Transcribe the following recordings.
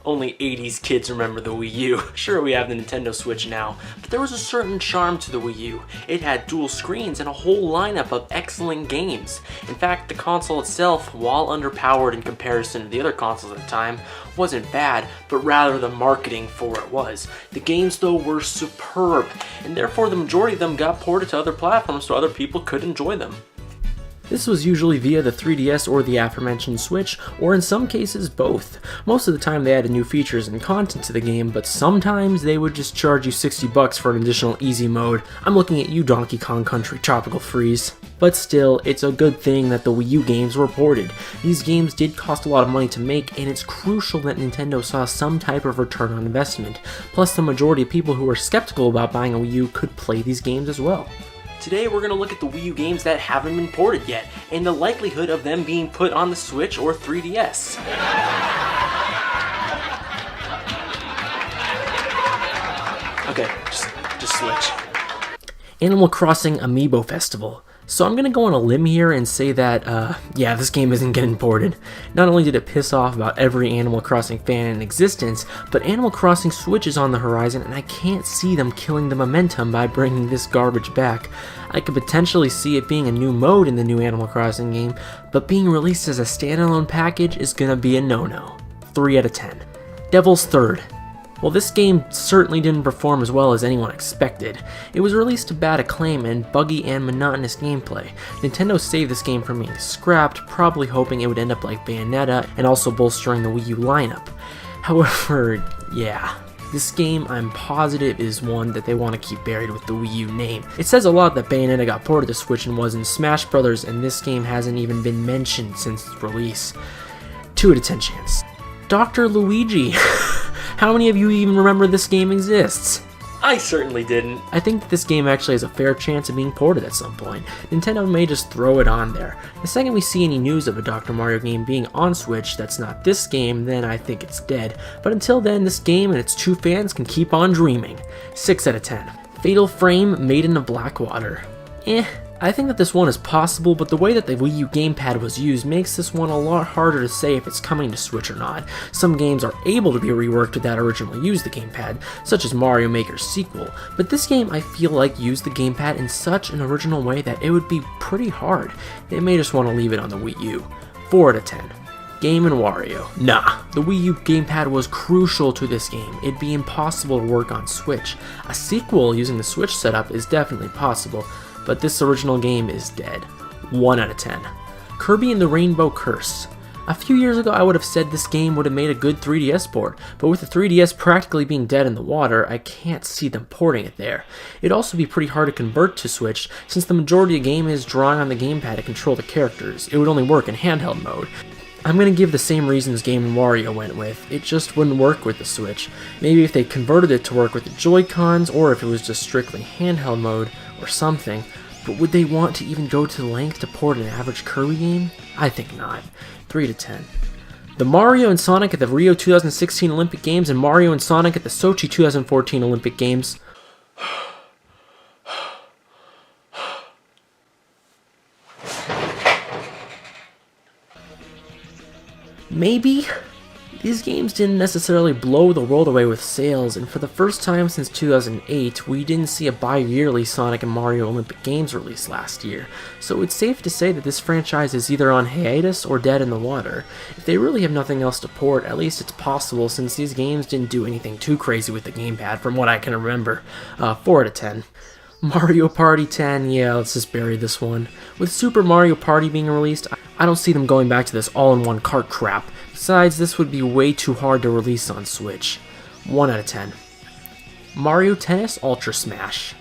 Only 80s kids remember the Wii U. Sure, we have the Nintendo Switch now, but there was a certain charm to the Wii U. It had dual screens and a whole lineup of excellent games. In fact, the console itself, while underpowered in comparison to the other consoles at the time, wasn't bad, but rather the marketing for what it was. The games, though, were superb, and therefore the majority of them got ported to other platforms so other people could enjoy them. This was usually via the 3DS or the aforementioned Switch, or in some cases both. Most of the time they added new features and content to the game, but sometimes they would just charge you $60 for an additional easy mode. I'm looking at you, Donkey Kong Country Tropical Freeze. But still, it's a good thing that the Wii U games were ported. These games did cost a lot of money to make, and it's crucial that Nintendo saw some type of return on investment. Plus, the majority of people who were skeptical about buying a Wii U could play these games as well. Today we're going to look at the Wii U games that haven't been ported yet, and the likelihood of them being put on the Switch or 3DS. Okay, just switch. Animal Crossing Amiibo Festival. So I'm gonna go on a limb here and say that, yeah, this game isn't getting ported. Not only did it piss off about every Animal Crossing fan in existence, but Animal Crossing Switch is on the horizon and I can't see them killing the momentum by bringing this garbage back. I could potentially see it being a new mode in the new Animal Crossing game, but being released as a standalone package is gonna be a no-no. 3 out of 10. Devil's Third. Well, this game certainly didn't perform as well as anyone expected. It was released to bad acclaim and buggy and monotonous gameplay. Nintendo saved this game from being scrapped, probably hoping it would end up like Bayonetta and also bolstering the Wii U lineup. However, yeah, this game I'm positive is one that they want to keep buried with the Wii U name. It says a lot that Bayonetta got ported to Switch and was in Smash Brothers, and this game hasn't even been mentioned since its release. 2 out of 10 chance. Dr. Luigi. How many of you even remember this game exists? I certainly didn't. I think that this game actually has a fair chance of being ported at some point. Nintendo may just throw it on there. The second we see any news of a Dr. Mario game being on Switch that's not this game, then I think it's dead. But until then, this game and its true fans can keep on dreaming. 6 out of 10. Fatal Frame Maiden of Blackwater. I think that this one is possible, but the way that the Wii U gamepad was used makes this one a lot harder to say if it's coming to Switch or not. Some games are able to be reworked that originally used the gamepad, such as Mario Maker's sequel, but this game I feel like used the gamepad in such an original way that it would be pretty hard. They may just want to leave it on the Wii U. 4 out of 10. Game & Wario. Nah, the Wii U gamepad was crucial to this game. It'd be impossible to work on Switch. A sequel using the Switch setup is definitely possible, but this original game is dead. 1 out of 10. Kirby and the Rainbow Curse. A few years ago I would have said this game would have made a good 3DS port, but with the 3DS practically being dead in the water, I can't see them porting it there. It'd also be pretty hard to convert to Switch, since the majority of the game is drawing on the gamepad to control the characters. It would only work in handheld mode. I'm gonna give the same reasons Game & Wario went with. It just wouldn't work with the Switch. Maybe if they converted it to work with the Joy-Cons, or if it was just strictly handheld mode, or something. But would they want to even go to the length to port an average Kirby game? I think not. 3 out of 10. The Mario and Sonic at the Rio 2016 Olympic Games and Mario and Sonic at the Sochi 2014 Olympic Games. Maybe? These games didn't necessarily blow the world away with sales, and for the first time since 2008, we didn't see a bi-yearly Sonic and Mario Olympic Games release last year, so it's safe to say that this franchise is either on hiatus or dead in the water. If they really have nothing else to port, at least it's possible since these games didn't do anything too crazy with the gamepad from what I can remember. 4 out of 10. Mario Party 10, yeah, let's just bury this one. With Super Mario Party being released, I don't see them going back to this all-in-one cart crap. Besides, this would be way too hard to release on Switch. 1 out of 10. Mario Tennis Ultra Smash.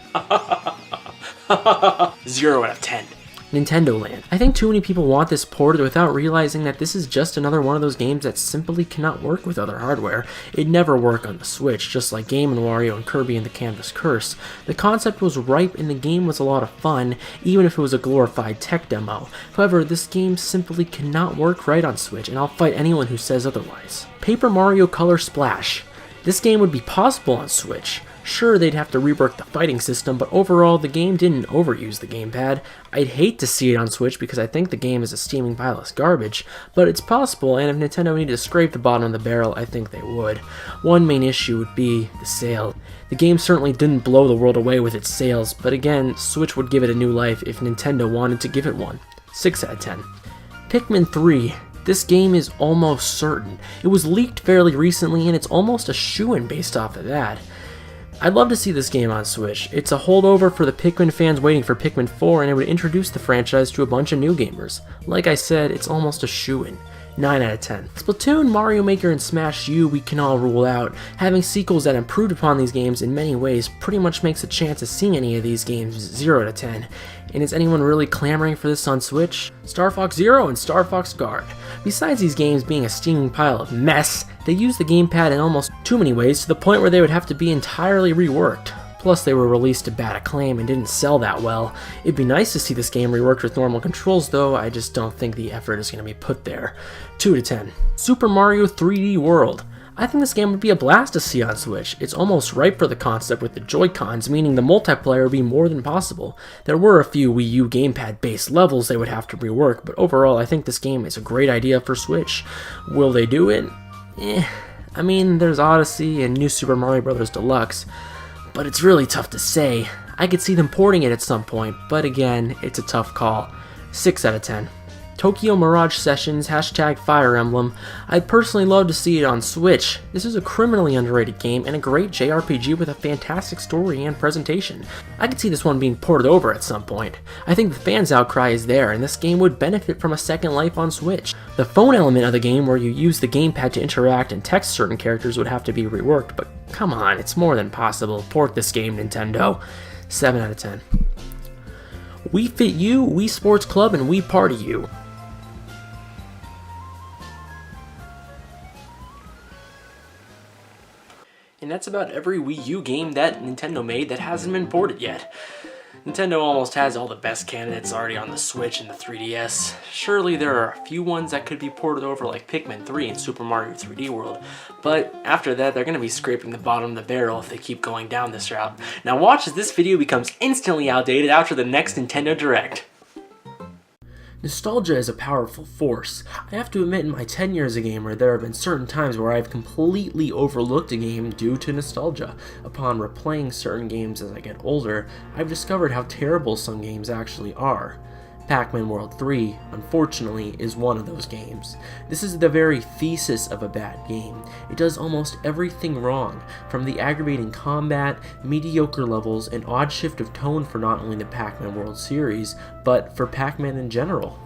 0 out of 10. Nintendo Land. I think too many people want this ported without realizing that this is just another one of those games that simply cannot work with other hardware. It'd never work on the Switch, just like Game & Wario and Kirby and the Canvas Curse. The concept was ripe and the game was a lot of fun, even if it was a glorified tech demo. However, this game simply cannot work right on Switch, and I'll fight anyone who says otherwise. Paper Mario Color Splash. This game would be possible on Switch. Sure, they'd have to rework the fighting system, but overall, the game didn't overuse the gamepad. I'd hate to see it on Switch because I think the game is a steaming pile of garbage, but it's possible, and if Nintendo needed to scrape the bottom of the barrel, I think they would. One main issue would be the sale. The game certainly didn't blow the world away with its sales, but again, Switch would give it a new life if Nintendo wanted to give it one. 6 out of 10. Pikmin 3. This game is almost certain. It was leaked fairly recently, and it's almost a shoo-in based off of that. I'd love to see this game on Switch. It's a holdover for the Pikmin fans waiting for Pikmin 4, and it would introduce the franchise to a bunch of new gamers. Like I said, it's almost a shoo-in. 9 out of 10. Splatoon, Mario Maker, and Smash U we can all rule out. Having sequels that improved upon these games in many ways pretty much makes a chance of seeing any of these games 0 out of 10. And is anyone really clamoring for this on Switch? Star Fox Zero and Star Fox Guard. Besides these games being a steaming pile of mess, they use the gamepad in almost too many ways to the point where they would have to be entirely reworked. Plus, they were released to bad acclaim and didn't sell that well. It'd be nice to see this game reworked with normal controls though, I just don't think the effort is going to be put there. 2 out of 10. Super Mario 3D World. I think this game would be a blast to see on Switch. It's almost ripe for the concept with the Joy-Cons, meaning the multiplayer would be more than possible. There were a few Wii U gamepad-based levels they would have to rework, but overall I think this game is a great idea for Switch. Will they do it? I mean, there's Odyssey and New Super Mario Bros. Deluxe, but it's really tough to say. I could see them porting it at some point, but again, it's a tough call. 6 out of 10. Tokyo Mirage Sessions, #Fire Emblem. I'd personally love to see it on Switch. This is a criminally underrated game and a great JRPG with a fantastic story and presentation. I could see this one being ported over at some point. I think the fans' outcry is there, and this game would benefit from a second life on Switch. The phone element of the game, where you use the gamepad to interact and text certain characters, would have to be reworked, but come on, it's more than possible. Port this game, Nintendo. 7 out of 10. We Fit You, Wii Sports Club, and Wii Party You. And that's about every Wii U game that Nintendo made that hasn't been ported yet. Nintendo almost has all the best candidates already on the Switch and the 3DS. Surely there are a few ones that could be ported over like Pikmin 3 and Super Mario 3D World, but after that they're going to be scraping the bottom of the barrel if they keep going down this route. Now watch as this video becomes instantly outdated after the next Nintendo Direct. Nostalgia is a powerful force. I have to admit, in my 10 years as a gamer, there have been certain times where I've completely overlooked a game due to nostalgia. Upon replaying certain games as I get older, I've discovered how terrible some games actually are. Pac-Man World 3, unfortunately, is one of those games. This is the very thesis of a bad game. It does almost everything wrong, from the aggravating combat, mediocre levels, and odd shift of tone for not only the Pac-Man World series, but for Pac-Man in general.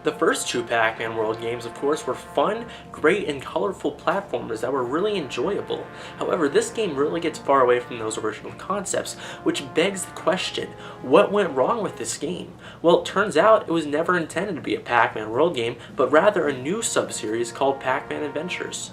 The first two Pac-Man World games, of course, were fun, great, and colorful platformers that were really enjoyable. However, this game really gets far away from those original concepts, which begs the question, what went wrong with this game? Well, it turns out it was never intended to be a Pac-Man World game, but rather a new sub-series called Pac-Man Adventures.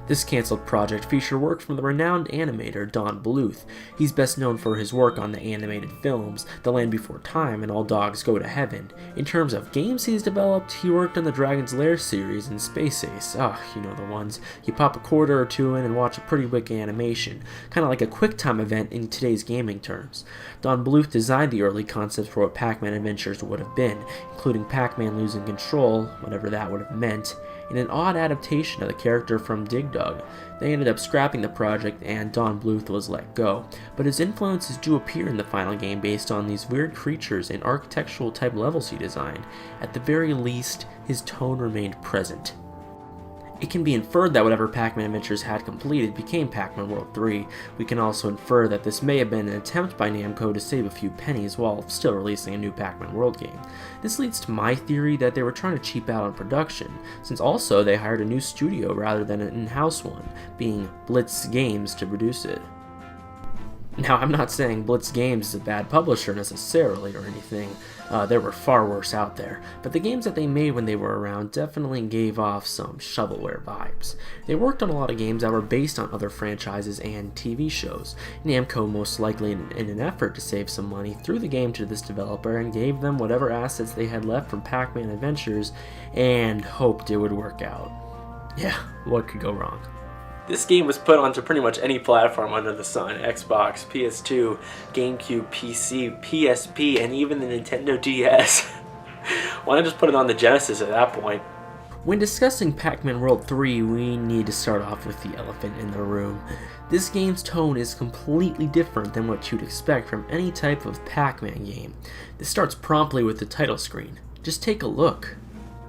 This cancelled project featured work from the renowned animator Don Bluth. He's best known for his work on the animated films The Land Before Time and All Dogs Go to Heaven. In terms of games he's developed, he worked on the Dragon's Lair series and Space Ace. You know the ones. You pop a quarter or two in and watch a pretty wicked animation, kind of like a QuickTime event in today's gaming terms. Don Bluth designed the early concepts for what Pac-Man Adventures would have been, including Pac-Man losing control, whatever that would have meant, in an odd adaptation of the character from Dig Dug. They ended up scrapping the project and Don Bluth was let go, but his influences do appear in the final game based on these weird creatures and architectural type levels he designed. At the very least, his tone remained present. It can be inferred that whatever Pac-Man Adventures had completed became Pac-Man World 3. We can also infer that this may have been an attempt by Namco to save a few pennies while still releasing a new Pac-Man World game. This leads to my theory that they were trying to cheap out on production, since also they hired a new studio rather than an in-house one, being Blitz Games, to produce it. Now, I'm not saying Blitz Games is a bad publisher necessarily or anything. There were far worse out there, but the games that they made when they were around definitely gave off some shovelware vibes. They worked on a lot of games that were based on other franchises and TV shows. Namco, most likely in an effort to save some money, threw the game to this developer and gave them whatever assets they had left from Pac-Man Adventures and hoped it would work out. Yeah, what could go wrong? This game was put onto pretty much any platform under the sun: Xbox, PS2, GameCube, PC, PSP, and even the Nintendo DS. Why not just put it on the Genesis at that point? When discussing Pac-Man World 3, we need to start off with the elephant in the room. This game's tone is completely different than what you'd expect from any type of Pac-Man game. This starts promptly with the title screen. Just take a look.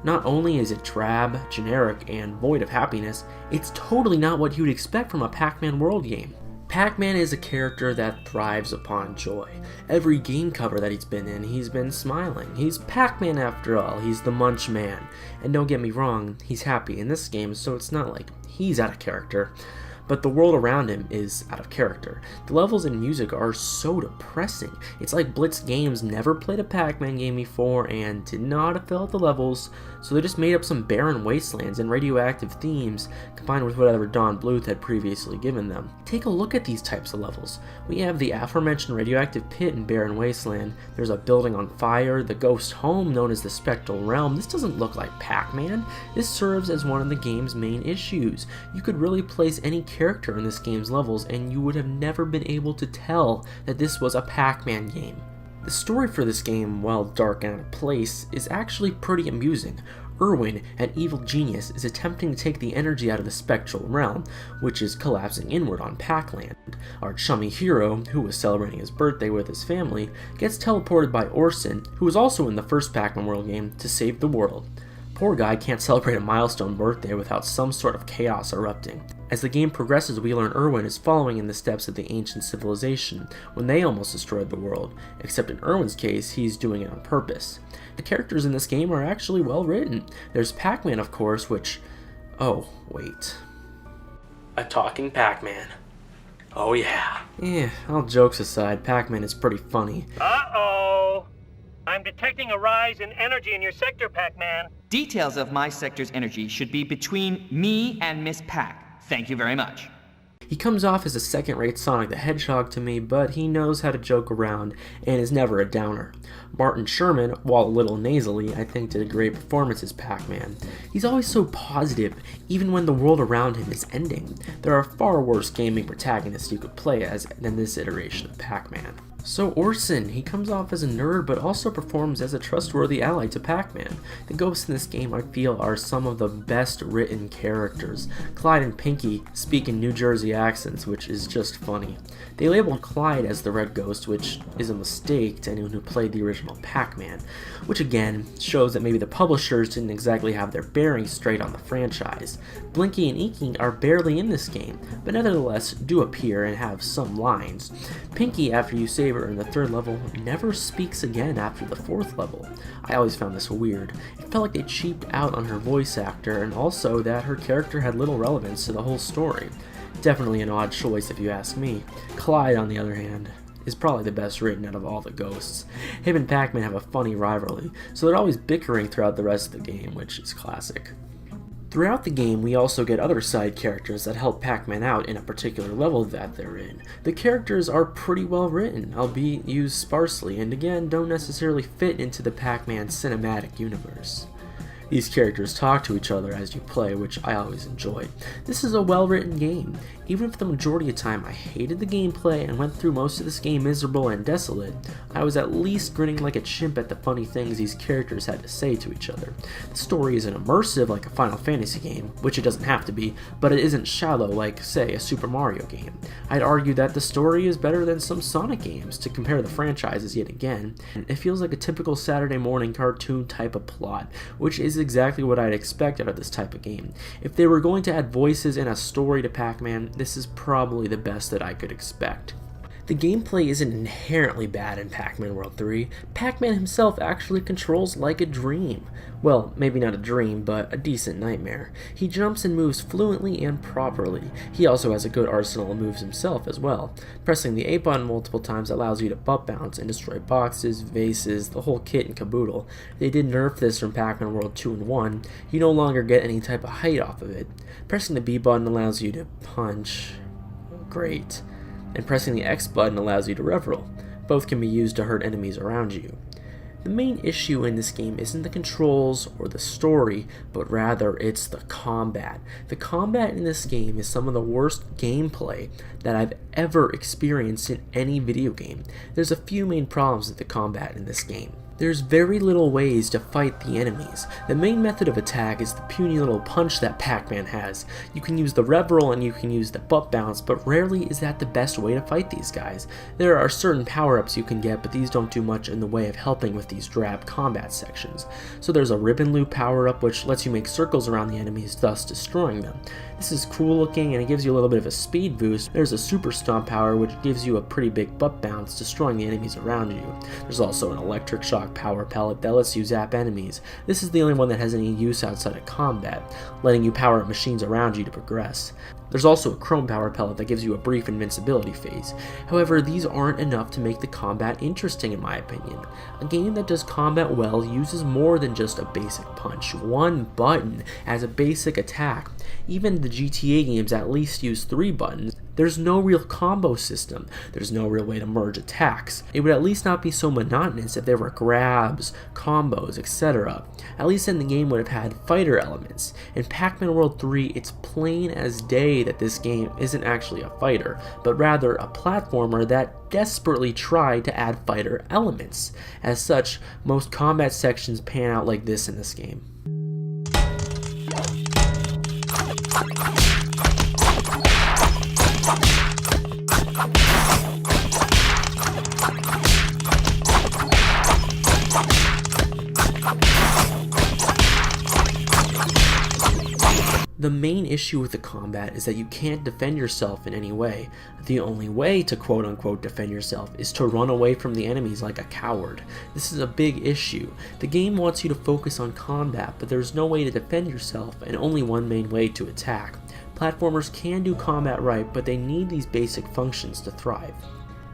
Not only is it drab, generic, and void of happiness, it's totally not what you'd expect from a Pac-Man World game. Pac-Man is a character that thrives upon joy. Every game cover that he's been in, he's been smiling. He's Pac-Man after all, he's the Munch Man. And don't get me wrong, he's happy in this game, so it's not like he's out of character. But the world around him is out of character. The levels and music are so depressing. It's like Blitz Games never played a Pac-Man game before and did not fill out the levels, so they just made up some barren wastelands and radioactive themes combined with whatever Don Bluth had previously given them. Take a look at these types of levels. We have the aforementioned radioactive pit in Barren Wasteland, there's a building on fire, the ghost home known as the Spectral Realm. This doesn't look like Pac-Man. This serves as one of the game's main issues. You could really place any character in this game's levels and you would have never been able to tell that this was a Pac-Man game. The story for this game, while dark and out of place, is actually pretty amusing. Irwin, an evil genius, is attempting to take the energy out of the Spectral Realm, which is collapsing inward on Pac-Land. Our chummy hero, who was celebrating his birthday with his family, gets teleported by Orson, who was also in the first Pac-Man World game, to save the world. Poor guy can't celebrate a milestone birthday without some sort of chaos erupting. As the game progresses, we learn Irwin is following in the steps of the ancient civilization when they almost destroyed the world, except in Irwin's case, he's doing it on purpose. The characters in this game are actually well written. There's Pac-Man, of course, which... oh, wait. A talking Pac-Man. Oh yeah. Yeah, all jokes aside, Pac-Man is pretty funny. Uh-oh! I'm detecting a rise in energy in your sector, Pac-Man. Details of my sector's energy should be between me and Miss Pac. Thank you very much. He comes off as a second-rate Sonic the Hedgehog to me, but he knows how to joke around and is never a downer. Martin Sherman, while a little nasally, I think did a great performance as Pac-Man. He's always so positive, even when the world around him is ending. There are far worse gaming protagonists you could play as than this iteration of Pac-Man. So Orson, he comes off as a nerd but also performs as a trustworthy ally to Pac-Man. The ghosts in this game I feel are some of the best written characters. Clyde and Pinky speak in New Jersey accents, which is just funny. They labeled Clyde as the Red Ghost, which is a mistake to anyone who played the original Pac-Man, which again shows that maybe the publishers didn't exactly have their bearings straight on the franchise. Blinky and Inky are barely in this game, but nevertheless do appear and have some lines. Pinky, after you save her in the third level, never speaks again after the fourth level. I always found this weird. It felt like they cheaped out on her voice actor, and also that her character had little relevance to the whole story. Definitely an odd choice if you ask me. Clyde, on the other hand, is probably the best written out of all the ghosts. Him and Pac-Man have a funny rivalry, so they're always bickering throughout the rest of the game, which is classic. Throughout the game, we also get other side characters that help Pac-Man out in a particular level that they're in. The characters are pretty well written, albeit used sparsely, and again, don't necessarily fit into the Pac-Man cinematic universe. These characters talk to each other as you play, which I always enjoy. This is a well-written game. Even if the majority of the time I hated the gameplay and went through most of this game miserable and desolate, I was at least grinning like a chimp at the funny things these characters had to say to each other. The story isn't immersive like a Final Fantasy game, which it doesn't have to be, but it isn't shallow like, say, a Super Mario game. I'd argue that the story is better than some Sonic games, to compare the franchises yet again. It feels like a typical Saturday morning cartoon type of plot, which is exactly what I'd expect out of this type of game. If they were going to add voices and a story to Pac-Man, this is probably the best that I could expect. The gameplay isn't inherently bad in Pac-Man World 3. Pac-Man himself actually controls like a dream. Well, maybe not a dream, but a decent nightmare. He jumps and moves fluently and properly. He also has a good arsenal of moves himself as well. Pressing the A button multiple times allows you to butt bounce and destroy boxes, vases, the whole kit and caboodle. They did nerf this from Pac-Man World 2 and 1. You no longer get any type of height off of it. Pressing the B button allows you to punch. Great. And pressing the X button allows you to revel. Both can be used to hurt enemies around you. The main issue in this game isn't the controls or the story, but rather it's the combat. The combat in this game is some of the worst gameplay that I've ever experienced in any video game. There's a few main problems with the combat in this game. There's very little ways to fight the enemies. The main method of attack is the puny little punch that Pac-Man has. You can use the rev roll and you can use the butt bounce, but rarely is that the best way to fight these guys. There are certain power-ups you can get, but these don't do much in the way of helping with these drab combat sections. So there's a ribbon loop power-up which lets you make circles around the enemies, thus destroying them. This is cool looking and it gives you a little bit of a speed boost. There's a super stomp power which gives you a pretty big butt bounce, destroying the enemies around you. There's also an electric shock power pellet that lets you zap enemies. This is the only one that has any use outside of combat, letting you power up machines around you to progress. There's also a chrome power pellet that gives you a brief invincibility phase. However, these aren't enough to make the combat interesting in my opinion. A game that does combat well uses more than just a basic punch, one button as a basic attack. Even the GTA games at least use 3 buttons. There's no real combo system. There's no real way to merge attacks. It would at least not be so monotonous if there were grabs, combos, etc. At least then the game would have had fighter elements. In Pac-Man World 3, it's plain as day that this game isn't actually a fighter, but rather a platformer that desperately tried to add fighter elements. As such, most combat sections pan out like this in this game. The main issue with the combat is that you can't defend yourself in any way. The only way to quote-unquote defend yourself is to run away from the enemies like a coward. This is a big issue. The game wants you to focus on combat, but there's no way to defend yourself and only one main way to attack. Platformers can do combat right, but they need these basic functions to thrive.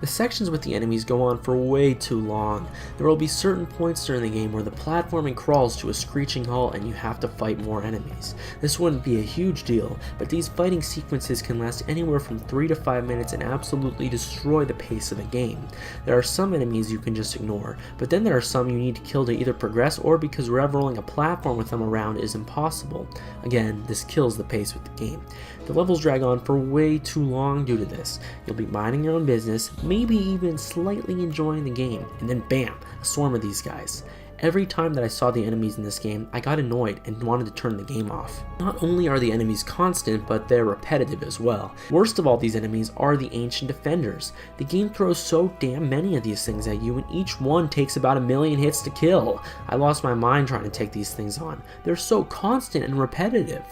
The sections with the enemies go on for way too long. There will be certain points during the game where the platforming crawls to a screeching halt and you have to fight more enemies. This wouldn't be a huge deal, but these fighting sequences can last anywhere from 3 to 5 minutes and absolutely destroy the pace of the game. There are some enemies you can just ignore, but then there are some you need to kill to either progress or because rev rolling a platform with them around is impossible. Again, this kills the pace with the game. The levels drag on for way too long due to this. You'll be minding your own business, maybe even slightly enjoying the game, and then bam, a swarm of these guys. Every time that I saw the enemies in this game, I got annoyed and wanted to turn the game off. Not only are the enemies constant, but they're repetitive as well. Worst of all these enemies are the ancient defenders. The game throws so damn many of these things at you and each one takes about 1,000,000 hits to kill. I lost my mind trying to take these things on. They're so constant and repetitive.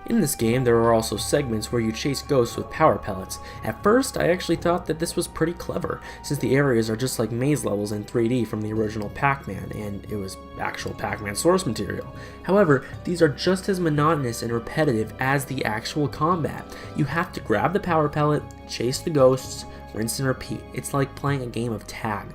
In this game, there are also segments where you chase ghosts with power pellets. At first, I actually thought that this was pretty clever, since the areas are just like maze levels in 3D from the original Pac-Man, and it was actual Pac-Man source material. However, these are just as monotonous and repetitive as the actual combat. You have to grab the power pellet, chase the ghosts, rinse and repeat. It's like playing a game of tag.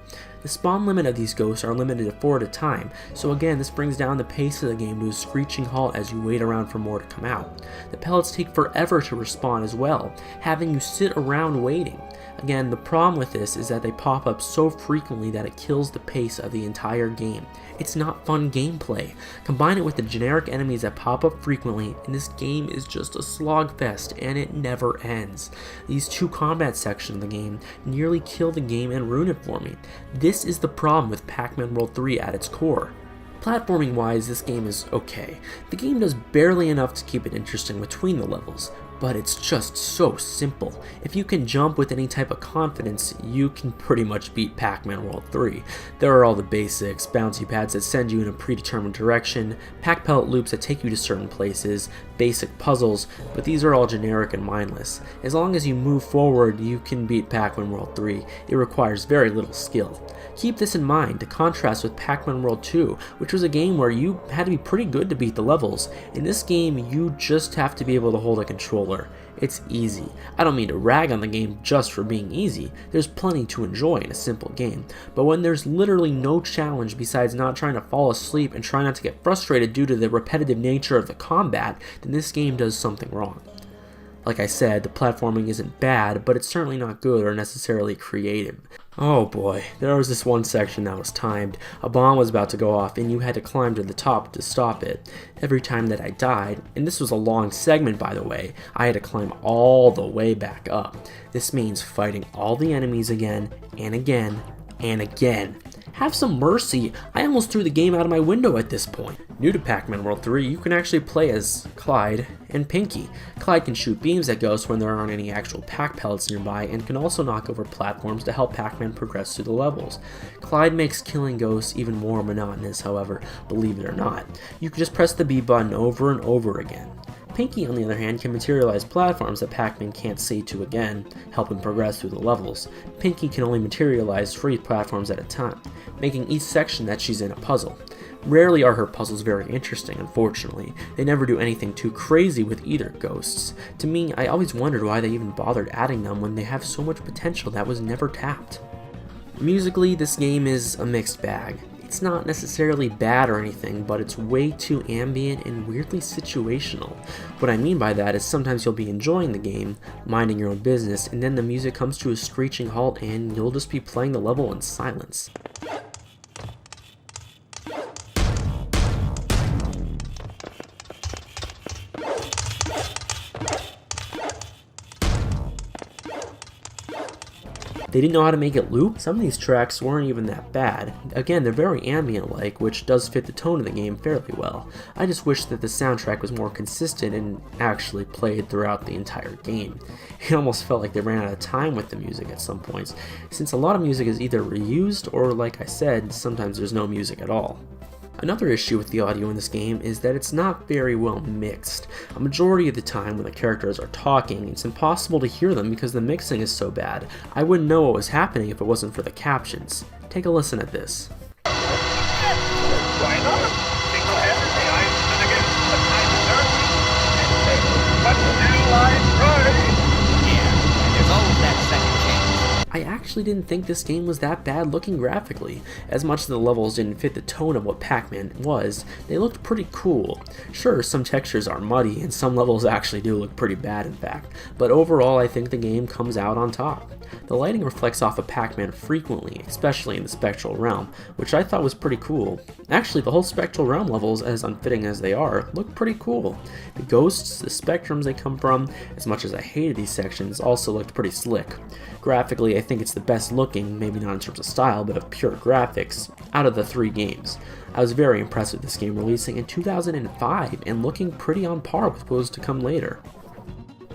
The spawn limit of these ghosts are limited to 4 at a time, so again this brings down the pace of the game to a screeching halt as you wait around for more to come out. The pellets take forever to respawn as well, having you sit around waiting. Again, the problem with this is that they pop up so frequently that it kills the pace of the entire game. It's not fun gameplay. Combine it with the generic enemies that pop up frequently, and this game is just a slogfest, and it never ends. These 2 combat sections of the game nearly kill the game and ruin it for me. This is the problem with Pac-Man World 3 at its core. Platforming wise, this game is okay. The game does barely enough to keep it interesting between the levels, but it's just so simple. If you can jump with any type of confidence, you can pretty much beat Pac-Man World 3. There are all the basics, bouncy pads that send you in a predetermined direction, pack pellet loops that take you to certain places, basic puzzles, but these are all generic and mindless. As long as you move forward, you can beat Pac-Man World 3. It requires very little skill. Keep this in mind to contrast with Pac-Man World 2, which was a game where you had to be pretty good to beat the levels. In this game, you just have to be able to hold a controller. It's easy. I don't mean to rag on the game just for being easy. There's plenty to enjoy in a simple game. But when there's literally no challenge besides not trying to fall asleep and try not to get frustrated due to the repetitive nature of the combat, then this game does something wrong. Like I said, the platforming isn't bad, but it's certainly not good or necessarily creative. Oh boy, there was this one section that was timed. A bomb was about to go off and you had to climb to the top to stop it. Every time that I died, and this was a long segment by the way, I had to climb all the way back up. This means fighting all the enemies again and again and again. Have some mercy, I almost threw the game out of my window at this point. New to Pac-Man World 3, you can actually play as Clyde and Pinky. Clyde can shoot beams at ghosts when there aren't any actual Pac pellets nearby and can also knock over platforms to help Pac-Man progress through the levels. Clyde makes killing ghosts even more monotonous, however, believe it or not. You can just press the B button over and over again. Pinky, on the other hand, can materialize platforms that Pac-Man can't see to again, help him progress through the levels. Pinky can only materialize 3 platforms at a time, making each section that she's in a puzzle. Rarely are her puzzles very interesting, unfortunately. They never do anything too crazy with either ghosts. To me, I always wondered why they even bothered adding them when they have so much potential that was never tapped. Musically, this game is a mixed bag. It's not necessarily bad or anything, but it's way too ambient and weirdly situational. What I mean by that is sometimes you'll be enjoying the game, minding your own business, and then the music comes to a screeching halt and you'll just be playing the level in silence. They didn't know how to make it loop. Some of these tracks weren't even that bad. Again, they're very ambient-like, which does fit the tone of the game fairly well. I just wish that the soundtrack was more consistent and actually played throughout the entire game. It almost felt like they ran out of time with the music at some points, since a lot of music is either reused or, like I said, sometimes there's no music at all. Another issue with the audio in this game is that it's not very well mixed. A majority of the time when the characters are talking, it's impossible to hear them because the mixing is so bad. I wouldn't know what was happening if it wasn't for the captions. Take a listen at this. Why not? Single-handedly, I'm against the time of but still I try. Yeah, and there's always that second chance. I actually didn't think this game was that bad looking graphically. As much as the levels didn't fit the tone of what Pac-Man was, they looked pretty cool. Sure, some textures are muddy, and some levels actually do look pretty bad in fact, but overall I think the game comes out on top. The lighting reflects off of Pac-Man frequently, especially in the Spectral Realm, which I thought was pretty cool. Actually, the whole Spectral Realm levels, as unfitting as they are, look pretty cool. The ghosts, the spectrums they come from, as much as I hated these sections, also looked pretty slick. Graphically, I think it's the best looking, maybe not in terms of style, but of pure graphics, out of the 3 games. I was very impressed with this game releasing in 2005 and looking pretty on par with what was to come later.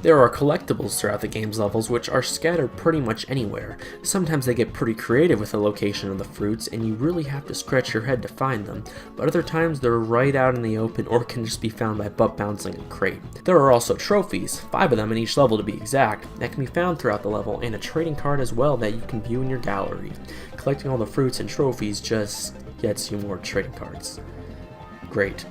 There are collectibles throughout the game's levels which are scattered pretty much anywhere. Sometimes they get pretty creative with the location of the fruits and you really have to scratch your head to find them, but other times they're right out in the open or can just be found by butt bouncing a crate. There are also trophies, 5 of them in each level to be exact, that can be found throughout the level, and a trading card as well that you can view in your gallery. Collecting all the fruits and trophies just gets you more trading cards. Great.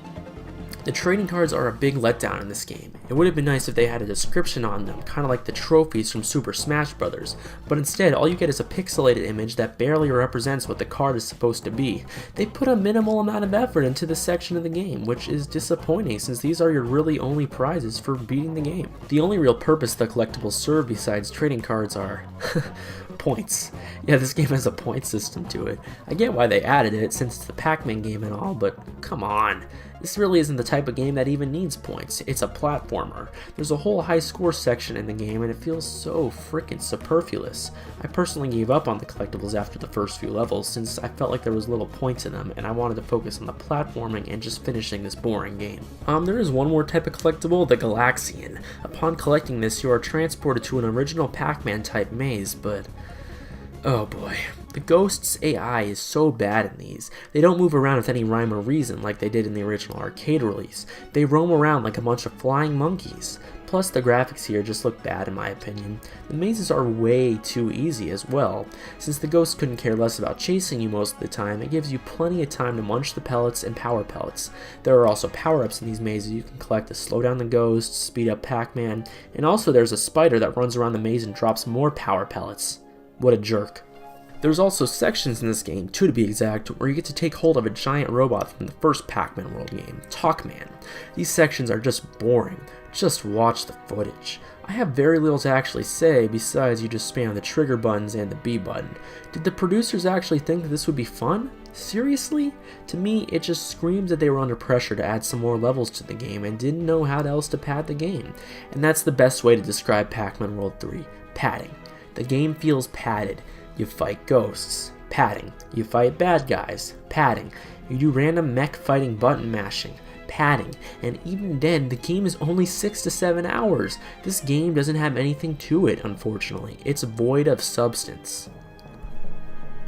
The trading cards are a big letdown in this game. It would have been nice if they had a description on them, kind of like the trophies from Super Smash Bros., but instead all you get is a pixelated image that barely represents what the card is supposed to be. They put a minimal amount of effort into this section of the game, which is disappointing since these are your really only prizes for beating the game. The only real purpose the collectibles serve besides trading cards are points. Yeah, this game has a point system to it. I get why they added it since it's the Pac-Man game and all, but come on. This really isn't the type of game that even needs points. It's a platformer. There's a whole high score section in the game and it feels so freaking superfluous. I personally gave up on the collectibles after the first few levels since I felt like there was little point to them and I wanted to focus on the platforming and just finishing this boring game. There is one more type of collectible, the Galaxian. Upon collecting this, you are transported to an original Pac-Man type maze, but oh boy. The Ghost's AI is so bad in these. They don't move around with any rhyme or reason like they did in the original arcade release. They roam around like a bunch of flying monkeys. Plus the graphics here just look bad in my opinion. The mazes are way too easy as well. Since the Ghost couldn't care less about chasing you most of the time, it gives you plenty of time to munch the pellets and power pellets. There are also power-ups in these mazes you can collect to slow down the Ghost, speed up Pac-Man, and also there's a spider that runs around the maze and drops more power pellets. What a jerk. There's also sections in this game, 2 to be exact, where you get to take hold of a giant robot from the first Pac-Man World game, Talkman. These sections are just boring. Just watch the footage. I have very little to actually say besides you just spam the trigger buttons and the B button. Did the producers actually think that this would be fun? Seriously? To me, it just screams that they were under pressure to add some more levels to the game and didn't know how else to pad the game. And that's the best way to describe Pac-Man World 3. Padding. The game feels padded. You fight ghosts. Padding. You fight bad guys. Padding. You do random mech fighting button mashing. Padding. And even then, the game is only 6 to 7 hours. This game doesn't have anything to it, unfortunately. It's void of substance.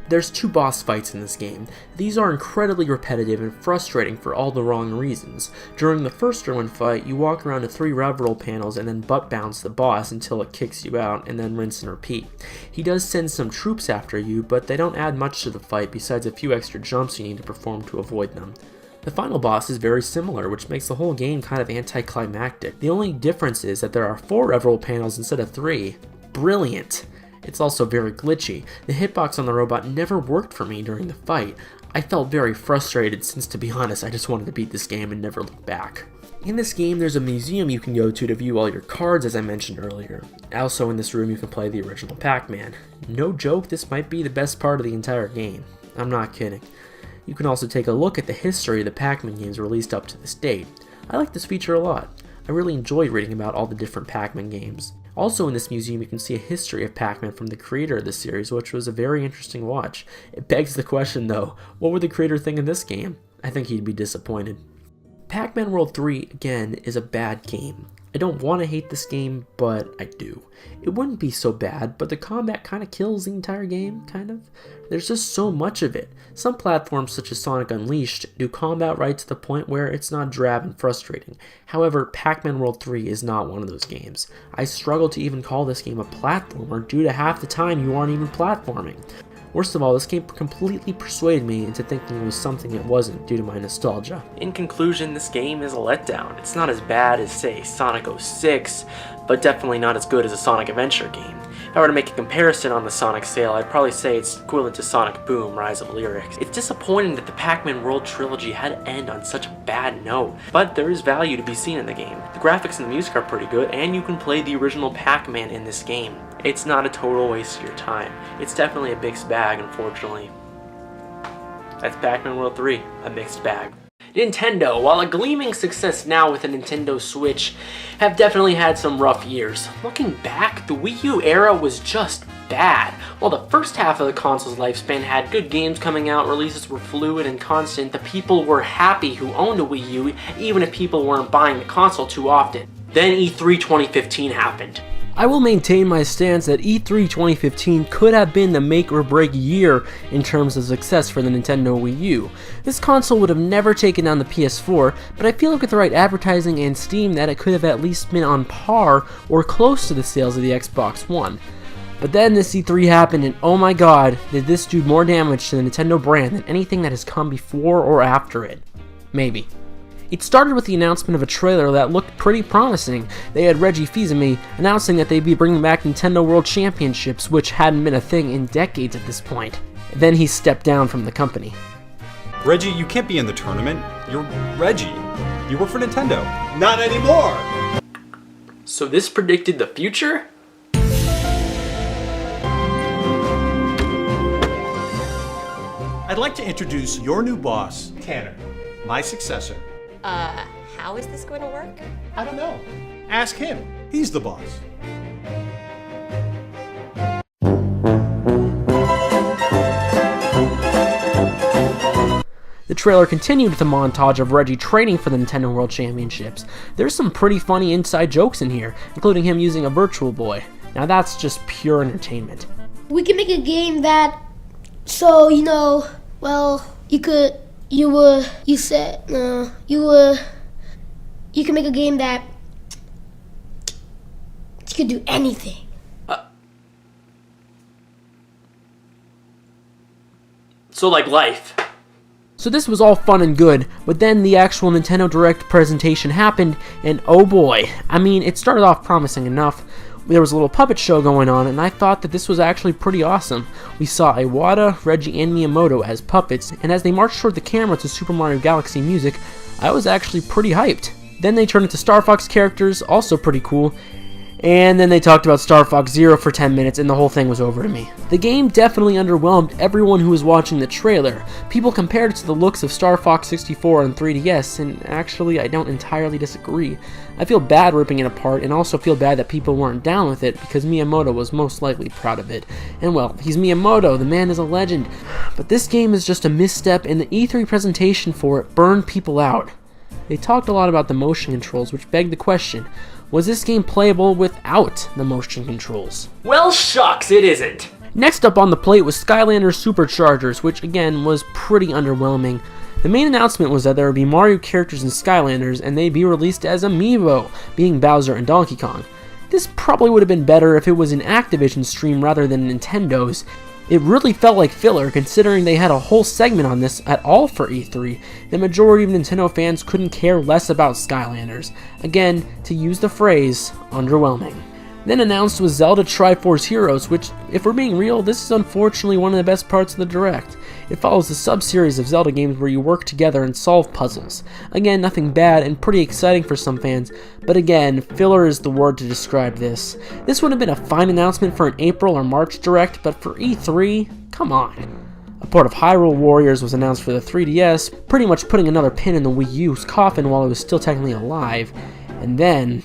There's 2 boss fights in this game. These are incredibly repetitive and frustrating for all the wrong reasons. During the first run fight, you walk around to 3 rev roll panels and then butt bounce the boss until it kicks you out, and then rinse and repeat. He does send some troops after you, but they don't add much to the fight besides a few extra jumps you need to perform to avoid them. The final boss is very similar, which makes the whole game kind of anticlimactic. The only difference is that there are 4 rev roll panels instead of 3. Brilliant! It's also very glitchy. The hitbox on the robot never worked for me during the fight. I felt very frustrated since, to be honest, I just wanted to beat this game and never look back. In this game, there's a museum you can go to view all your cards, as I mentioned earlier. Also in this room you can play the original Pac-Man. No joke, this might be the best part of the entire game. I'm not kidding. You can also take a look at the history of the Pac-Man games released up to this date. I like this feature a lot. I really enjoyed reading about all the different Pac-Man games. Also in this museum you can see a history of Pac-Man from the creator of the series, which was a very interesting watch. It begs the question though, what would the creator think of this game? I think he'd be disappointed. Pac-Man World 3, again, is a bad game. I don't want to hate this game, but I do. It wouldn't be so bad, but the combat kind of kills the entire game, kind of. There's just so much of it. Some platforms, such as Sonic Unleashed, do combat right to the point where it's not drab and frustrating. However, Pac-Man World 3 is not one of those games. I struggle to even call this game a platformer due to half the time you aren't even platforming. Worst of all, this game completely persuaded me into thinking it was something it wasn't due to my nostalgia. In conclusion, this game is a letdown. It's not as bad as, say, Sonic 06, but definitely not as good as a Sonic Adventure game. If I were to make a comparison on the Sonic scale, I'd probably say it's equivalent to Sonic Boom: Rise of Lyrics. It's disappointing that the Pac-Man World trilogy had to end on such a bad note, but there is value to be seen in the game. The graphics and the music are pretty good, and you can play the original Pac-Man in this game. It's not a total waste of your time. It's definitely a mixed bag, unfortunately. That's Pac-Man World 3, a mixed bag. Nintendo, while a gleaming success now with the Nintendo Switch, have definitely had some rough years. Looking back, the Wii U era was just bad. While the first half of the console's lifespan had good games coming out, releases were fluid and constant, the people were happy who owned a Wii U, even if people weren't buying the console too often. Then E3 2015 happened. I will maintain my stance that E3 2015 could have been the make or break year in terms of success for the Nintendo Wii U. This console would have never taken down the PS4, but I feel like with the right advertising and Steam that it could have at least been on par or close to the sales of the Xbox One. But then this E3 happened and oh my god, did this do more damage to the Nintendo brand than anything that has come before or after it. Maybe. It started with the announcement of a trailer that looked pretty promising. They had Reggie Fils-Aimé announcing that they'd be bringing back Nintendo World Championships, which hadn't been a thing in decades at this point. Then he stepped down from the company. Reggie, you can't be in the tournament. You're Reggie. You work for Nintendo. Not anymore! So this predicted the future? I'd like to introduce your new boss, Tanner, my successor. How is this going to work? I don't know. Ask him. He's the boss. The trailer continued with a montage of Reggie training for the Nintendo World Championships. There's some pretty funny inside jokes in here, including him using a Virtual Boy. Now that's just pure entertainment. We can make a game that, so, well, you can make a game that you could do anything. So like life. So this was all fun and good, but then the actual Nintendo Direct presentation happened, and oh boy, I mean, it started off promising enough. There was a little puppet show going on, and I thought that this was actually pretty awesome. We saw Iwata, Reggie, and Miyamoto as puppets, and as they marched toward the camera to Super Mario Galaxy music, I was actually pretty hyped. Then they turned into Star Fox characters, also pretty cool. And then they talked about Star Fox Zero for 10 minutes and the whole thing was over to me. The game definitely underwhelmed everyone who was watching the trailer. People compared it to the looks of Star Fox 64 on 3DS, and actually I don't entirely disagree. I feel bad ripping it apart and also feel bad that people weren't down with it because Miyamoto was most likely proud of it. And well, he's Miyamoto, the man is a legend. But this game is just a misstep and the E3 presentation for it burned people out. They talked a lot about the motion controls, which begged the question, was this game playable without the motion controls? Well, shucks, it isn't. Next up on the plate was Skylanders Superchargers, which again was pretty underwhelming. The main announcement was that there would be Mario characters in Skylanders and they'd be released as amiibo, being Bowser and Donkey Kong. This probably would have been better if it was an Activision stream rather than Nintendo's. It really felt like filler considering they had a whole segment on this at all for E3. The majority of Nintendo fans couldn't care less about Skylanders. Again, to use the phrase, underwhelming. Then announced was Zelda Triforce Heroes, which, if we're being real, this is unfortunately one of the best parts of the Direct. It follows the sub-series of Zelda games where you work together and solve puzzles. Again, nothing bad and pretty exciting for some fans, but again, filler is the word to describe this. This would have been a fine announcement for an April or March Direct, but for E3, come on. A port of Hyrule Warriors was announced for the 3DS, pretty much putting another pin in the Wii U's coffin while it was still technically alive. And then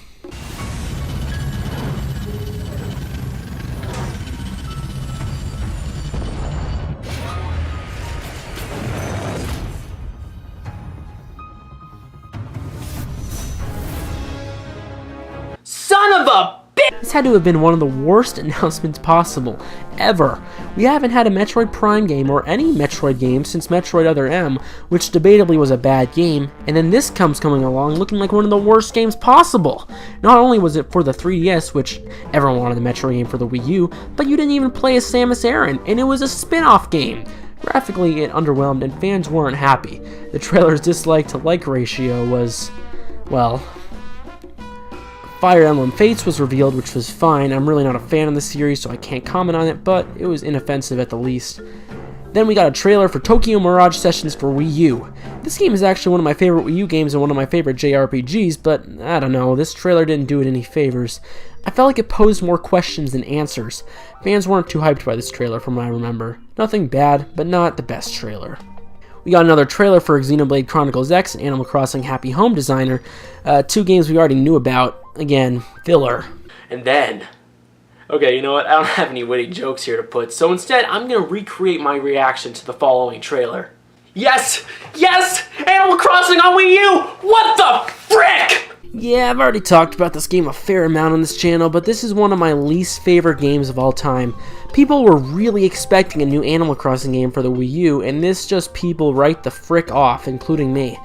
son of a bitch! This had to have been one of the worst announcements possible, ever. We haven't had a Metroid Prime game or any Metroid game since Metroid Other M, which debatably was a bad game, and then this comes coming along looking like one of the worst games possible. Not only was it for the 3DS, which everyone wanted the Metroid game for the Wii U, but you didn't even play as Samus Aran, and it was a spin-off game. Graphically, it underwhelmed and fans weren't happy. The trailer's dislike to like ratio was, well, Fire Emblem Fates was revealed, which was fine. I'm really not a fan of the series, so I can't comment on it, but it was inoffensive at the least. Then we got a trailer for Tokyo Mirage Sessions for Wii U. This game is actually one of my favorite Wii U games and one of my favorite JRPGs, but I don't know, this trailer didn't do it any favors. I felt like it posed more questions than answers. Fans weren't too hyped by this trailer from what I remember. Nothing bad, but not the best trailer. We got another trailer for Xenoblade Chronicles X and Animal Crossing Happy Home Designer, two games we already knew about. Again, filler. And then, okay, you know what? I don't have any witty jokes here to put, so instead I'm going to recreate my reaction to the following trailer. Yes! Yes! Animal Crossing on Wii U! What the frick? Yeah, I've already talked about this game a fair amount on this channel, but this is one of my least favorite games of all time. People were really expecting a new Animal Crossing game for the Wii U, and this just people right the frick off, including me.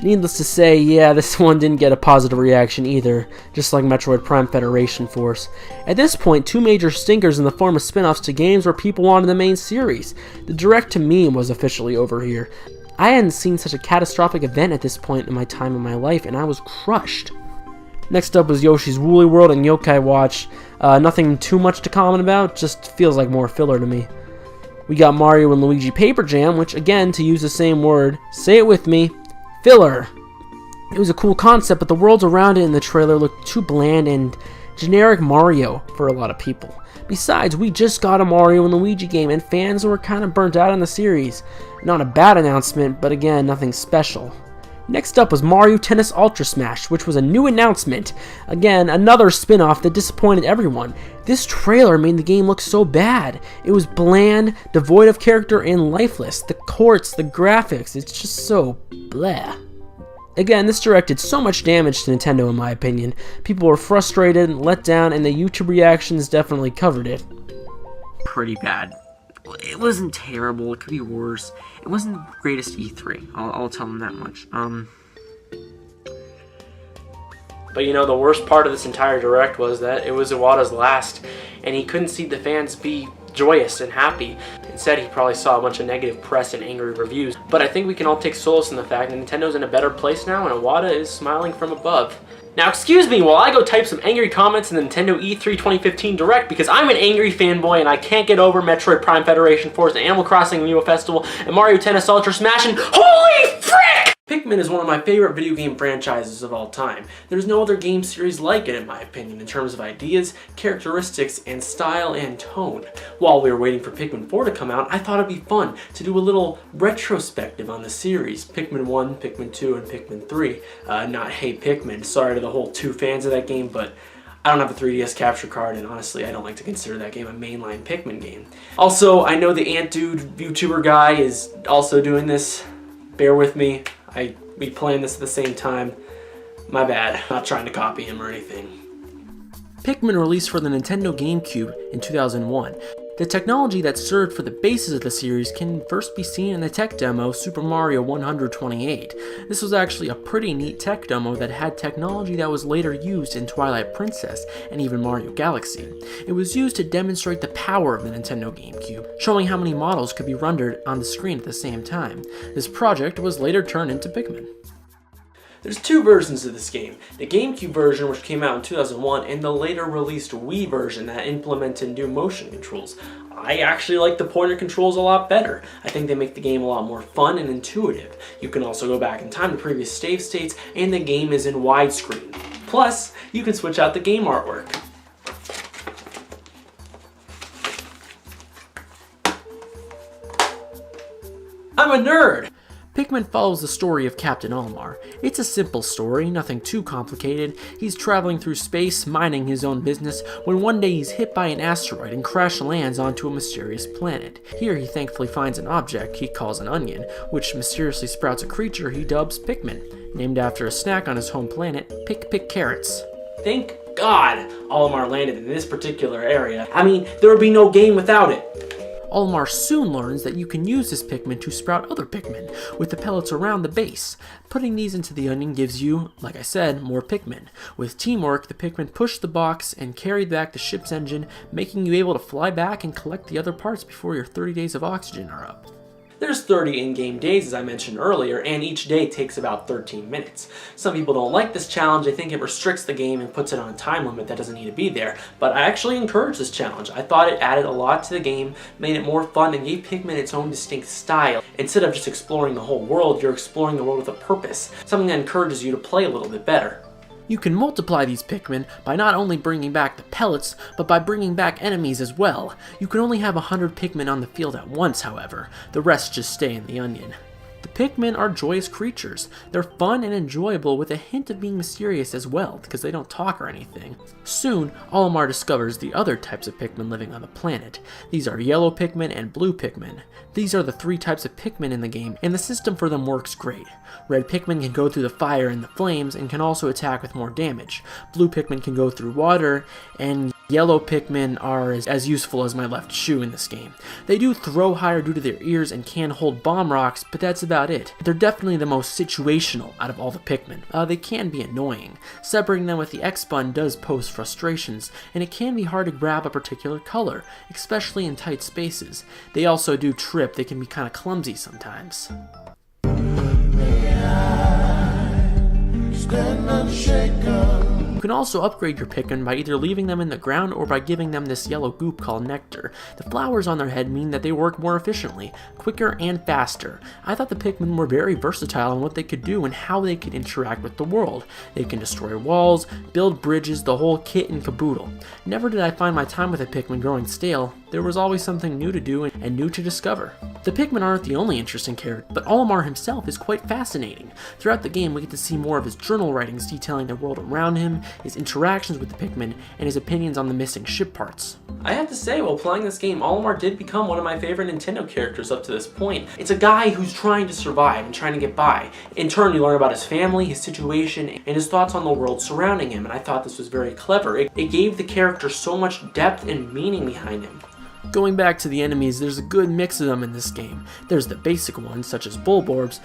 Needless to say, yeah, this one didn't get a positive reaction either, just like Metroid Prime Federation Force. At this point, two major stinkers in the form of spin-offs to games where people wanted the main series. The direct to meme was officially over here. I hadn't seen such a catastrophic event at this point in my time in my life, and I was crushed. Next up was Yoshi's Woolly World and Yokai Watch. Nothing too much to comment about, just feels like more filler to me. We got Mario and Luigi Paper Jam, which again, to use the same word, say it with me, filler. It was a cool concept, but the worlds around it in the trailer looked too bland and generic Mario for a lot of people. Besides, we just got a Mario and Luigi game, and fans were kind of burnt out on the series. Not a bad announcement, but again, nothing special. Next up was Mario Tennis Ultra Smash, which was a new announcement. Again, another spin-off that disappointed everyone. This trailer made the game look so bad. It was bland, devoid of character, and lifeless. The courts, the graphics, it's just so bleh. Again, this directed so much damage to Nintendo in my opinion. People were frustrated and let down, and the YouTube reactions definitely covered it. Pretty bad. It wasn't terrible, it could be worse. It wasn't the greatest E3, I'll tell them that much. But you know, the worst part of this entire Direct was that it was Iwata's last, and he couldn't see the fans be joyous and happy. Instead, he probably saw a bunch of negative press and angry reviews. But I think we can all take solace in the fact that Nintendo's in a better place now, and Iwata is smiling from above. Now excuse me while I go type some angry comments in the Nintendo E3 2015 Direct, because I'm an angry fanboy and I can't get over Metroid Prime Federation Force and Animal Crossing Amiibo Festival and Mario Tennis Ultra Smash and HOLY FRICK! Pikmin is one of my favorite video game franchises of all time. There's no other game series like it in my opinion in terms of ideas, characteristics, and style and tone. While we were waiting for Pikmin 4 to come out, I thought it'd be fun to do a little retrospective on the series. Pikmin 1, Pikmin 2, and Pikmin 3. Not Hey Pikmin, sorry to the whole 2 fans of that game, but I don't have a 3DS capture card, and honestly, I don't like to consider that game a mainline Pikmin game. Also, I know the Ant Dude YouTuber guy is also doing this. Bear with me. We planned this at the same time. My bad. I'm not trying to copy him or anything. Pikmin released for the Nintendo GameCube in 2001. The technology that served for the basis of the series can first be seen in the tech demo Super Mario 128. This was actually a pretty neat tech demo that had technology that was later used in Twilight Princess and even Mario Galaxy. It was used to demonstrate the power of the Nintendo GameCube, showing how many models could be rendered on the screen at the same time. This project was later turned into Pikmin. There's 2 versions of this game, the GameCube version which came out in 2001 and the later released Wii version that implemented new motion controls. I actually like the pointer controls a lot better. I think they make the game a lot more fun and intuitive. You can also go back in time to previous save states and the game is in widescreen. Plus, you can switch out the game artwork. I'm a nerd! Pikmin follows the story of Captain Olimar. It's a simple story, nothing too complicated. He's traveling through space, minding his own business, when one day he's hit by an asteroid and crash lands onto a mysterious planet. Here he thankfully finds an object he calls an onion, which mysteriously sprouts a creature he dubs Pikmin, named after a snack on his home planet, Pick Carrots. Thank God Olimar landed in this particular area. I mean, there would be no game without it. Olimar soon learns that you can use this Pikmin to sprout other Pikmin, with the pellets around the base. Putting these into the onion gives you, like I said, more Pikmin. With teamwork, the Pikmin push the box and carry back the ship's engine, making you able to fly back and collect the other parts before your 30 days of oxygen are up. There's 30 in-game days as I mentioned earlier, and each day takes about 13 minutes. Some people don't like this challenge, they think it restricts the game and puts it on a time limit that doesn't need to be there, but I actually encourage this challenge. I thought it added a lot to the game, made it more fun, and gave Pikmin its own distinct style. Instead of just exploring the whole world, you're exploring the world with a purpose, something that encourages you to play a little bit better. You can multiply these Pikmin by not only bringing back the pellets, but by bringing back enemies as well. You can only have 100 Pikmin on the field at once, however. The rest just stay in the onion. The Pikmin are joyous creatures. They're fun and enjoyable with a hint of being mysterious as well, because they don't talk or anything. Soon, Olimar discovers the other types of Pikmin living on the planet. These are yellow Pikmin and blue Pikmin. These are the 3 types of Pikmin in the game, and the system for them works great. Red Pikmin can go through the fire and the flames, and can also attack with more damage. Blue Pikmin can go through water, and yellow Pikmin are as useful as my left shoe in this game. They do throw higher due to their ears and can hold bomb rocks, but that's about it. They're definitely the most situational out of all the Pikmin. They can be annoying. Separating them with the X button does pose frustrations, and it can be hard to grab a particular color, especially in tight spaces. They also do trip, they can be kind of clumsy sometimes. You can also upgrade your Pikmin by either leaving them in the ground or by giving them this yellow goop called nectar. The flowers on their head mean that they work more efficiently, quicker and faster. I thought the Pikmin were very versatile in what they could do and how they could interact with the world. They can destroy walls, build bridges, the whole kit and caboodle. Never did I find my time with a Pikmin growing stale. There was always something new to do and new to discover. The Pikmin aren't the only interesting character, but Olimar himself is quite fascinating. Throughout the game, we get to see more of his journal writings detailing the world around him, his interactions with the Pikmin, and his opinions on the missing ship parts. I have to say, while playing this game, Olimar did become one of my favorite Nintendo characters up to this point. It's a guy who's trying to survive and trying to get by. In turn, you learn about his family, his situation, and his thoughts on the world surrounding him, and I thought this was very clever. It gave the character so much depth and meaning behind him. Going back to the enemies, there's a good mix of them in this game. There's the basic ones, such as Bulborbs,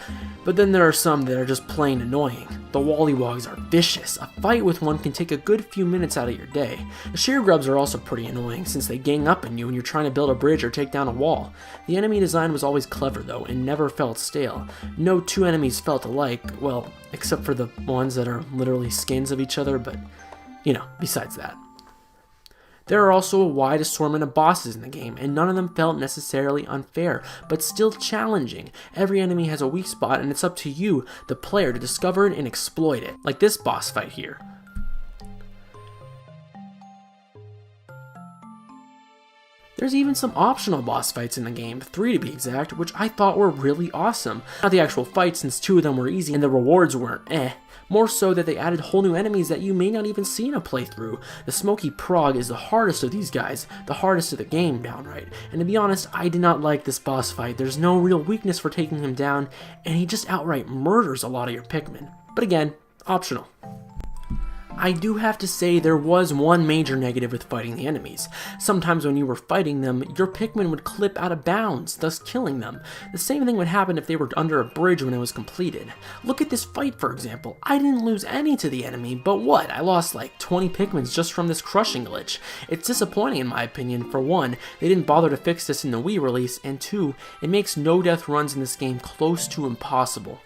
but then there are some that are just plain annoying. The Wallywogs are vicious. A fight with one can take a good few minutes out of your day. The Sheargrubs are also pretty annoying, since they gang up on you when you're trying to build a bridge or take down a wall. The enemy design was always clever though, and never felt stale. No 2 enemies felt alike, well, except for the ones that are literally skins of each other, but, you know, besides that. There are also a wide assortment of bosses in the game, and none of them felt necessarily unfair, but still challenging. Every enemy has a weak spot, and it's up to you, the player, to discover it and exploit it, like this boss fight here. There's even some optional boss fights in the game, 3 to be exact, which I thought were really awesome. Not the actual fights, since 2 of them were easy and the rewards weren't more so that they added whole new enemies that you may not even see in a playthrough. The Smoky Prog is the hardest of these guys, the hardest of the game downright, and to be honest, I did not like this boss fight. There's no real weakness for taking him down, and he just outright murders a lot of your Pikmin. But again, optional. I do have to say there was one major negative with fighting the enemies. Sometimes when you were fighting them, your Pikmin would clip out of bounds, thus killing them. The same thing would happen if they were under a bridge when it was completed. Look at this fight, for example. I didn't lose any to the enemy, but what? I lost like 20 Pikmins just from this crushing glitch. It's disappointing in my opinion. For one, they didn't bother to fix this in the Wii release, and two, it makes no-death runs in this game close to impossible.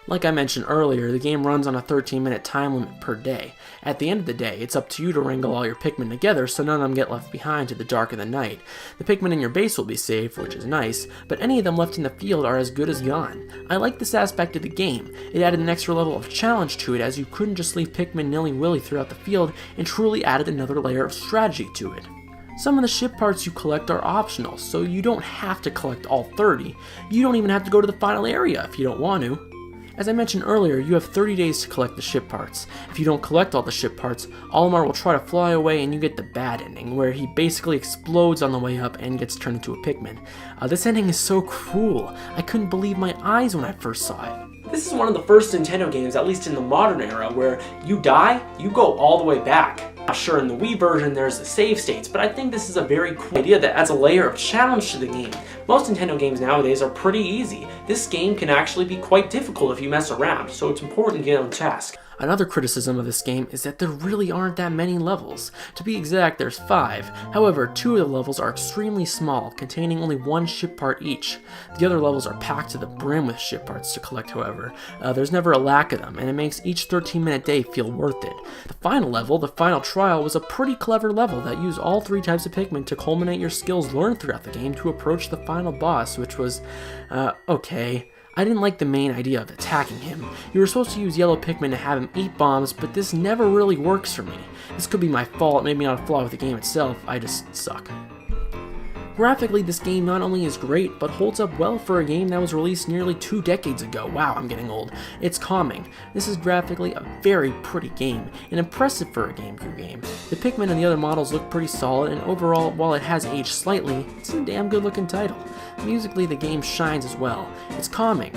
Like I mentioned earlier, the game runs on a 13-minute time limit per day. At the end of the day, it's up to you to wrangle all your Pikmin together so none of them get left behind to the dark of the night. The Pikmin in your base will be safe, which is nice, but any of them left in the field are as good as gone. I like this aspect of the game. It added an extra level of challenge to it, as you couldn't just leave Pikmin nilly-willy throughout the field, and truly added another layer of strategy to it. Some of the ship parts you collect are optional, so you don't have to collect all 30. You don't even have to go to the final area if you don't want to. As I mentioned earlier, you have 30 days to collect the ship parts. If you don't collect all the ship parts, Olimar will try to fly away and you get the bad ending, where he basically explodes on the way up and gets turned into a Pikmin. This ending is so cruel. I couldn't believe my eyes when I first saw it. This is one of the first Nintendo games, at least in the modern era, where you die, you go all the way back. Sure, in the Wii version there's the save states, but I think this is a very cool idea that adds a layer of challenge to the game. Most Nintendo games nowadays are pretty easy. This game can actually be quite difficult if you mess around, so it's important to get on task. Another criticism of this game is that there really aren't that many levels. To be exact, there's 5. However, 2 of the levels are extremely small, containing only 1 ship part each. The other levels are packed to the brim with ship parts to collect, however. There's never a lack of them, and it makes each 13-minute day feel worth it. The final level, the final trial, was a pretty clever level that used all 3 types of Pikmin to culminate your skills learned throughout the game to approach the final boss, which was, okay. I didn't like the main idea of attacking him. You were supposed to use yellow Pikmin to have him eat bombs, but this never really works for me. This could be my fault, maybe not a flaw with the game itself, I just suck. Graphically, this game not only is great, but holds up well for a game that was released nearly 2 decades ago. Wow, I'm getting old. It's calming. This is graphically a very pretty game, and impressive for a GameCube game. The Pikmin and the other models look pretty solid, and overall, while it has aged slightly, it's a damn good looking title. Musically, the game shines as well. It's calming.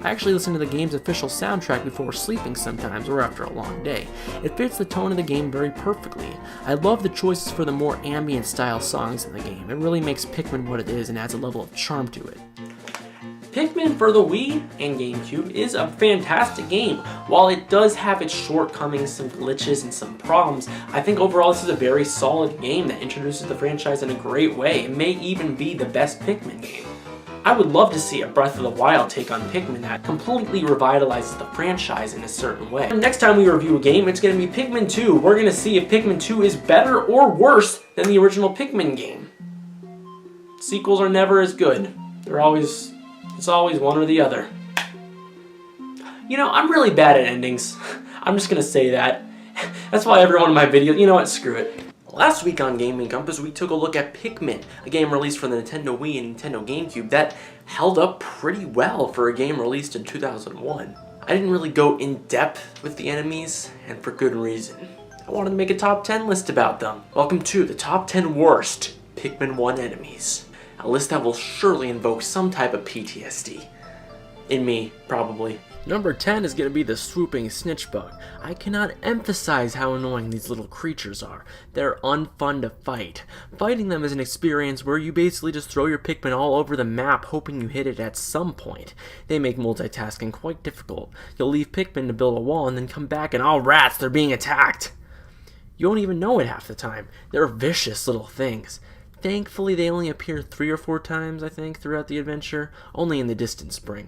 I actually listen to the game's official soundtrack before sleeping sometimes, or after a long day. It fits the tone of the game very perfectly. I love the choices for the more ambient style songs in the game. It really makes Pikmin what it is and adds a level of charm to it. Pikmin for the Wii and GameCube is a fantastic game. While it does have its shortcomings, some glitches, and some problems, I think overall this is a very solid game that introduces the franchise in a great way. It may even be the best Pikmin game. I would love to see a Breath of the Wild take on Pikmin that completely revitalizes the franchise in a certain way. Next time we review a game, it's going to be Pikmin 2. We're going to see if Pikmin 2 is better or worse than the original Pikmin game. Sequels are never as good. It's always one or the other. You know, I'm really bad at endings. I'm just going to say that. That's why every one of my videos, you know what, screw it. Last week on Gaming Compass, we took a look at Pikmin, a game released for the Nintendo Wii and Nintendo GameCube that held up pretty well for a game released in 2001. I didn't really go in depth with the enemies, and for good reason. I wanted to make a top 10 list about them. Welcome to the top 10 worst Pikmin 1 enemies. A list that will surely invoke some type of PTSD. In me, probably. Number 10 is going to be the swooping snitch bug. I cannot emphasize how annoying these little creatures are. They're unfun to fight. Fighting them is an experience where you basically just throw your Pikmin all over the map hoping you hit it at some point. They make multitasking quite difficult. You'll leave Pikmin to build a wall and then come back and oh rats, they're being attacked. You don't even know it half the time. They're vicious little things. Thankfully they only appear 3 or 4 times, I think, throughout the adventure, only in the distant spring.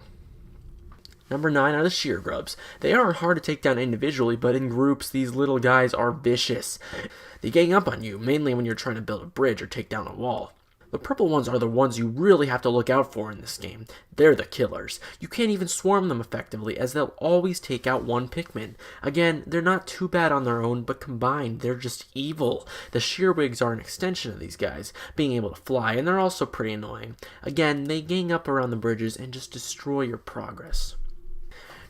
Number 9 are the shear grubs. They aren't hard to take down individually, but in groups, these little guys are vicious. They gang up on you, mainly when you're trying to build a bridge or take down a wall. The purple ones are the ones you really have to look out for in this game. They're the killers. You can't even swarm them effectively, as they'll always take out one Pikmin. Again, they're not too bad on their own, but combined, they're just evil. The shearwigs are an extension of these guys, being able to fly, and they're also pretty annoying. Again, they gang up around the bridges and just destroy your progress.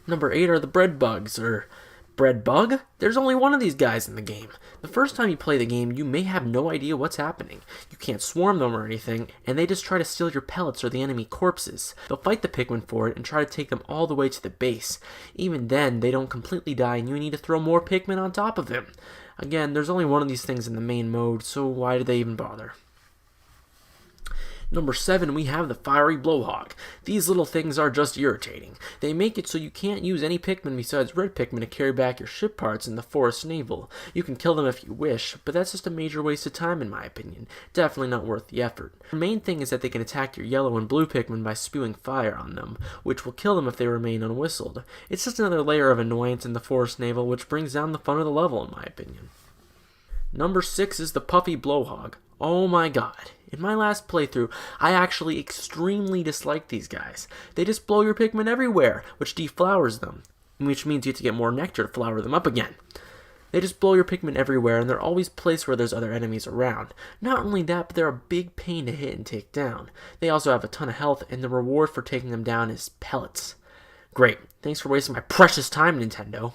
Number 8 are the bread bugs, or bread bug? There's only one of these guys in the game. The first time you play the game, you may have no idea what's happening. You can't swarm them or anything, and they just try to steal your pellets or the enemy corpses. They'll fight the Pikmin for it and try to take them all the way to the base. Even then, they don't completely die and you need to throw more Pikmin on top of him. Again, there's only one of these things in the main mode, so why did they even bother? Number 7, we have the fiery blowhog. These little things are just irritating. They make it so you can't use any Pikmin besides red Pikmin to carry back your ship parts in the forest navel. You can kill them if you wish, but that's just a major waste of time in my opinion. Definitely not worth the effort. The main thing is that they can attack your yellow and blue Pikmin by spewing fire on them, which will kill them if they remain unwhistled. It's just another layer of annoyance in the forest navel, which brings down the fun of the level in my opinion. Number 6 is the puffy blowhog. Oh my god. In my last playthrough, I actually extremely dislike these guys. They just blow your Pikmin everywhere, which deflowers them, which means you have to get more nectar to flower them up again. They just blow your Pikmin everywhere, and they're always placed where there's other enemies around. Not only that, but they're a big pain to hit and take down. They also have a ton of health, and the reward for taking them down is pellets. Great. Thanks for wasting my precious time, Nintendo.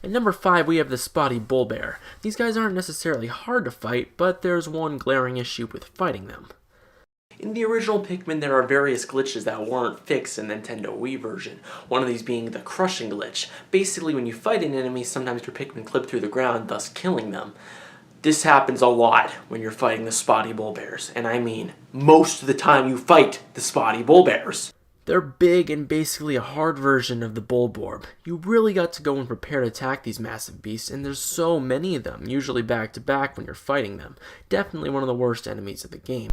At number 5, we have the spotty bullbear. These guys aren't necessarily hard to fight, but there's one glaring issue with fighting them. In the original Pikmin, there are various glitches that weren't fixed in the Nintendo Wii version. One of these being the crushing glitch. Basically, when you fight an enemy, sometimes your Pikmin clip through the ground, thus killing them. This happens a lot when you're fighting the spotty bullbears, and I mean, most of the time you fight the spotty bullbears. They're big and basically a hard version of the Bulborb. You really got to go and prepare to attack these massive beasts, and there's so many of them, usually back to back when you're fighting them. Definitely one of the worst enemies of the game.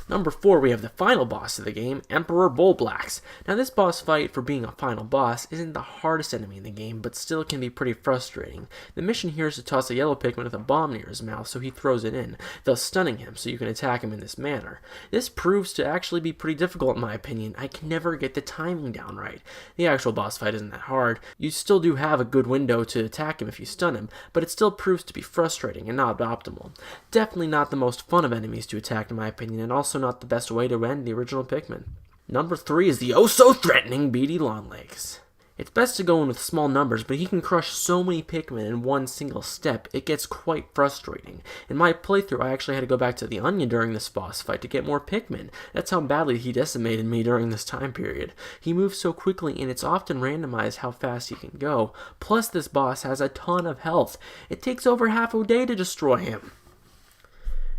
Number 4, we have the final boss of the game, Emperor Bullblax. Now this boss fight, for being a final boss, isn't the hardest enemy in the game, but still can be pretty frustrating. The mission here is to toss a yellow Pikmin with a bomb near his mouth so he throws it in, thus stunning him so you can attack him in this manner. This proves to actually be pretty difficult in my opinion. I can never get the timing down right. The actual boss fight isn't that hard. You still do have a good window to attack him if you stun him, but it still proves to be frustrating and not optimal. Definitely not the most fun of enemies to attack in my opinion, and also not the best way to end the original Pikmin. Number 3 is the oh-so-threatening Beady Longlegs. It's best to go in with small numbers, but he can crush so many Pikmin in one single step, it gets quite frustrating. In my playthrough, I actually had to go back to the Onion during this boss fight to get more Pikmin. That's how badly he decimated me during this time period. He moves so quickly, and it's often randomized how fast he can go. Plus, this boss has a ton of health. It takes over half a day to destroy him.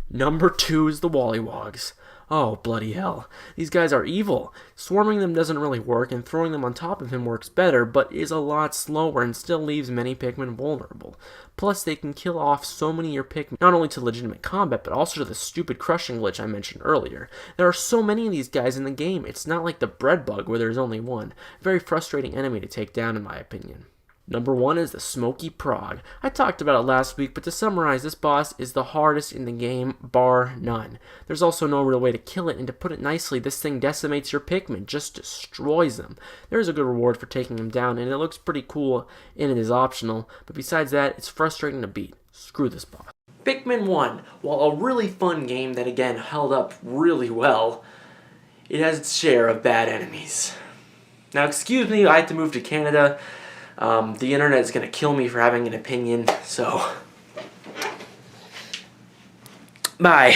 Number 2 is the Wollywogs. Oh, bloody hell. These guys are evil. Swarming them doesn't really work, and throwing them on top of him works better, but is a lot slower and still leaves many Pikmin vulnerable. Plus, they can kill off so many of your Pikmin, not only to legitimate combat, but also to the stupid crushing glitch I mentioned earlier. There are so many of these guys in the game, it's not like the bread bug where there's only one. Very frustrating enemy to take down in my opinion. Number 1 is the Smoky Prog. I talked about it last week, but to summarize, this boss is the hardest in the game, bar none. There's also no real way to kill it, and to put it nicely, this thing decimates your Pikmin, just destroys them. There is a good reward for taking him down, and it looks pretty cool, and it is optional, but besides that, it's frustrating to beat. Screw this boss. Pikmin 1, while a really fun game that again held up really well, it has its share of bad enemies. Now excuse me, I had to move to Canada. The internet is going to kill me for having an opinion, so bye.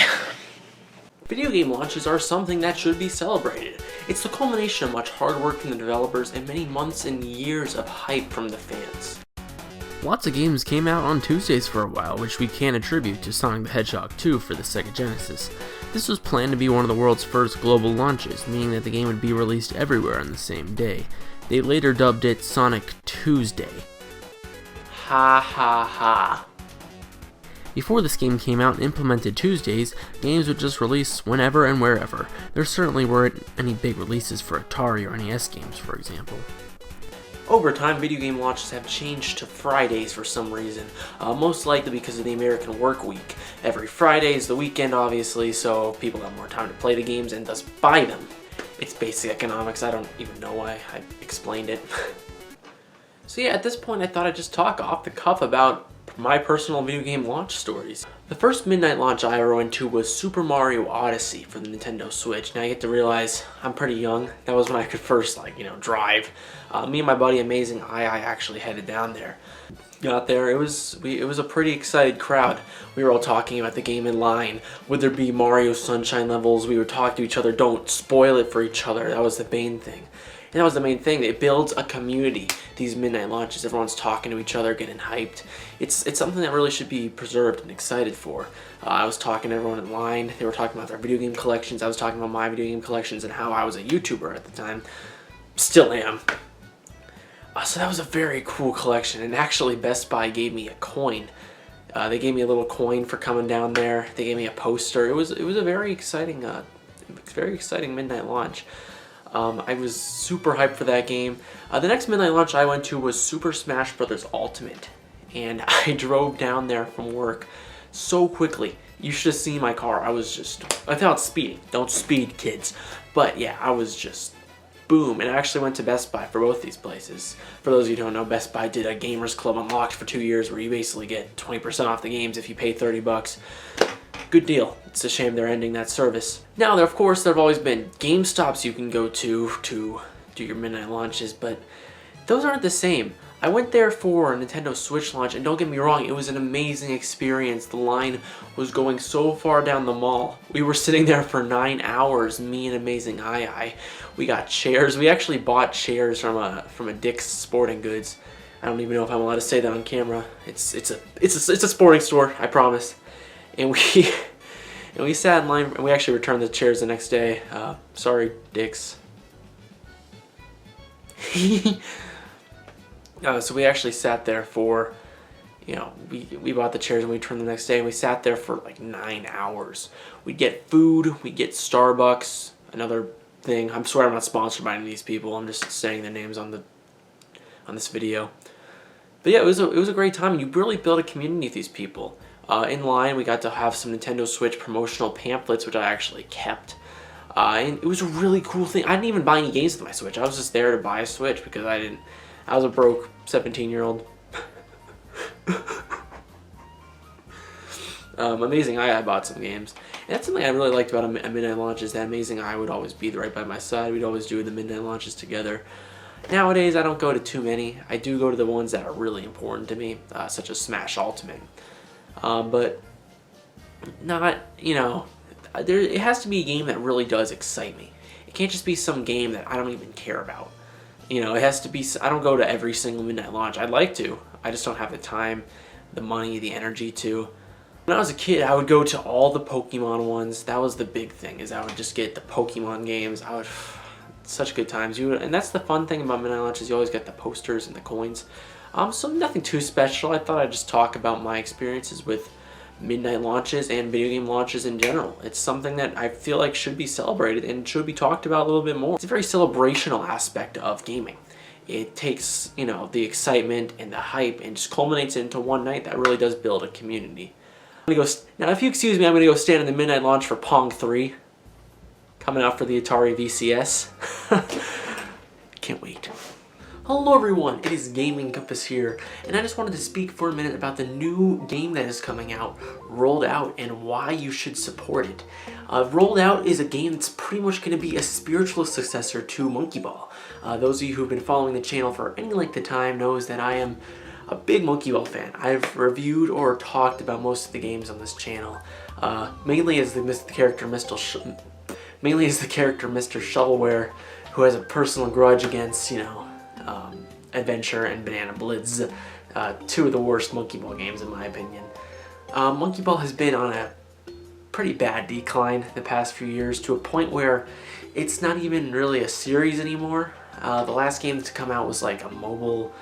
Video game launches are something that should be celebrated. It's the culmination of much hard work from the developers and many months and years of hype from the fans. Lots of games came out on Tuesdays for a while, which we can attribute to Sonic the Hedgehog 2 for the Sega Genesis. This was planned to be one of the world's first global launches, meaning that the game would be released everywhere on the same day. They later dubbed it Sonic Tuesday. Ha ha ha. Before this game came out and implemented Tuesdays, games would just release whenever and wherever. There certainly weren't any big releases for Atari or NES games, for example. Over time, video game launches have changed to Fridays for some reason, most likely because of the American work week. Every Friday is the weekend, obviously, so people have more time to play the games and thus buy them. It's basic economics. I don't even know why I explained it. So yeah, at this point I thought I'd just talk off the cuff about my personal video game launch stories. The first midnight launch I ever went to was Super Mario Odyssey for the Nintendo Switch. Now you have to realize I'm pretty young. That was when I could first, drive. Me and my buddy Amazing I actually headed down there. Got there, it was a pretty excited crowd. We were all talking about the game in line. Would there be Mario Sunshine levels? We would talk to each other. Don't spoil it for each other. That was the main thing. And that was the main thing. It builds a community, these midnight launches. Everyone's talking to each other, getting hyped. It's something that really should be preserved and excited for. I was talking to everyone in line. They were talking about their video game collections. I was talking about my video game collections and how I was a YouTuber at the time. Still am. So that was a very cool collection. And actually, Best Buy gave me a coin. They gave me a little coin for coming down there. They gave me a poster. It was a very exciting midnight launch. I was super hyped for that game. The next midnight launch I went to was Super Smash Bros. Ultimate. And I drove down there from work so quickly. You should have seen my car. I thought speeding. Don't speed, kids. But yeah, I was just boom. And I actually went to Best Buy for both these places. For those of you who don't know, Best Buy did a Gamers Club Unlocked for 2 years where you basically get 20% off the games if you pay 30 bucks. Good deal. It's a shame they're ending that service. Now, of course, there have always been GameStops you can go to do your midnight launches, but those aren't the same. I went there for a Nintendo Switch launch, and don't get me wrong, it was an amazing experience. The line was going so far down the mall. We were sitting there for 9 hours, me and Amazing I. We got chairs. We actually bought chairs from a Dick's Sporting Goods. I don't even know if I'm allowed to say that on camera. It's a sporting store, I promise. And we sat in line, and we actually returned the chairs the next day. Sorry, Dicks. So we actually sat there for, we bought the chairs and we returned the next day, and we sat there for like 9 hours. We'd get food, we'd get Starbucks, another thing. I'm sorry I'm not sponsored by any of these people. I'm just saying their names on this video. But yeah, it was a great time, and you really build a community with these people. In line, we got to have some Nintendo Switch promotional pamphlets, which I actually kept. And it was a really cool thing. I didn't even buy any games with my Switch. I was just there to buy a Switch because I was a broke 17-year-old. Amazing I bought some games. And that's something I really liked about a midnight launch, is that Amazing I would always be right by my side. We'd always do the midnight launches together. Nowadays, I don't go to too many. I do go to the ones that are really important to me, such as Smash Ultimate. But not, it has to be a game that really does excite me. It can't just be some game that I don't even care about. It has to be, I don't go to every single midnight launch. I'd like to. I just don't have the time, the money, the energy to. When I was a kid, I would go to all the Pokemon ones. That was the big thing, is I would just get the Pokemon games. Such good times. And that's the fun thing about midnight launches. You always get the posters and the coins. So nothing too special. I thought I'd just talk about my experiences with midnight launches and video game launches in general. It's something that I feel like should be celebrated and should be talked about a little bit more. It's a very celebrational aspect of gaming. It takes, the excitement and the hype and just culminates into one night that really does build a community. Now, if you excuse me, I'm going to go stand in the midnight launch for Pong 3. Coming out for the Atari VCS. Can't wait. Hello everyone, it is Gaming Compass here, and I just wanted to speak for a minute about the new game that is coming out, Rolled Out, and why you should support it. Rolled Out is a game that's pretty much going to be a spiritual successor to Monkey Ball. Those of you who have been following the channel for any length of time knows that I am a big Monkey Ball fan. I've reviewed or talked about most of the games on this channel, mainly as the character Mr. Shovelware, who has a personal grudge against, Adventure and Banana Blitz, two of the worst Monkey Ball games in my opinion. Monkey Ball has been on a pretty bad decline the past few years, to a point where it's not even really a series anymore. The last game to come out was like a mobile,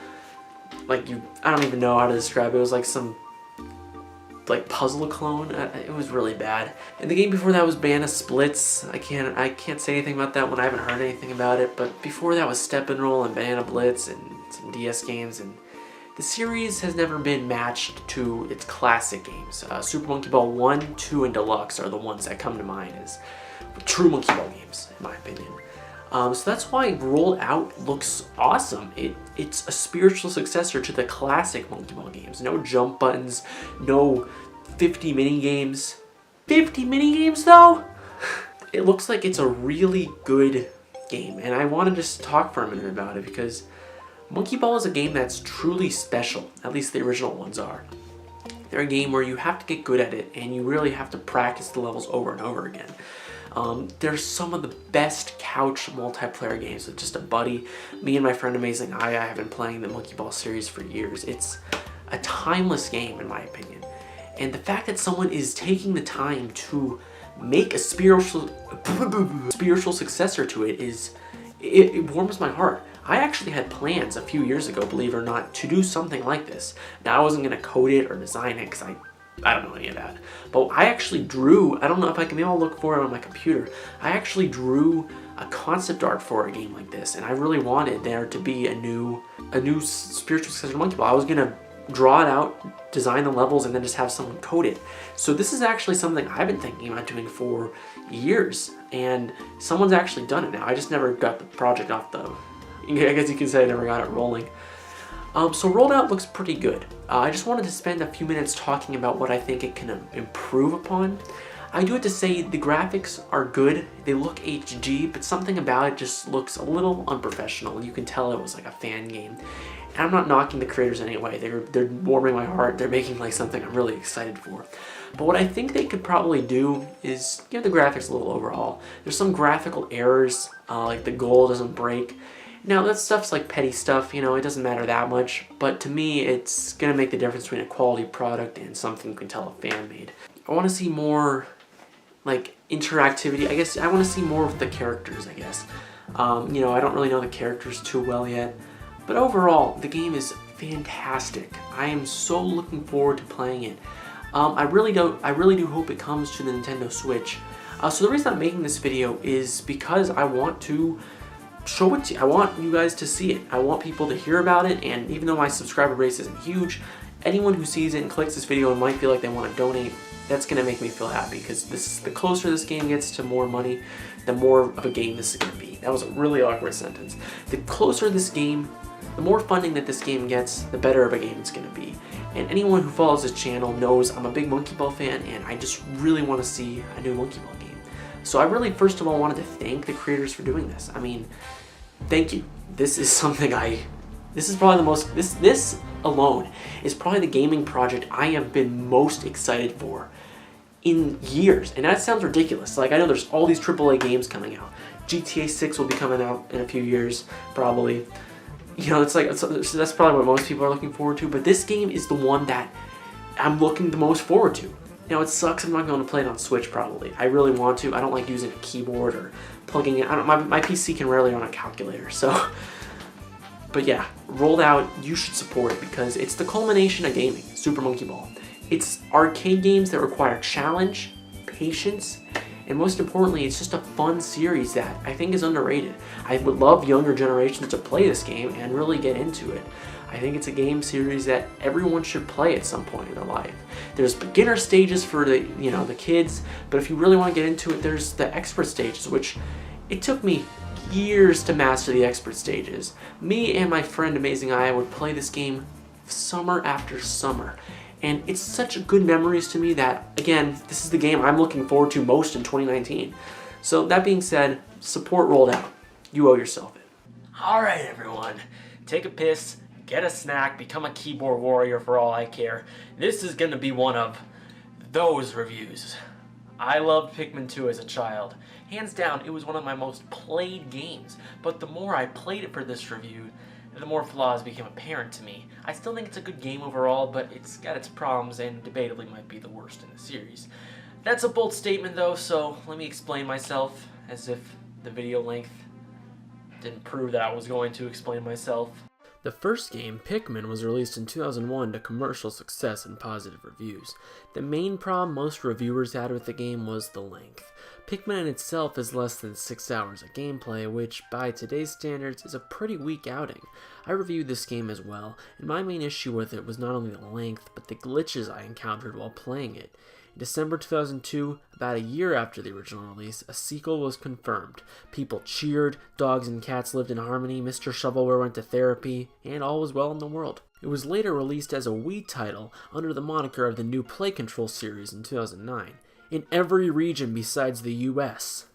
I don't even know how to describe it. It was like some like puzzle clone. It was really bad. And the game before that was Banana Splits. I can't say anything about that one. I haven't heard anything about it. But before that was Step and Roll and Banana Blitz and some DS games. And the series has never been matched to its classic games. Super Monkey Ball 1, 2, and Deluxe are the ones that come to mind as true Monkey Ball games, in my opinion. So that's why Rolled Out looks awesome. It's a spiritual successor to the classic Monkey Ball games. No jump buttons, no 50 mini games. 50 mini games though? It looks like it's a really good game, and I want to just talk for a minute about it because Monkey Ball is a game that's truly special. At least the original ones are. They're a game where you have to get good at it, and you really have to practice the levels over and over again. They're some of the best couch multiplayer games with just a buddy. Me and my friend Amazing I have been playing the Monkey Ball series for years. It's a timeless game in my opinion. And the fact that someone is taking the time to make a spiritual successor to it it warms my heart. I actually had plans a few years ago, believe it or not, to do something like this. Now I wasn't going to code it or design it because I don't know any of that. But I actually drew, I don't know if I can, maybe I'll look for it on my computer. I actually drew a concept art for a game like this, and I really wanted there to be a new spiritual successor to Monkey Ball. I was gonna draw it out, design the levels, and then just have someone code it. So this is actually something I've been thinking about doing for years, and someone's actually done it now. I just never got the project off the, I guess you could say I never got it rolling. So Rolled Out looks pretty good. I just wanted to spend a few minutes talking about what I think it can improve upon. I do have to say the graphics are good. They look HD, but something about it just looks a little unprofessional. You can tell it was like a fan game. And I'm not knocking the creators anyway. They're warming my heart. They're making like something I'm really excited for. But what I think they could probably do is give the graphics a little overhaul. There's some graphical errors, like the goal doesn't break. Now that stuff's like petty stuff, you know, it doesn't matter that much, but to me it's gonna make the difference between a quality product and something you can tell a fan made. I wanna see more like interactivity. I guess I wanna see more of the characters, I guess. You know, I don't really know the characters too well yet, but overall, the game is fantastic. I am so looking forward to playing it. I really do hope it comes to the Nintendo Switch. So the reason I'm making this video is because I want to show it to you. I want you guys to see it. I want people to hear about it, and even though my subscriber base isn't huge, anyone who sees it and clicks this video and might feel like they want to donate, that's going to make me feel happy, because the closer this game gets to more money, the more of a game this is going to be. That was a really awkward sentence. The closer this game, the more funding that this game gets, the better of a game it's going to be. And anyone who follows this channel knows I'm a big Monkey Ball fan, and I just really want to see a new Monkey Ball game. So I really, first of all, wanted to thank the creators for doing this. I mean, thank you. This is something this is probably the most, this alone is probably the gaming project I have been most excited for in years. And that sounds ridiculous. Like, I know there's all these AAA games coming out. GTA 6 will be coming out in a few years, probably. You know, it's like, that's probably what most people are looking forward to. But this game is the one that I'm looking the most forward to. Now, it sucks I'm not going to play it on Switch, probably. I really want to. I don't like using a keyboard or plugging it. My PC can rarely run a calculator, so. But yeah, Rolled Out, you should support it because it's the culmination of gaming, Super Monkey Ball. It's arcade games that require challenge, patience, and most importantly, it's just a fun series that I think is underrated. I would love younger generations to play this game and really get into it. I think it's a game series that everyone should play at some point in their life. There's beginner stages for the kids, but if you really want to get into it, there's the expert stages, which it took me years to master the expert stages. Me and my friend Amazing I would play this game summer after summer. And it's such good memories to me that, again, this is the game I'm looking forward to most in 2019. So that being said, support Rolled Out. You owe yourself it. Alright everyone, take a piss, get a snack, become a keyboard warrior for all I care. This is going to be one of those reviews. I loved Pikmin 2 as a child. Hands down, it was one of my most played games, but the more I played it for this review, the more flaws became apparent to me. I still think it's a good game overall, but it's got its problems and debatably might be the worst in the series. That's a bold statement though, so let me explain myself, as if the video length didn't prove that I was going to explain myself. The first game, Pikmin, was released in 2001 to commercial success and positive reviews. The main problem most reviewers had with the game was the length. Pikmin in itself is less than 6 hours of gameplay, which by today's standards is a pretty weak outing. I reviewed this game as well, and my main issue with it was not only the length, but the glitches I encountered while playing it. In December 2002, about a year after the original release, a sequel was confirmed. People cheered, dogs and cats lived in harmony, Mr. Shovelware went to therapy, and all was well in the world. It was later released as a Wii title under the moniker of the New Play Control series in 2009, in every region besides the US.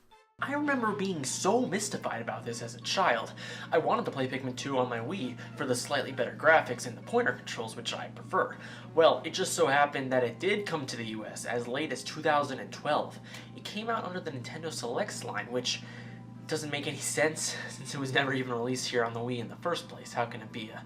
I remember being so mystified about this as a child. I wanted to play Pikmin 2 on my Wii for the slightly better graphics and the pointer controls, which I prefer. Well, it just so happened that it did come to the US as late as 2012. It came out under the Nintendo Selects line, which doesn't make any sense since it was never even released here on the Wii in the first place. How can it be a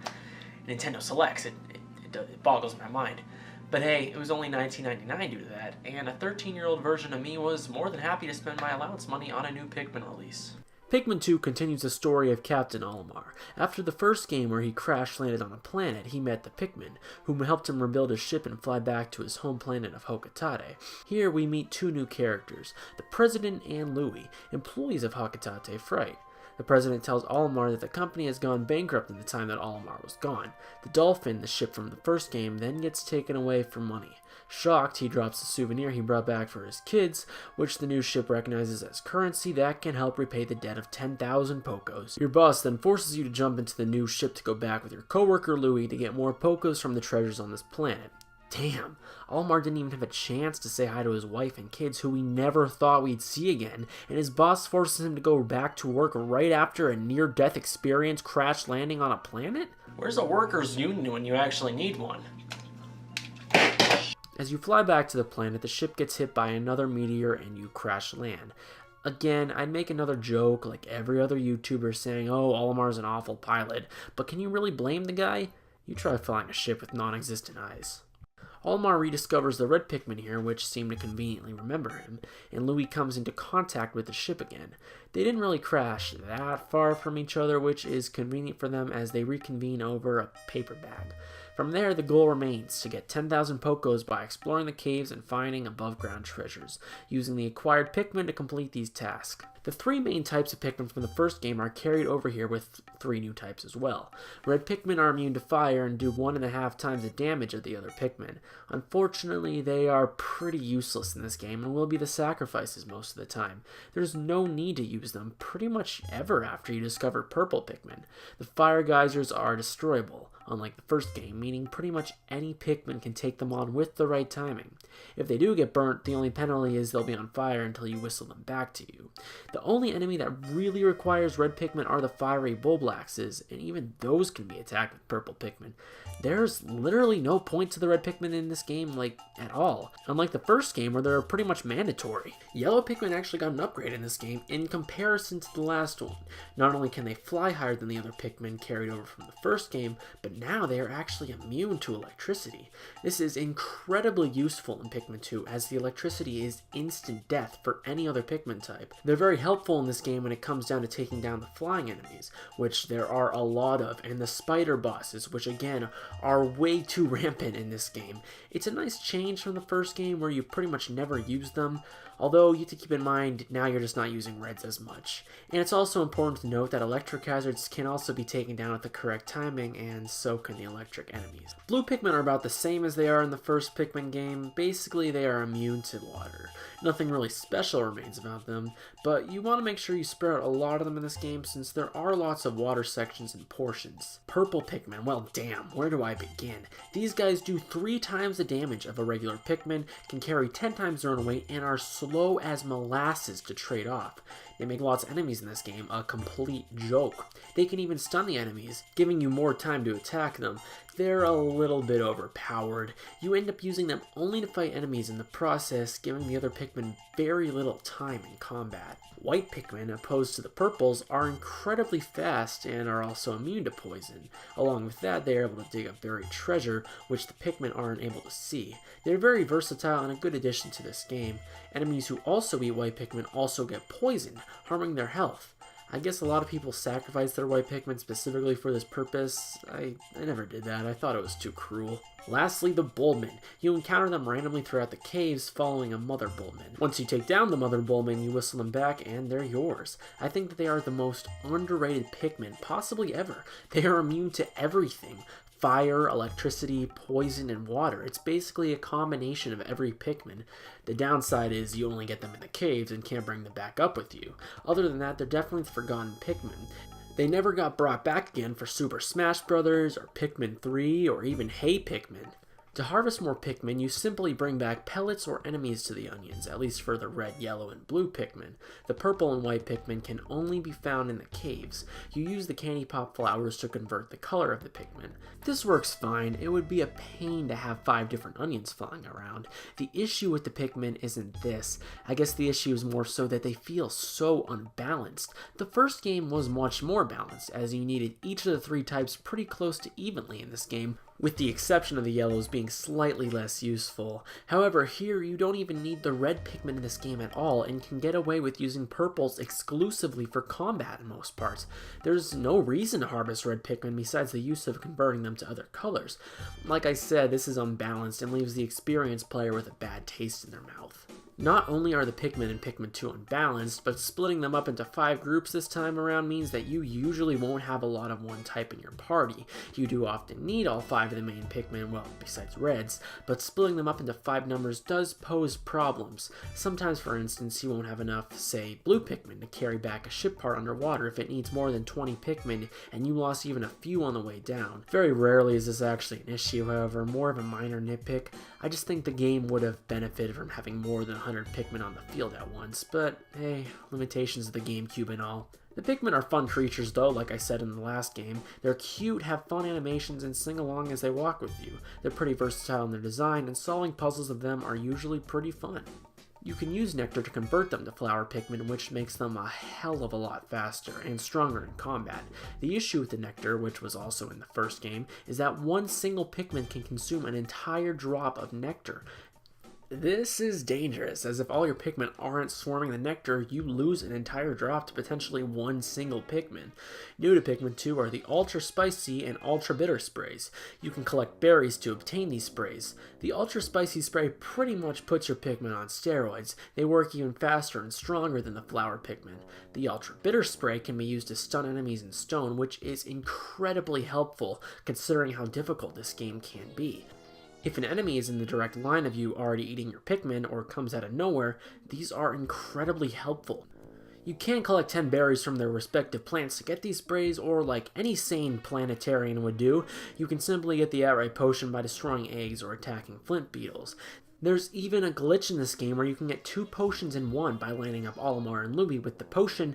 Nintendo Selects? It boggles my mind. But hey, it was only $19.99 due to that, and a 13-year-old version of me was more than happy to spend my allowance money on a new Pikmin release. Pikmin 2 continues the story of Captain Olimar. After the first game where he crash-landed on a planet, he met the Pikmin, whom helped him rebuild his ship and fly back to his home planet of Hocotate. Here we meet two new characters, the President and Louie, employees of Hocotate Fright. The president tells Olimar that the company has gone bankrupt in the time that Olimar was gone. The Dolphin, the ship from the first game, then gets taken away for money. Shocked, he drops the souvenir he brought back for his kids, which the new ship recognizes as currency that can help repay the debt of 10,000 Pokos. Your boss then forces you to jump into the new ship to go back with your coworker Louie to get more Pokos from the treasures on this planet. Damn, Olimar didn't even have a chance to say hi to his wife and kids who we never thought we'd see again, and his boss forces him to go back to work right after a near-death experience crash landing on a planet? Where's a workers' union when you actually need one? As you fly back to the planet, the ship gets hit by another meteor and you crash land. Again, I'd make another joke like every other YouTuber saying, oh, Olimar's an awful pilot, but can you really blame the guy? You try flying a ship with non-existent eyes. Olimar rediscovers the red Pikmin here, which seem to conveniently remember him, and Louie comes into contact with the ship again. They didn't really crash that far from each other, which is convenient for them as they reconvene over a paper bag. From there, the goal remains to get 10,000 Pokos by exploring the caves and finding above-ground treasures, using the acquired Pikmin to complete these tasks. The three main types of Pikmin from the first game are carried over here with three new types as well. Red Pikmin are immune to fire and do 1.5 times the damage of the other Pikmin. Unfortunately, they are pretty useless in this game and will be the sacrifices most of the time. There's no need to use them pretty much ever after you discover purple Pikmin. The fire geysers are destroyable, unlike the first game, meaning pretty much any Pikmin can take them on with the right timing. If they do get burnt, the only penalty is they'll be on fire until you whistle them back to you. The only enemy that really requires red Pikmin are the fiery Bulblaxes, and even those can be attacked with purple Pikmin. There's literally no point to the red Pikmin in this game, like, at all. Unlike the first game where they're pretty much mandatory. Yellow Pikmin actually got an upgrade in this game in comparison to the last one. Not only can they fly higher than the other Pikmin carried over from the first game, but now they are actually immune to electricity. This is incredibly useful in Pikmin 2 as the electricity is instant death for any other Pikmin type. They're very helpful in this game when it comes down to taking down the flying enemies, which there are a lot of, and the spider bosses, which again are way too rampant in this game. It's a nice change from the first game where you pretty much never use them, although you have to keep in mind now you're just not using reds as much. And it's also important to note that electric hazards can also be taken down at the correct timing, and so can the electric enemies. Blue Pikmin are about the same as they are in the first Pikmin game. Basically, they are immune to water. Nothing really special remains about them, but you want to make sure you spread out a lot of them in this game since there are lots of water sections and portions. Purple Pikmin, well damn, where do I begin? These guys do 3 times the damage of a regular Pikmin, can carry 10 times their own weight, and are slow as molasses to trade off. They make lots of enemies in this game a complete joke. They can even stun the enemies, giving you more time to attack them. They're a little bit overpowered. You end up using them only to fight enemies in the process, giving the other Pikmin very little time in combat. White Pikmin, opposed to the purples, are incredibly fast and are also immune to poison. Along with that, they are able to dig up buried treasure, which the Pikmin aren't able to see. They're very versatile and a good addition to this game. Enemies who also eat white Pikmin also get poisoned, harming their health. I guess a lot of people sacrifice their white Pikmin specifically for this purpose. I never did that. I thought it was too cruel. Lastly, the Bullmen. You encounter them randomly throughout the caves following a mother Bullman. Once you take down the mother Bullman, you whistle them back and they're yours. I think that they are the most underrated Pikmin possibly ever. They are immune to everything. Fire, electricity, poison, and water. It's basically a combination of every Pikmin. The downside is you only get them in the caves and can't bring them back up with you. Other than that, they're definitely the forgotten Pikmin. They never got brought back again for Super Smash Bros. Or Pikmin 3 or even Hey Pikmin. To harvest more Pikmin, you simply bring back pellets or enemies to the onions, at least for the red, yellow, and blue Pikmin. The purple and white Pikmin can only be found in the caves. You use the candy pop flowers to convert the color of the Pikmin. This works fine. It would be a pain to have 5 different onions flying around. The issue with the Pikmin isn't this. I guess the issue is more so that they feel so unbalanced. The first game was much more balanced, as you needed each of the 3 types pretty close to evenly in this game, with the exception of the yellows being slightly less useful. However, here you don't even need the red Pikmin in this game at all and can get away with using purples exclusively for combat in most parts. There's no reason to harvest red Pikmin besides the use of converting them to other colors. Like I said, this is unbalanced and leaves the experienced player with a bad taste in their mouth. Not only are the Pikmin in Pikmin 2 unbalanced, but splitting them up into 5 groups this time around means that you usually won't have a lot of one type in your party. You do often need all 5 of the main Pikmin, well, besides reds, but splitting them up into 5 numbers does pose problems. Sometimes, for instance, you won't have enough, say, blue Pikmin to carry back a ship part underwater if it needs more than 20 Pikmin, and you lost even a few on the way down. Very rarely is this actually an issue, however, more of a minor nitpick. I just think the game would have benefited from having more than 100 Pikmin on the field at once, but hey, limitations of the GameCube and all. The Pikmin are fun creatures though, like I said in the last game. They're cute, have fun animations, and sing along as they walk with you. They're pretty versatile in their design, and solving puzzles of them are usually pretty fun. You can use Nectar to convert them to Flower Pikmin, which makes them a hell of a lot faster and stronger in combat. The issue with the Nectar, which was also in the first game, is that one single Pikmin can consume an entire drop of Nectar. This is dangerous, as if all your Pikmin aren't swarming the nectar, you lose an entire drop to potentially one single Pikmin. New to Pikmin 2 are the Ultra Spicy and Ultra Bitter sprays. You can collect berries to obtain these sprays. The Ultra Spicy spray pretty much puts your Pikmin on steroids. They work even faster and stronger than the Flower Pikmin. The Ultra Bitter spray can be used to stun enemies in stone, which is incredibly helpful considering how difficult this game can be. If an enemy is in the direct line of you already eating your Pikmin or comes out of nowhere, these are incredibly helpful. You can collect 10 berries from their respective plants to get these sprays, or like any sane planetarian would do, you can simply get the outright potion by destroying eggs or attacking flint beetles. There's even a glitch in this game where you can get 2 potions in one by lining up Olimar and Luby with the potion,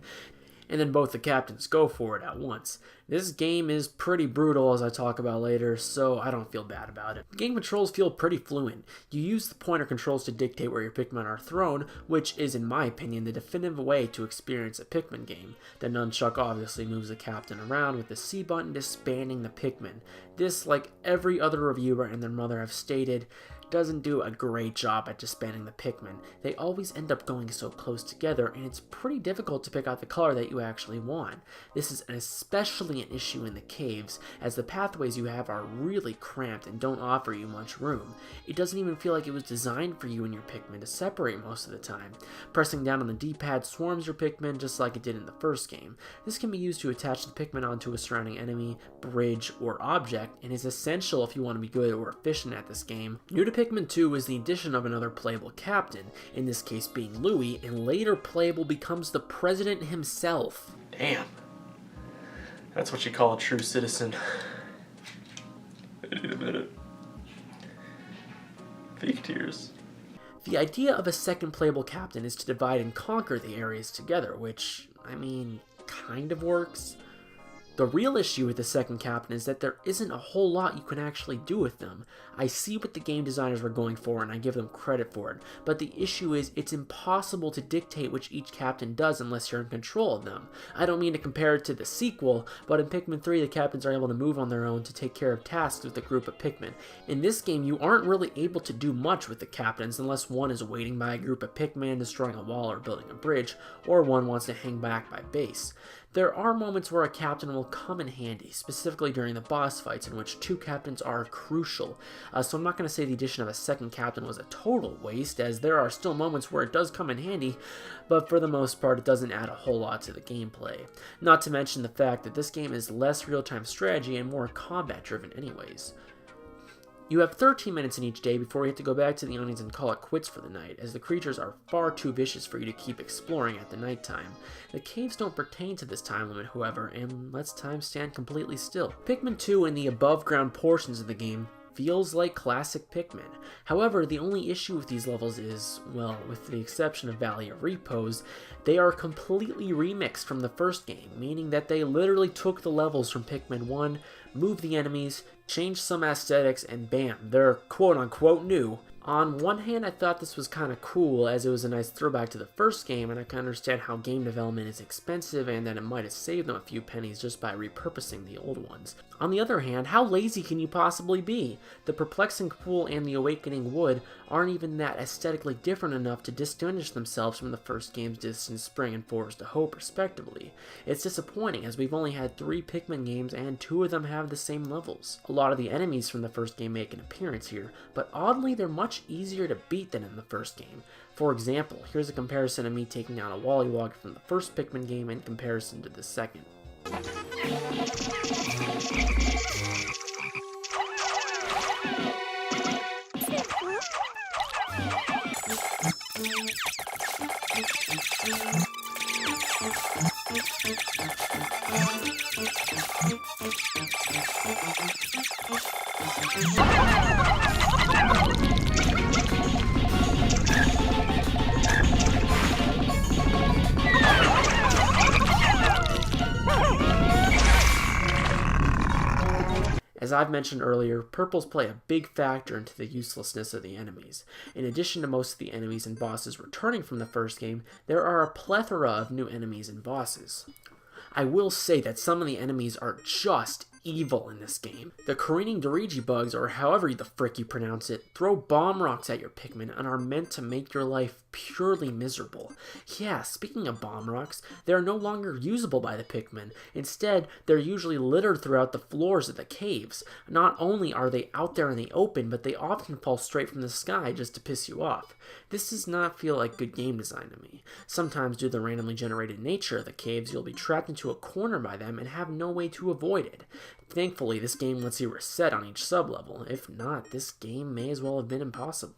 and then both the captains go for it at once. This game is pretty brutal, as I talk about later, so I don't feel bad about it. The game controls feel pretty fluent. You use the pointer controls to dictate where your Pikmin are thrown, which is, in my opinion, the definitive way to experience a Pikmin game. The nunchuck obviously moves the captain around, with the C button disbanding the Pikmin. This, like every other reviewer and their mother have stated, doesn't do a great job at disbanding the Pikmin. They always end up going so close together, and it's pretty difficult to pick out the color that you actually want. This is especially an issue in the caves, as the pathways you have are really cramped and don't offer you much room. It doesn't even feel like it was designed for you and your Pikmin to separate most of the time. Pressing down on the D-pad swarms your Pikmin just like it did in the first game. This can be used to attach the Pikmin onto a surrounding enemy, bridge, or object, and is essential if you want to be good or efficient at this game. New to Pikmin 2 is the addition of another playable captain, in this case being Louie, and later playable becomes the president himself. Damn. That's what you call a true citizen. I need a minute. Fake tears. The idea of a second playable captain is to divide and conquer the areas together, which, I mean, kind of works. The real issue with the second captain is that there isn't a whole lot you can actually do with them. I see what the game designers were going for and I give them credit for it, but the issue is it's impossible to dictate which each captain does unless you're in control of them. I don't mean to compare it to the sequel, but in Pikmin 3 the captains are able to move on their own to take care of tasks with a group of Pikmin. In this game you aren't really able to do much with the captains unless one is waiting by a group of Pikmin, destroying a wall or building a bridge, or one wants to hang back by base. There are moments where a captain will come in handy, specifically during the boss fights in which 2 captains are crucial, so I'm not going to say the addition of a second captain was a total waste, as there are still moments where it does come in handy, but for the most part it doesn't add a whole lot to the gameplay. Not to mention the fact that this game is less real-time strategy and more combat driven anyways. You have 13 minutes in each day before you have to go back to the onions and call it quits for the night, as the creatures are far too vicious for you to keep exploring at the nighttime. The caves don't pertain to this time limit, however, and lets time stand completely still. Pikmin 2 and the above ground portions of the game feels like classic Pikmin. However, the only issue with these levels is, well, with the exception of Valley of Repose, they are completely remixed from the first game, meaning that they literally took the levels from Pikmin 1, moved the enemies, changed some aesthetics, and bam, they're quote-unquote new. On one hand, I thought this was kind of cool, as it was a nice throwback to the first game, and I can understand how game development is expensive and that it might have saved them a few pennies just by repurposing the old ones. On the other hand, how lazy can you possibly be? The Perplexing Pool and the Awakening Wood aren't even that aesthetically different enough to distinguish themselves from the first game's Distant Spring and Forest of Hope, respectively. It's disappointing, as we've only had 3 Pikmin games and 2 of them have the same levels. A lot of the enemies from the first game make an appearance here, but oddly they're much easier to beat than in the first game. For example, here's a comparison of me taking out a Wollywog from the first Pikmin game in comparison to the second. As I've mentioned earlier, purples play a big factor into the uselessness of the enemies. In addition to most of the enemies and bosses returning from the first game, there are a plethora of new enemies and bosses. I will say that some of the enemies are just evil in this game. The careening Dirigi bugs, or however the frick you pronounce it, throw bomb rocks at your Pikmin and are meant to make your life purely miserable. Yeah, speaking of bomb rocks, they are no longer usable by the Pikmin. Instead, they're usually littered throughout the floors of the caves. Not only are they out there in the open, but they often fall straight from the sky just to piss you off. This does not feel like good game design to me. Sometimes, due to the randomly generated nature of the caves, you'll be trapped into a corner by them and have no way to avoid it. Thankfully, this game lets you reset on each sub-level. If not, this game may as well have been impossible.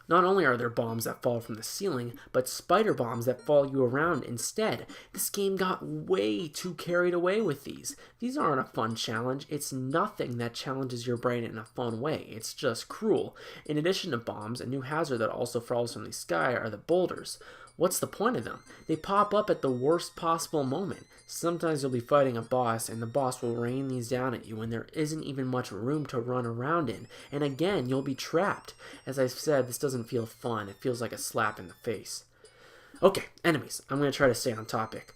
Not only are there bombs that fall from the ceiling, but spider bombs that follow you around instead. This game got way too carried away with these. These aren't a fun challenge. It's nothing that challenges your brain in a fun way. It's just cruel. In addition to bombs, a new hazard that also falls from the sky are the boulders. What's the point of them? They pop up at the worst possible moment. Sometimes you'll be fighting a boss, and the boss will rain these down at you when there isn't even much room to run around in, and again, you'll be trapped. As I've said, this doesn't feel fun. It feels like a slap in the face. Okay, enemies. I'm going to try to stay on topic.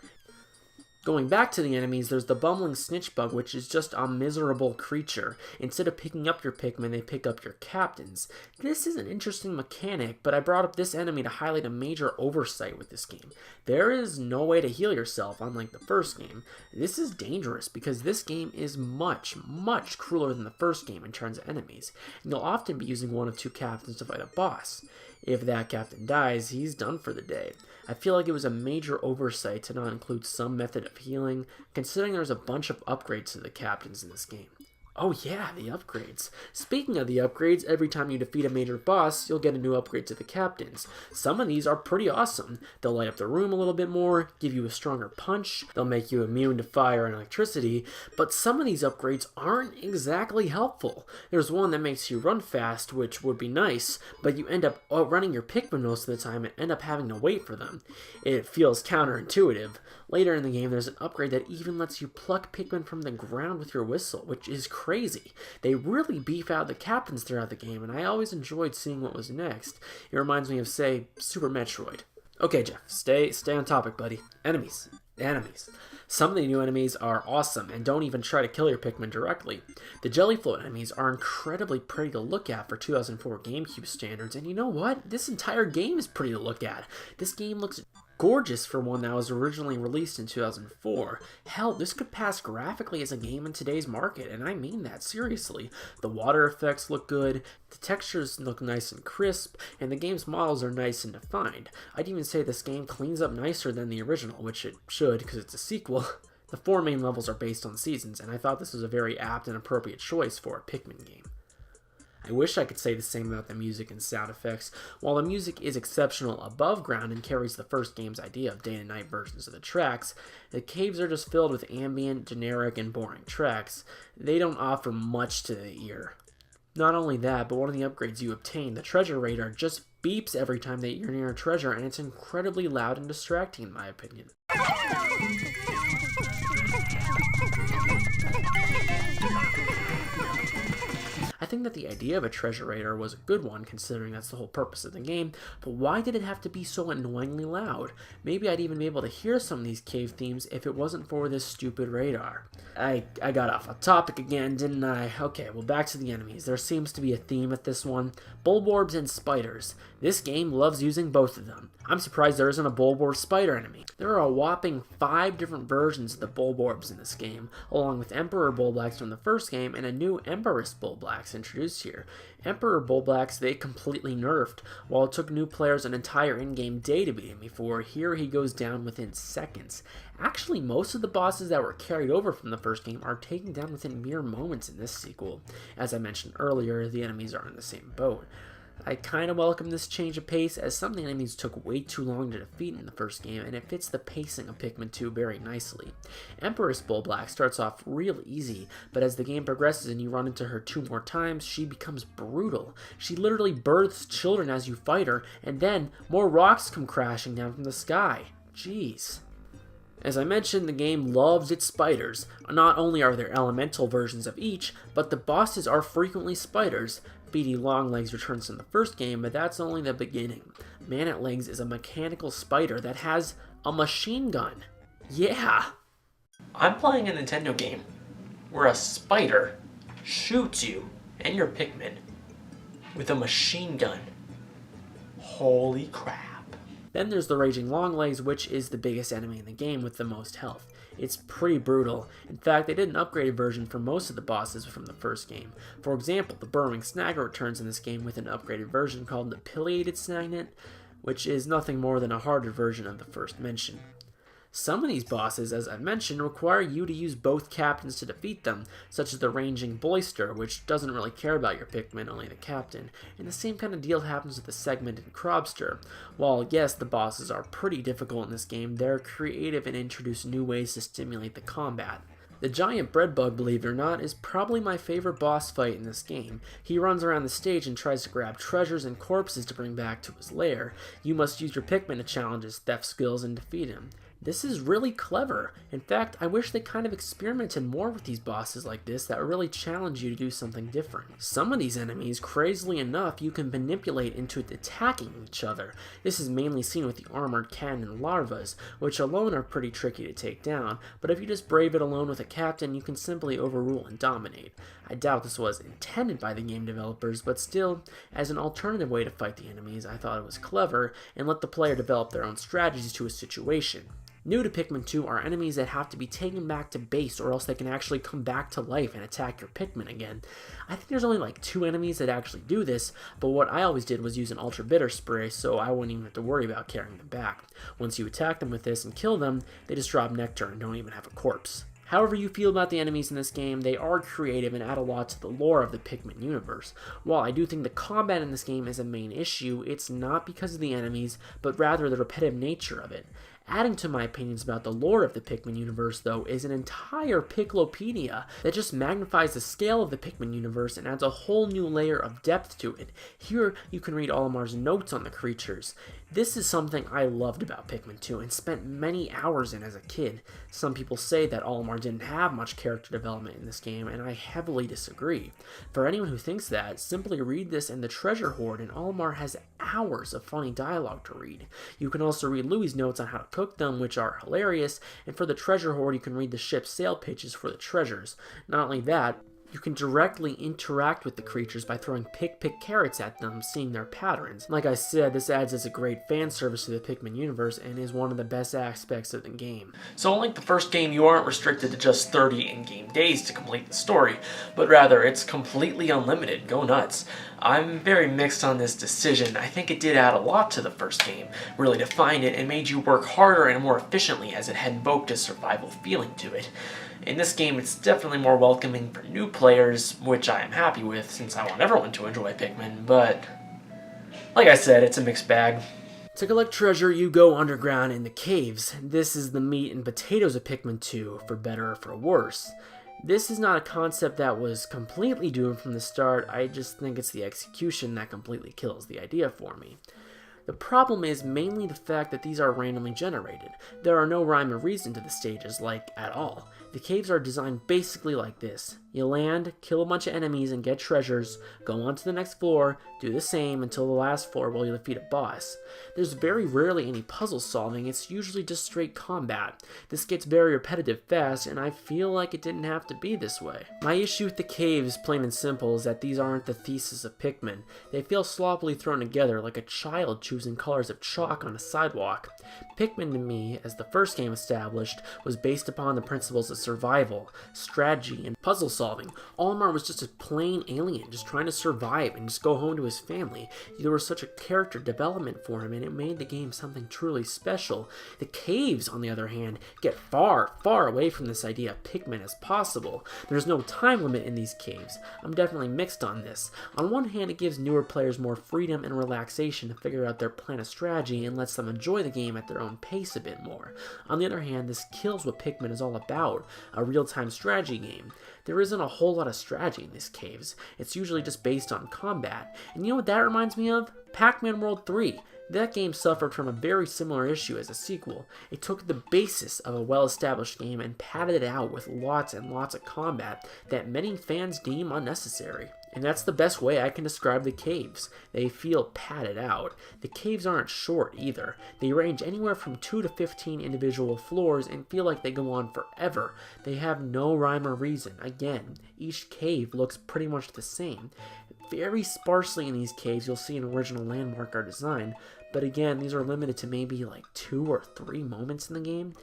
Going back to the enemies, there's the bumbling snitch bug, which is just a miserable creature. Instead of picking up your Pikmin, they pick up your captains. This is an interesting mechanic, but I brought up this enemy to highlight a major oversight with this game. There is no way to heal yourself, unlike the first game. This is dangerous because this game is much, much crueler than the first game in terms of enemies, and you'll often be using one of 2 captains to fight a boss. If that captain dies, he's done for the day. I feel like it was a major oversight to not include some method of healing, considering there's a bunch of upgrades to the captains in this game. Oh yeah, the upgrades. Speaking of the upgrades, every time you defeat a major boss, you'll get a new upgrade to the captains. Some of these are pretty awesome. They'll light up the room a little bit more, give you a stronger punch, they'll make you immune to fire and electricity, but some of these upgrades aren't exactly helpful. There's one that makes you run fast, which would be nice, but you end up outrunning your Pikmin most of the time and end up having to wait for them. It feels counterintuitive. Later in the game, there's an upgrade that even lets you pluck Pikmin from the ground with your whistle, which is crazy. They really beef out the captains throughout the game, and I always enjoyed seeing what was next. It reminds me of, say, Super Metroid. Okay, Jeff, stay on topic, buddy. Enemies. Enemies. Some of the new enemies are awesome and don't even try to kill your Pikmin directly. The jelly float enemies are incredibly pretty to look at for 2004 GameCube standards, and you know what? This entire game is pretty to look at. This game looks gorgeous for one that was originally released in 2004. Hell, this could pass graphically as a game in today's market, and I mean that seriously. The water effects look good, the textures look nice and crisp, and the game's models are nice and defined. I'd even say this game cleans up nicer than the original, which it should because it's a sequel. The 4 main levels are based on seasons, and I thought this was a very apt and appropriate choice for a Pikmin game. I wish I could say the same about the music and sound effects. While the music is exceptional above ground and carries the first game's idea of day and night versions of the tracks, the caves are just filled with ambient, generic, and boring tracks. They don't offer much to the ear. Not only that, but one of the upgrades you obtain, the treasure radar, just beeps every time that you're near a treasure, and it's incredibly loud and distracting in my opinion. I think that the idea of a treasure radar was a good one, considering that's the whole purpose of the game, but why did it have to be so annoyingly loud? Maybe I'd even be able to hear some of these cave themes if it wasn't for this stupid radar. I got off a topic again, didn't I? Okay, well, back to the enemies. There seems to be a theme at this one. Bulborbs and spiders. This game loves using both of them. I'm surprised there isn't a Bulborb spider enemy. There are a whopping 5 different versions of the Bulborbs in this game, along with Emperor Bulblacks from the first game and a new Empress Bulblacks introduced here. Emperor Bulblacks they completely nerfed. While it took new players an entire in-game day to beat him before, here he goes down within seconds. Actually, most of the bosses that were carried over from the first game are taken down within mere moments in this sequel. As I mentioned earlier, the enemies are in the same boat. I kind of welcome this change of pace, as some of the enemies took way too long to defeat in the first game, and it fits the pacing of Pikmin 2 very nicely. Empress Bulblack starts off real easy, but as the game progresses and you run into her 2 more times, she becomes brutal. She literally births children as you fight her, and then more rocks come crashing down from the sky. Jeez. As I mentioned, the game loves its spiders. Not only are there elemental versions of each, but the bosses are frequently spiders. Beady Longlegs returns from the first game, but that's only the beginning. Man-at Legs is a mechanical spider that has a machine gun. Yeah! I'm playing a Nintendo game where a spider shoots you and your Pikmin with a machine gun. Holy crap. Then there's the Raging Longlegs, which is the biggest enemy in the game with the most health. It's pretty brutal. In fact, they did an upgraded version for most of the bosses from the first game. For example, the Burrowing Snagger returns in this game with an upgraded version called the Pileated Snagnet, which is nothing more than a harder version of the first mention. Some of these bosses, as I mentioned, require you to use both captains to defeat them, such as the Raging Boister, which doesn't really care about your Pikmin, only the captain, and the same kind of deal happens with the Segmented Crobster. While yes, the bosses are pretty difficult in this game, they're creative and introduce new ways to stimulate the combat. The giant bread bug, believe it or not, is probably my favorite boss fight in this game. He runs around the stage and tries to grab treasures and corpses to bring back to his lair. You must use your Pikmin to challenge his theft skills and defeat him. This is really clever. In fact, I wish they kind of experimented more with these bosses like this that really challenge you to do something different. Some of these enemies, crazily enough, you can manipulate into attacking each other. This is mainly seen with the armored cannon larvas, which alone are pretty tricky to take down, but if you just brave it alone with a captain, you can simply overrule and dominate. I doubt this was intended by the game developers, but still, as an alternative way to fight the enemies, I thought it was clever and let the player develop their own strategies to a situation. New to Pikmin 2 are enemies that have to be taken back to base, or else they can actually come back to life and attack your Pikmin again. I think there's only like 2 enemies that actually do this, but what I always did was use an Ultra Bitter Spray, so I wouldn't even have to worry about carrying them back. Once you attack them with this and kill them, they just drop nectar and don't even have a corpse. However you feel about the enemies in this game, they are creative and add a lot to the lore of the Pikmin universe. While I do think the combat in this game is a main issue, it's not because of the enemies, but rather the repetitive nature of it. Adding to my opinions about the lore of the Pikmin universe, though, is an entire Piklopedia that just magnifies the scale of the Pikmin universe and adds a whole new layer of depth to it. Here, you can read Olimar's notes on the creatures. This is something I loved about Pikmin 2 and spent many hours in as a kid. Some people say that Olimar didn't have much character development in this game, and I heavily disagree. For anyone who thinks that, simply read this in the Treasure Hoard, and Olimar has hours of funny dialogue to read. You can also read Louie's notes on how to cook them, which are hilarious, and for the Treasure Hoard you can read the ship's sale pitches for the treasures. Not only that, You can directly interact with the creatures by throwing pick carrots at them, seeing their patterns. Like I said, this adds as a great fan service to the Pikmin universe and is one of the best aspects of the game. So unlike the first game, you aren't restricted to just 30 in-game days to complete the story, but rather it's completely unlimited. Go nuts. I'm very mixed on this decision. I think it did add a lot to the first game, really defined it and made you work harder and more efficiently as it had invoked a survival feeling to it. In this game, it's definitely more welcoming for new players, which I am happy with since I want everyone to enjoy Pikmin, but like I said, it's a mixed bag. To collect treasure, you go underground in the caves. This is the meat and potatoes of Pikmin 2, for better or for worse. This is not a concept that was completely doomed from the start, I just think it's the execution that completely kills the idea for me. The problem is mainly the fact that these are randomly generated. There are no rhyme or reason to the stages, like, at all. The caves are designed basically like this. You land, kill a bunch of enemies and get treasures, go on to the next floor, do the same until the last floor while you defeat a boss. There's very rarely any puzzle solving, it's usually just straight combat. This gets very repetitive fast, and I feel like it didn't have to be this way. My issue with the caves, plain and simple, is that these aren't the thesis of Pikmin. They feel sloppily thrown together like a child choosing colors of chalk on a sidewalk. Pikmin to me, as the first game established, was based upon the principles of survival, strategy, and puzzle solving. Olimar was just a plain alien, just trying to survive and just go home to his family. There was such a character development for him, and it made the game something truly special. The caves, on the other hand, get far, far away from this idea of Pikmin as possible. There's no time limit in these caves. I'm definitely mixed on this. On one hand, it gives newer players more freedom and relaxation to figure out their plan of strategy and lets them enjoy the game at their own pace a bit more. On the other hand, this kills what Pikmin is all about, a real-time strategy game. There isn't a whole lot of strategy in these caves. It's usually just based on combat. And you know what that reminds me of? Pac-Man World 3. That game suffered from a very similar issue as a sequel. It took the basis of a well-established game and padded it out with lots and lots of combat that many fans deem unnecessary. And that's the best way I can describe the caves. They feel padded out. The caves aren't short either. They range anywhere from 2 to 15 individual floors and feel like they go on forever. They have no rhyme or reason. Again, each cave looks pretty much the same. Very sparsely in these caves you'll see an original landmark or design, but again, these are limited to maybe like 2 or 3 moments in the game.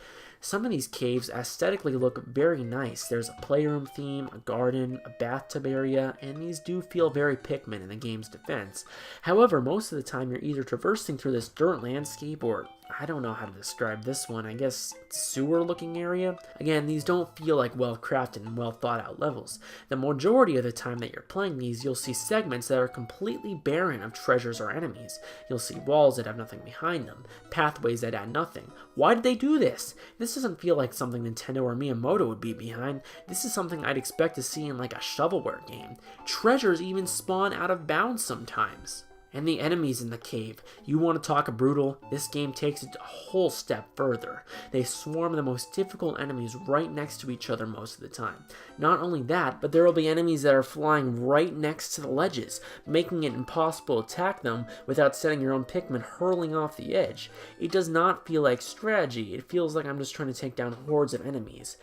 Some of these caves aesthetically look very nice. There's a playroom theme, a garden, a bathtub area, and these do feel very Pikmin in the game's defense. However, most of the time you're either traversing through this dirt landscape or, I don't know how to describe this one, I guess sewer looking area. Again, these don't feel like well crafted and well thought out levels. The majority of the time that you're playing these, you'll see segments that are completely barren of treasures or enemies. You'll see walls that have nothing behind them, pathways that add nothing. Why did they do this? This doesn't feel like something Nintendo or Miyamoto would be behind. This is something I'd expect to see in like a shovelware game. Treasures even spawn out of bounds sometimes. And the enemies in the cave. You want to talk brutal? This game takes it a whole step further. They swarm the most difficult enemies right next to each other most of the time. Not only that, but there will be enemies that are flying right next to the ledges, making it impossible to attack them without setting your own Pikmin hurling off the edge. It does not feel like strategy. It feels like I'm just trying to take down hordes of enemies.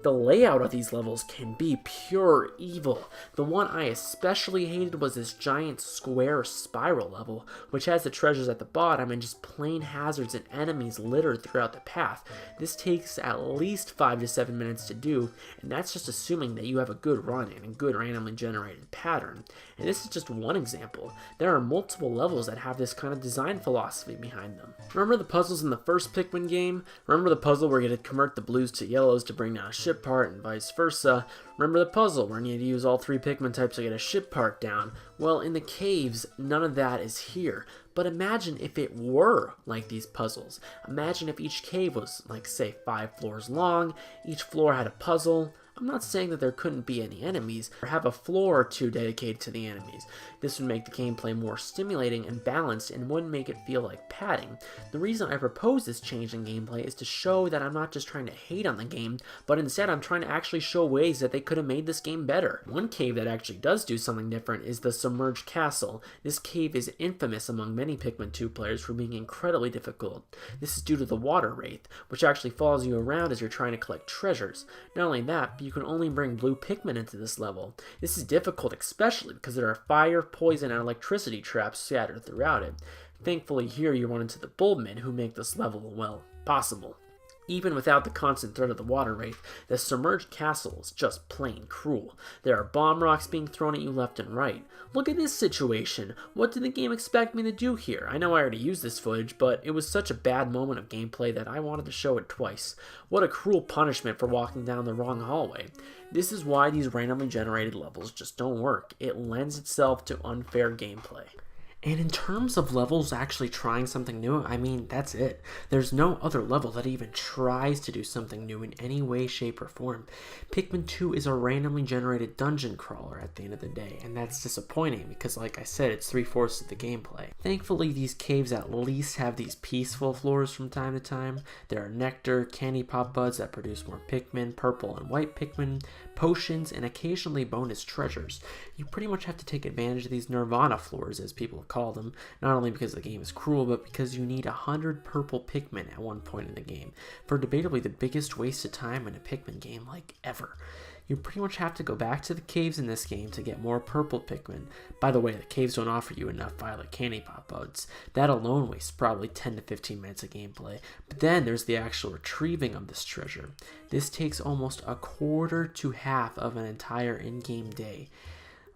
The layout of these levels can be pure evil. The one I especially hated was this giant square spiral level, which has the treasures at the bottom and just plain hazards and enemies littered throughout the path. This takes at least 5 to 7 minutes to do, and that's just assuming that you have a good run and a good randomly generated pattern. And this is just one example. There are multiple levels that have this kind of design philosophy behind them. Remember the puzzles in the first Pikmin game? Remember the puzzle where you had to convert the blues to yellows to bring down a ship part and vice versa? Remember the puzzle where you need to use all 3 Pikmin types to get a ship part down? Well, in the caves, none of that is here. But imagine if it were like these puzzles. Imagine if each cave was, like, say, 5 floors long, each floor had a puzzle. I'm not saying that there couldn't be any enemies, or have a floor or 2 dedicated to the enemies. This would make the gameplay more stimulating and balanced and wouldn't make it feel like padding. The reason I propose this change in gameplay is to show that I'm not just trying to hate on the game, but instead I'm trying to actually show ways that they could have made this game better. One cave that actually does do something different is the Submerged Castle. This cave is infamous among many Pikmin 2 players for being incredibly difficult. This is due to the water wraith, which actually follows you around as you're trying to collect treasures. Not only that, but you you can only bring blue Pikmin into this level. This is difficult, especially because there are fire, poison, and electricity traps scattered throughout it. Thankfully here you run into the Bulbmen, who make this level, well, possible. Even without the constant threat of the water wraith, the submerged castle is just plain cruel. There are bomb rocks being thrown at you left and right. Look at this situation. What did the game expect me to do here? I know I already used this footage, but it was such a bad moment of gameplay that I wanted to show it twice. What a cruel punishment for walking down the wrong hallway. This is why these randomly generated levels just don't work. It lends itself to unfair gameplay. And in terms of levels actually trying something new, I mean, that's it. There's no other level that even tries to do something new in any way, shape, or form. Pikmin 2 is a randomly generated dungeon crawler at the end of the day, and that's disappointing because, like I said, it's 3/4 of the gameplay. Thankfully, these caves at least have these peaceful floors from time to time. There are nectar, candy pop buds that produce more Pikmin, purple and white Pikmin, potions, and occasionally bonus treasures. You pretty much have to take advantage of these Nirvana floors, as people call them, not only because the game is cruel, but because you need 100 purple Pikmin at one point in the game, for debatably the biggest waste of time in a Pikmin game like ever. You pretty much have to go back to the caves in this game to get more purple Pikmin. By the way, the caves don't offer you enough violet candy pop buds. That alone wastes probably 10 to 15 minutes of gameplay. But then there's the actual retrieving of this treasure. This takes almost a quarter to half of an entire in-game day.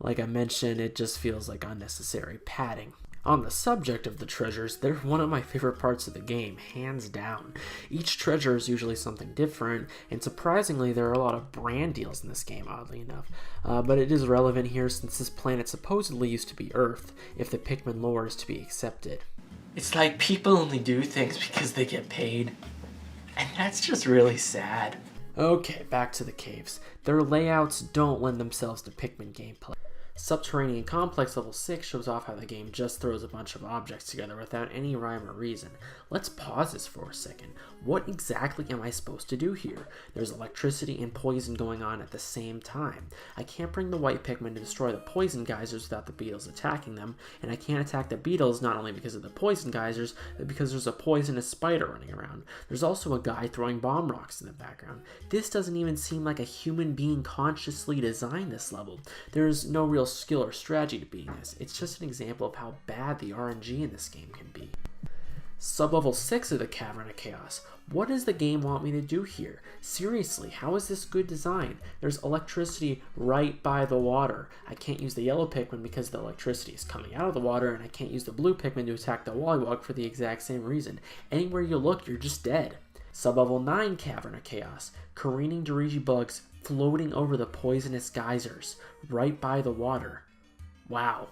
Like I mentioned, it just feels like unnecessary padding. On the subject of the treasures, they're one of my favorite parts of the game, hands down. Each treasure is usually something different, and surprisingly there are a lot of brand deals in this game, oddly enough. But it is relevant here since this planet supposedly used to be Earth, if the Pikmin lore is to be accepted. It's like people only do things because they get paid, and that's just really sad. Okay, back to the caves. Their layouts don't lend themselves to Pikmin gameplay. Subterranean Complex Level 6 shows off how the game just throws a bunch of objects together without any rhyme or reason. Let's pause this for a second. What exactly am I supposed to do here? There's electricity and poison going on at the same time. I can't bring the white Pikmin to destroy the poison geysers without the beetles attacking them, and I can't attack the beetles not only because of the poison geysers, but because there's a poisonous spider running around. There's also a guy throwing bomb rocks in the background. This doesn't even seem like a human being consciously designed this level. There's no real skill or strategy to beating this. It's just an example of how bad the RNG in this game can be. Sublevel 6 of the Cavern of Chaos. What does the game want me to do here? Seriously, how is this good design? There's electricity right by the water. I can't use the yellow Pikmin because the electricity is coming out of the water, and I can't use the blue Pikmin to attack the Wollywog for the exact same reason. Anywhere you look, you're just dead. Sublevel 9 Cavern of Chaos. Careening Dirigi bugs floating over the poisonous geysers, right by the water. Wow.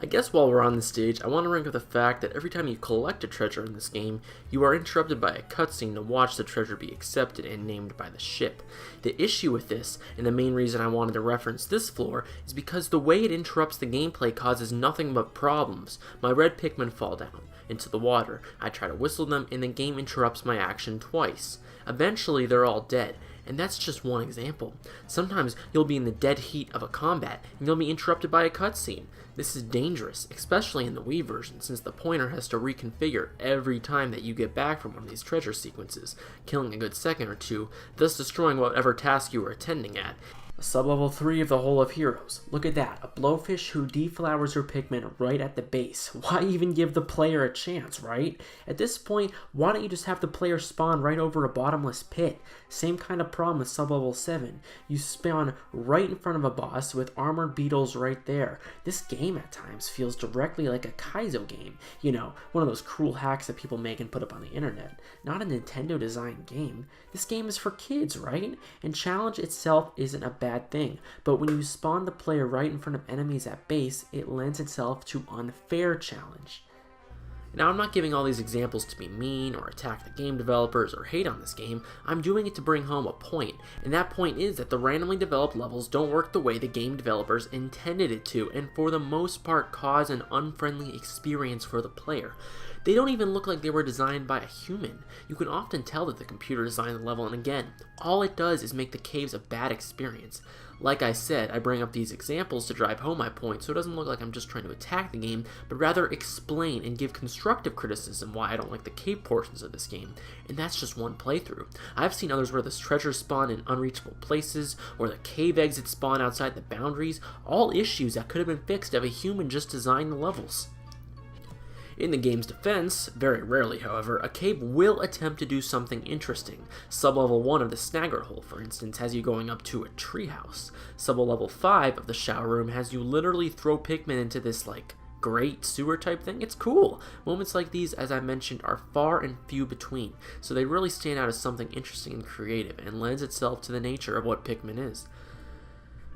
I guess while we're on this stage, I want to bring up the fact that every time you collect a treasure in this game, you are interrupted by a cutscene to watch the treasure be accepted and named by the ship. The issue with this, and the main reason I wanted to reference this floor, is because the way it interrupts the gameplay causes nothing but problems. My red Pikmin fall down into the water, I try to whistle them, and the game interrupts my action twice. Eventually, they're all dead. And that's just one example. Sometimes you'll be in the dead heat of a combat, and you'll be interrupted by a cutscene. This is dangerous, especially in the Wii version, since the pointer has to reconfigure every time that you get back from one of these treasure sequences, killing a good second or two, thus destroying whatever task you were attending at. Sublevel 3 of the Hole of Heroes. Look at that, a blowfish who deflowers her Pikmin right at the base. Why even give the player a chance, right? At this point, why don't you just have the player spawn right over a bottomless pit? Same kind of problem with Sublevel 7. You spawn right in front of a boss with armored beetles right there. This game at times feels directly like a Kaizo game. You know, one of those cruel hacks that people make and put up on the internet. Not a Nintendo designed game. This game is for kids, right? And challenge itself isn't a bad thing, but when you spawn the player right in front of enemies at base, it lends itself to unfair challenge. Now, I'm not giving all these examples to be mean or attack the game developers or hate on this game. I'm doing it to bring home a point, and that point is that the randomly developed levels don't work the way the game developers intended it to, and for the most part cause an unfriendly experience for the player. They don't even look like they were designed by a human. You can often tell that the computer designed the level, and again, all it does is make the caves a bad experience. Like I said, I bring up these examples to drive home my point so it doesn't look like I'm just trying to attack the game, but rather explain and give constructive criticism why I don't like the cave portions of this game, and that's just one playthrough. I've seen others where this treasure spawn in unreachable places, or the cave exits spawn outside the boundaries, all issues that could have been fixed if a human just designed the levels. In the game's defense, very rarely however, a cave will attempt to do something interesting. Sublevel 1 of the Snagger Hole, for instance, has you going up to a treehouse. Sublevel 5 of the shower room has you literally throw Pikmin into this, like, great sewer type thing. It's cool. Moments like these, as I mentioned, are far and few between, so they really stand out as something interesting and creative, and lends itself to the nature of what Pikmin is.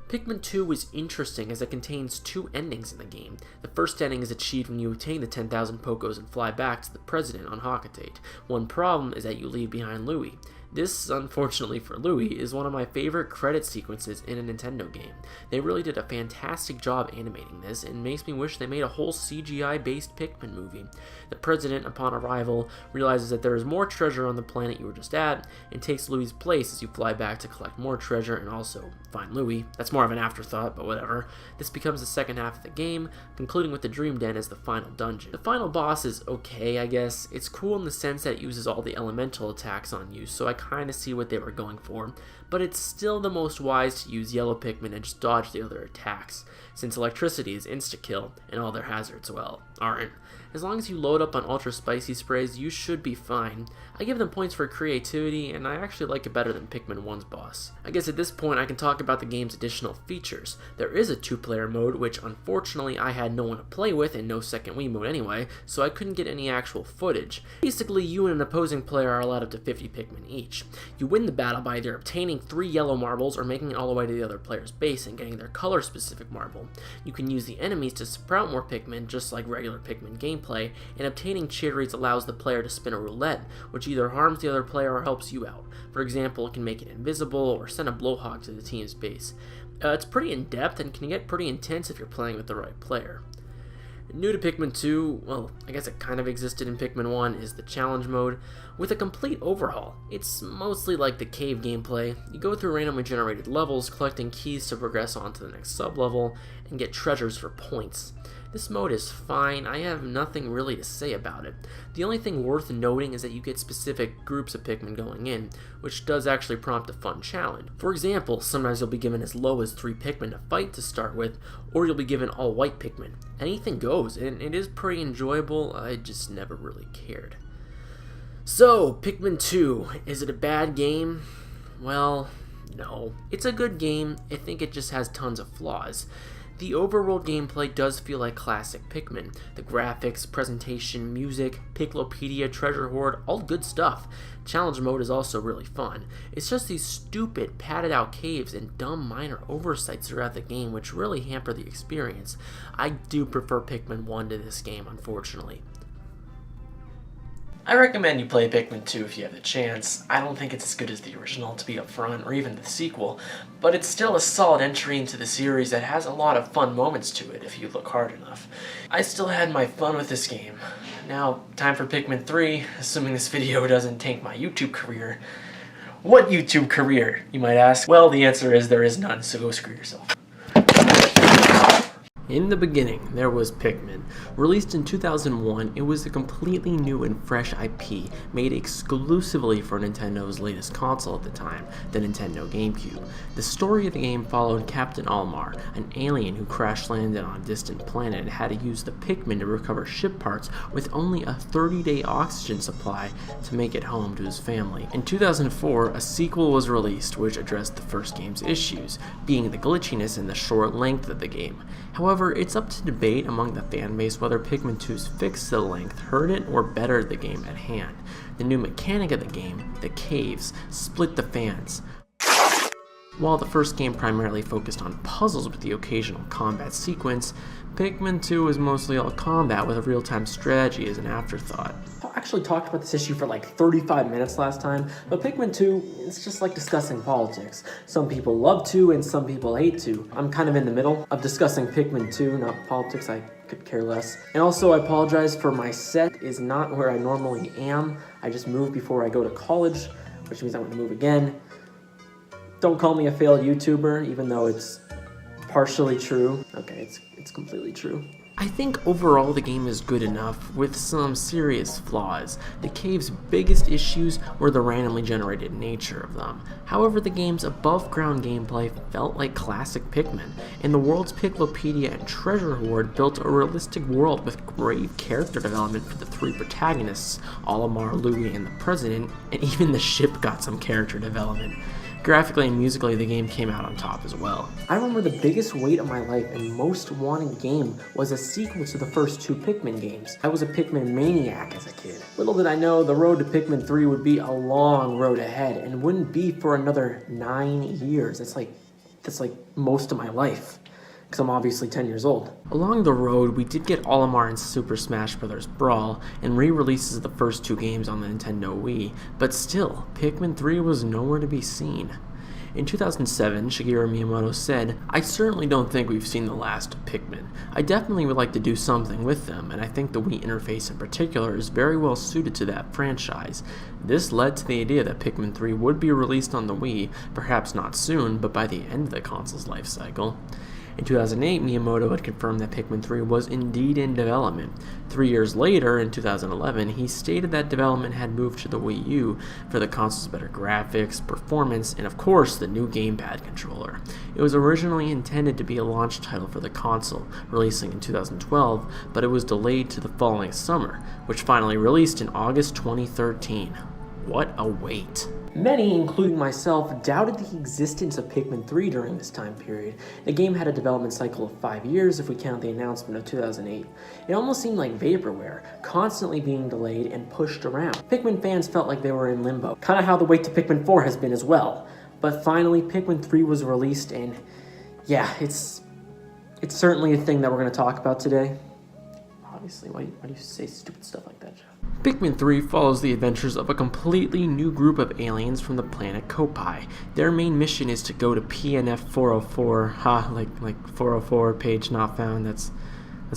Pikmin 2 is interesting as it contains two endings in the game. The first ending is achieved when you obtain the 10,000 Pokos and fly back to the President on Hockatate. One problem is that you leave behind Louie. This, unfortunately for Louie, is one of my favorite credit sequences in a Nintendo game. They really did a fantastic job animating this, and makes me wish they made a whole CGI-based Pikmin movie. The President, upon arrival, realizes that there is more treasure on the planet you were just at, and takes Louie's place as you fly back to collect more treasure and also find Louie. That's more of an afterthought, but whatever. This becomes the second half of the game, concluding with the Dream Den as the final dungeon. The final boss is okay, I guess. It's cool in the sense that it uses all the elemental attacks on you, so I kind of see what they were going for, but it's still the most wise to use yellow Pikmin and just dodge the other attacks, since electricity is insta-kill, and all their hazards, well, aren't. As long as you load up on ultra spicy sprays, you should be fine. I give them points for creativity, and I actually like it better than Pikmin 1's boss. I guess at this point I can talk about the game's additional features. There is a 2-player mode, which unfortunately I had no one to play with and no second Wii mode anyway, so I couldn't get any actual footage. Basically, you and an opposing player are allowed up to 50 Pikmin each. You win the battle by either obtaining 3 yellow marbles or making it all the way to the other player's base and getting their color-specific marble. You can use the enemies to sprout more Pikmin, just like regular Pikmin gameplay, and obtaining cherries allows the player to spin a roulette, which either harms the other player or helps you out. For example, it can make it invisible or send a blowhog to the team's base. It's pretty in-depth and can get pretty intense if you're playing with the right player. New to Pikmin 2, well, I guess it kind of existed in Pikmin 1, is the challenge mode, with a complete overhaul. It's mostly like the cave gameplay. You go through randomly generated levels, collecting keys to progress on to the next sub-level, and get treasures for points. This mode is fine, I have nothing really to say about it. The only thing worth noting is that you get specific groups of Pikmin going in, which does actually prompt a fun challenge. For example, sometimes you'll be given as low as 3 Pikmin to fight to start with, or you'll be given all white Pikmin. Anything goes, and it is pretty enjoyable, I just never really cared. So, Pikmin 2, is it a bad game? Well, no. It's a good game, I think it just has tons of flaws. The overworld gameplay does feel like classic Pikmin. The graphics, presentation, music, Piklopedia, Treasure Hoard, all good stuff. Challenge mode is also really fun. It's just these stupid, padded out caves and dumb minor oversights throughout the game which really hamper the experience. I do prefer Pikmin 1 to this game, unfortunately. I recommend you play Pikmin 2 if you have the chance. I don't think it's as good as the original, to be upfront, or even the sequel, but it's still a solid entry into the series that has a lot of fun moments to it if you look hard enough. I still had my fun with this game. Now, time for Pikmin 3, assuming this video doesn't tank my YouTube career. What YouTube career, you might ask? Well, the answer is there is none, so go screw yourself. In the beginning, there was Pikmin. Released in 2001, it was a completely new and fresh IP made exclusively for Nintendo's latest console at the time, the Nintendo GameCube. The story of the game followed Captain Almar, an alien who crash-landed on a distant planet and had to use the Pikmin to recover ship parts with only a 30-day oxygen supply to make it home to his family. In 2004, a sequel was released which addressed the first game's issues, being the glitchiness and the short length of the game. However, it's up to debate among the fanbase whether Pikmin 2's fix to the length hurt it or bettered the game at hand. The new mechanic of the game, the caves, split the fans. While the first game primarily focused on puzzles with the occasional combat sequence, Pikmin 2 is mostly all combat with a real-time strategy as an afterthought. I actually talked about this issue for like 35 minutes last time, but Pikmin 2, it's just like discussing politics. Some people love to and some people hate to. I'm kind of in the middle of discussing Pikmin 2, not politics. I could care less. And also, I apologize for my set is not where I normally am. I just moved before I go to college, which means I'm going to move again. Don't call me a failed YouTuber, even though it's partially true. Okay, it's completely true. I think overall the game is good enough, with some serious flaws. The cave's biggest issues were the randomly generated nature of them. However, the game's above-ground gameplay felt like classic Pikmin, and the world's Piklopedia and Treasure Hoard built a realistic world with great character development for the three protagonists, Olimar, Louie, and the President, and even the ship got some character development. Graphically and musically, the game came out on top as well. I remember the biggest weight of my life and most wanted game was a sequel to the first two Pikmin games. I was a Pikmin maniac as a kid. Little did I know the road to Pikmin 3 would be a long road ahead and wouldn't be for another 9 years. That's like most of my life, because I'm obviously 10 years old. Along the road, we did get Olimar and Super Smash Bros. Brawl, and re-releases of the first two games on the Nintendo Wii, but still, Pikmin 3 was nowhere to be seen. In 2007, Shigeru Miyamoto said, "I certainly don't think we've seen the last of Pikmin. I definitely would like to do something with them, and I think the Wii interface in particular is very well suited to that franchise." This led to the idea that Pikmin 3 would be released on the Wii, perhaps not soon, but by the end of the console's life cycle. In 2008, Miyamoto had confirmed that Pikmin 3 was indeed in development. 3 years later, in 2011, he stated that development had moved to the Wii U for the console's better graphics, performance, and of course, the new gamepad controller. It was originally intended to be a launch title for the console, releasing in 2012, but it was delayed to the following summer, which finally released in August 2013. What a wait. Many, including myself, doubted the existence of Pikmin 3 during this time period. The game had a development cycle of 5 years if we count the announcement of 2008. It almost seemed like vaporware, constantly being delayed and pushed around. Pikmin fans felt like they were in limbo, kind of how the wait to Pikmin 4 has been as well. But finally, Pikmin 3 was released, and yeah, it's certainly a thing that we're going to talk about today. Obviously, why do you say stupid stuff like that, Jeff? Pikmin 3 follows the adventures of a completely new group of aliens from the planet Kopai. Their main mission is to go to PNF 404, like 404, page not found, that's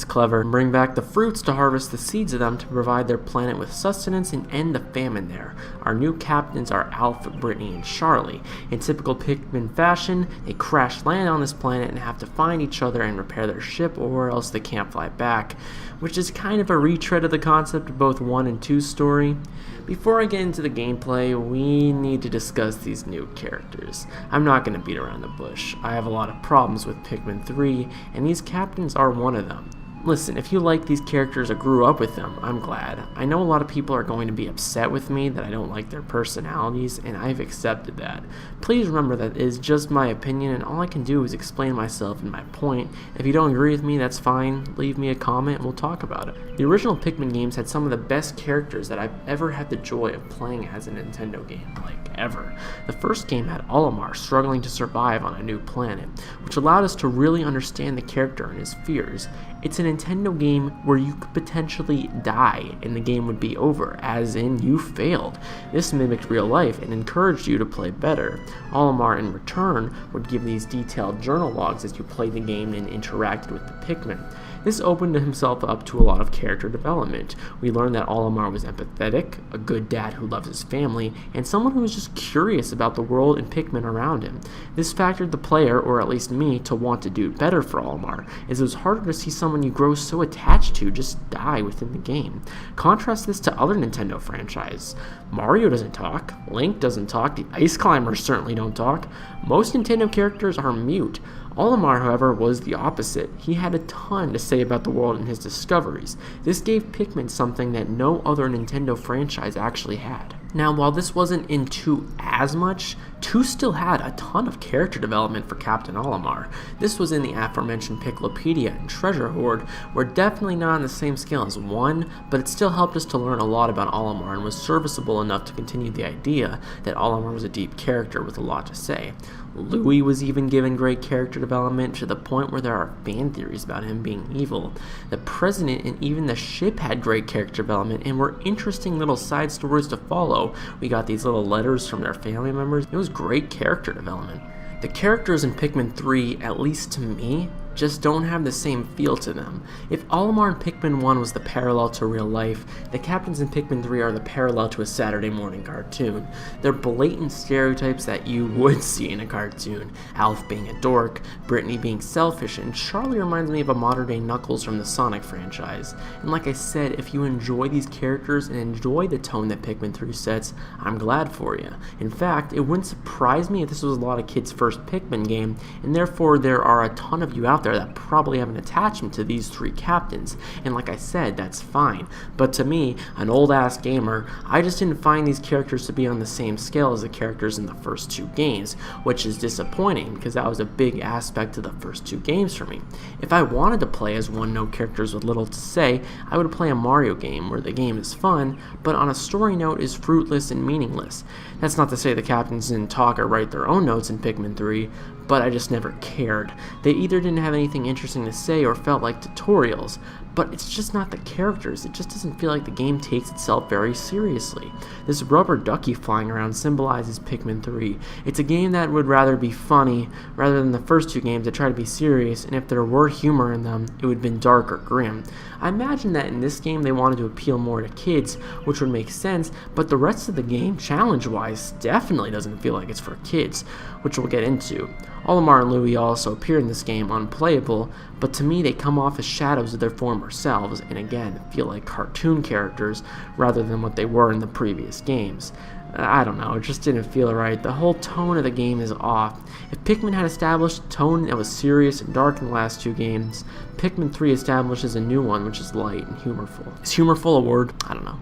clever, and bring back the fruits to harvest the seeds of them to provide their planet with sustenance and end the famine there. Our new captains are Alpha, Brittany, and Charlie. In typical Pikmin fashion, they crash land on this planet and have to find each other and repair their ship, or else they can't fly back, which is kind of a retread of the concept of both 1 and 2's story. Before I get into the gameplay, we need to discuss these new characters. I'm not going to beat around the bush. I have a lot of problems with Pikmin 3, and these captains are one of them. Listen, if you like these characters or grew up with them, I'm glad. I know a lot of people are going to be upset with me that I don't like their personalities, and I've accepted that. Please remember that it is just my opinion, and all I can do is explain myself and my point. If you don't agree with me, that's fine. Leave me a comment and we'll talk about it. The original Pikmin games had some of the best characters that I've ever had the joy of playing as a Nintendo game, like ever. The first game had Olimar struggling to survive on a new planet, which allowed us to really understand the character and his fears. It's a Nintendo game where you could potentially die and the game would be over, as in you failed. This mimicked real life and encouraged you to play better. Olimar in return would give these detailed journal logs as you played the game and interacted with the Pikmin. This opened himself up to a lot of character development. We learned that Olimar was empathetic, a good dad who loves his family, and someone who was just curious about the world and Pikmin around him. This factored the player, or at least me, to want to do better for Olimar, as it was harder to see someone you grow so attached to just die within the game. Contrast this to other Nintendo franchises. Mario doesn't talk, Link doesn't talk, the Ice Climbers certainly don't talk. Most Nintendo characters are mute. Olimar, however, was the opposite. He had a ton to say about the world and his discoveries. This gave Pikmin something that no other Nintendo franchise actually had. Now, while this wasn't in 2 as much, 2 still had a ton of character development for Captain Olimar. This was in the aforementioned Piklopedia and Treasure Hoard. We're definitely not on the same scale as 1, but it still helped us to learn a lot about Olimar and was serviceable enough to continue the idea that Olimar was a deep character with a lot to say. Louie was even given great character development to the point where there are fan theories about him being evil. The President and even the ship had great character development and were interesting little side stories to follow. We got these little letters from their family members. It was great character development. The characters in Pikmin 3, at least to me, just don't have the same feel to them. If Olimar in Pikmin 1 was the parallel to real life, the captains in Pikmin 3 are the parallel to a Saturday morning cartoon. They're blatant stereotypes that you would see in a cartoon. Alf being a dork, Brittany being selfish, and Charlie reminds me of a modern-day Knuckles from the Sonic franchise. And like I said, if you enjoy these characters and enjoy the tone that Pikmin 3 sets, I'm glad for you. In fact, it wouldn't surprise me if this was a lot of kids' first Pikmin game, and therefore there are a ton of you out there that probably have an attachment to these 3 captains, and like I said, that's fine. But to me, an old-ass gamer, I just didn't find these characters to be on the same scale as the characters in the first 2 games, which is disappointing because that was a big aspect of the first 2 games for me. If I wanted to play as one-note characters with little to say, I would play a Mario game where the game is fun, but on a story note is fruitless and meaningless. That's not to say the captains didn't talk or write their own notes in Pikmin 3, but I just never cared. They either didn't have anything interesting to say or felt like tutorials, but it's just not the characters. It just doesn't feel like the game takes itself very seriously. This rubber ducky flying around symbolizes Pikmin 3. It's a game that would rather be funny rather than the first 2 games that try to be serious, and if there were humor in them, it would have been dark or grim. I imagine that in this game they wanted to appeal more to kids, which would make sense, but the rest of the game, challenge-wise, definitely doesn't feel like it's for kids, which we'll get into. Olimar and Louie also appear in this game unplayable, but to me they come off as shadows of their former selves, and again, feel like cartoon characters rather than what they were in the previous games. I don't know, it just didn't feel right. The whole tone of the game is off. If Pikmin had established a tone that was serious and dark in the last 2 games, Pikmin 3 establishes a new one which is light and humorful. Is humorful a word? I don't know.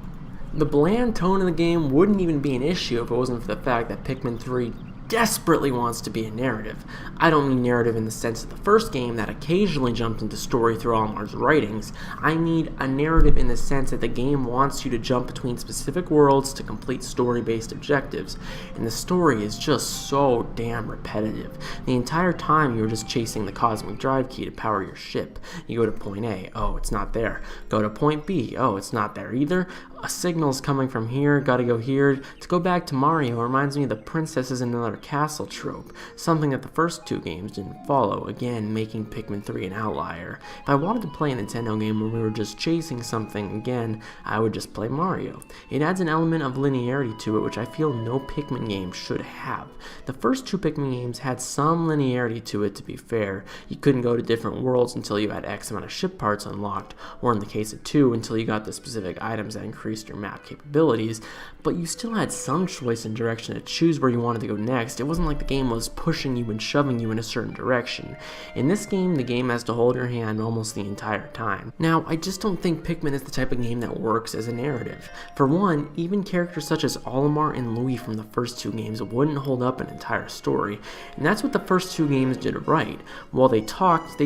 The bland tone of the game wouldn't even be an issue if it wasn't for the fact that Pikmin 3 desperately wants to be a narrative. I don't mean narrative in the sense of the first game that occasionally jumped into story through Olimar's writings. I mean a narrative in the sense that the game wants you to jump between specific worlds to complete story-based objectives, and the story is just so damn repetitive. The entire time you're just chasing the cosmic drive key to power your ship. You go to point A, oh, it's not there. Go to point B, oh, it's not there either. A signal's coming from here, gotta go here. To go back to Mario, it reminds me of the princesses in another castle trope, something that the first 2 games didn't follow, again making Pikmin 3 an outlier. If I wanted to play a Nintendo game where we were just chasing something, again, I would just play Mario. It adds an element of linearity to it which I feel no Pikmin game should have. The first 2 Pikmin games had some linearity to it, to be fair. You couldn't go to different worlds until you had X amount of ship parts unlocked, or in the case of 2, until you got the specific items that increased your map capabilities, but you still had some choice and direction to choose where you wanted to go next. It wasn't like the game was pushing you and shoving you in a certain direction. In this game, the game has to hold your hand almost the entire time. Now, I just don't think Pikmin is the type of game that works as a narrative. For one, even characters such as Olimar and Louie from the first 2 games wouldn't hold up an entire story, and that's what the first 2 games did right. While they talked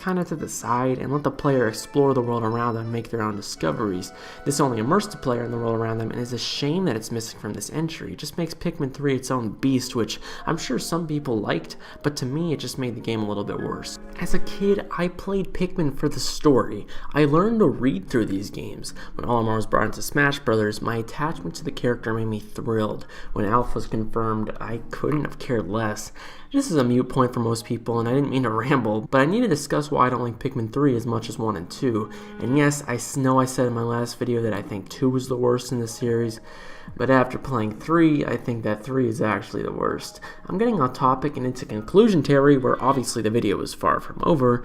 kind of to the side and let the player explore the world around them and make their own discoveries. This only immersed the player in the world around them, and it's a shame that it's missing from this entry. It just makes Pikmin 3 its own beast, which I'm sure some people liked, but to me it just made the game a little bit worse. As a kid, I played Pikmin for the story. I learned to read through these games. When Olimar was brought into Smash Brothers, my attachment to the character made me thrilled. When Alf was confirmed, I couldn't have cared less. This is a mute point for most people, and I didn't mean to ramble, but I need to discuss why I don't like Pikmin 3 as much as 1 and 2. And yes, I know I said in my last video that I think 2 was the worst in the series, but after playing 3, I think that 3 is actually the worst. I'm getting off topic and into conclusion Terry, where obviously the video is far from over.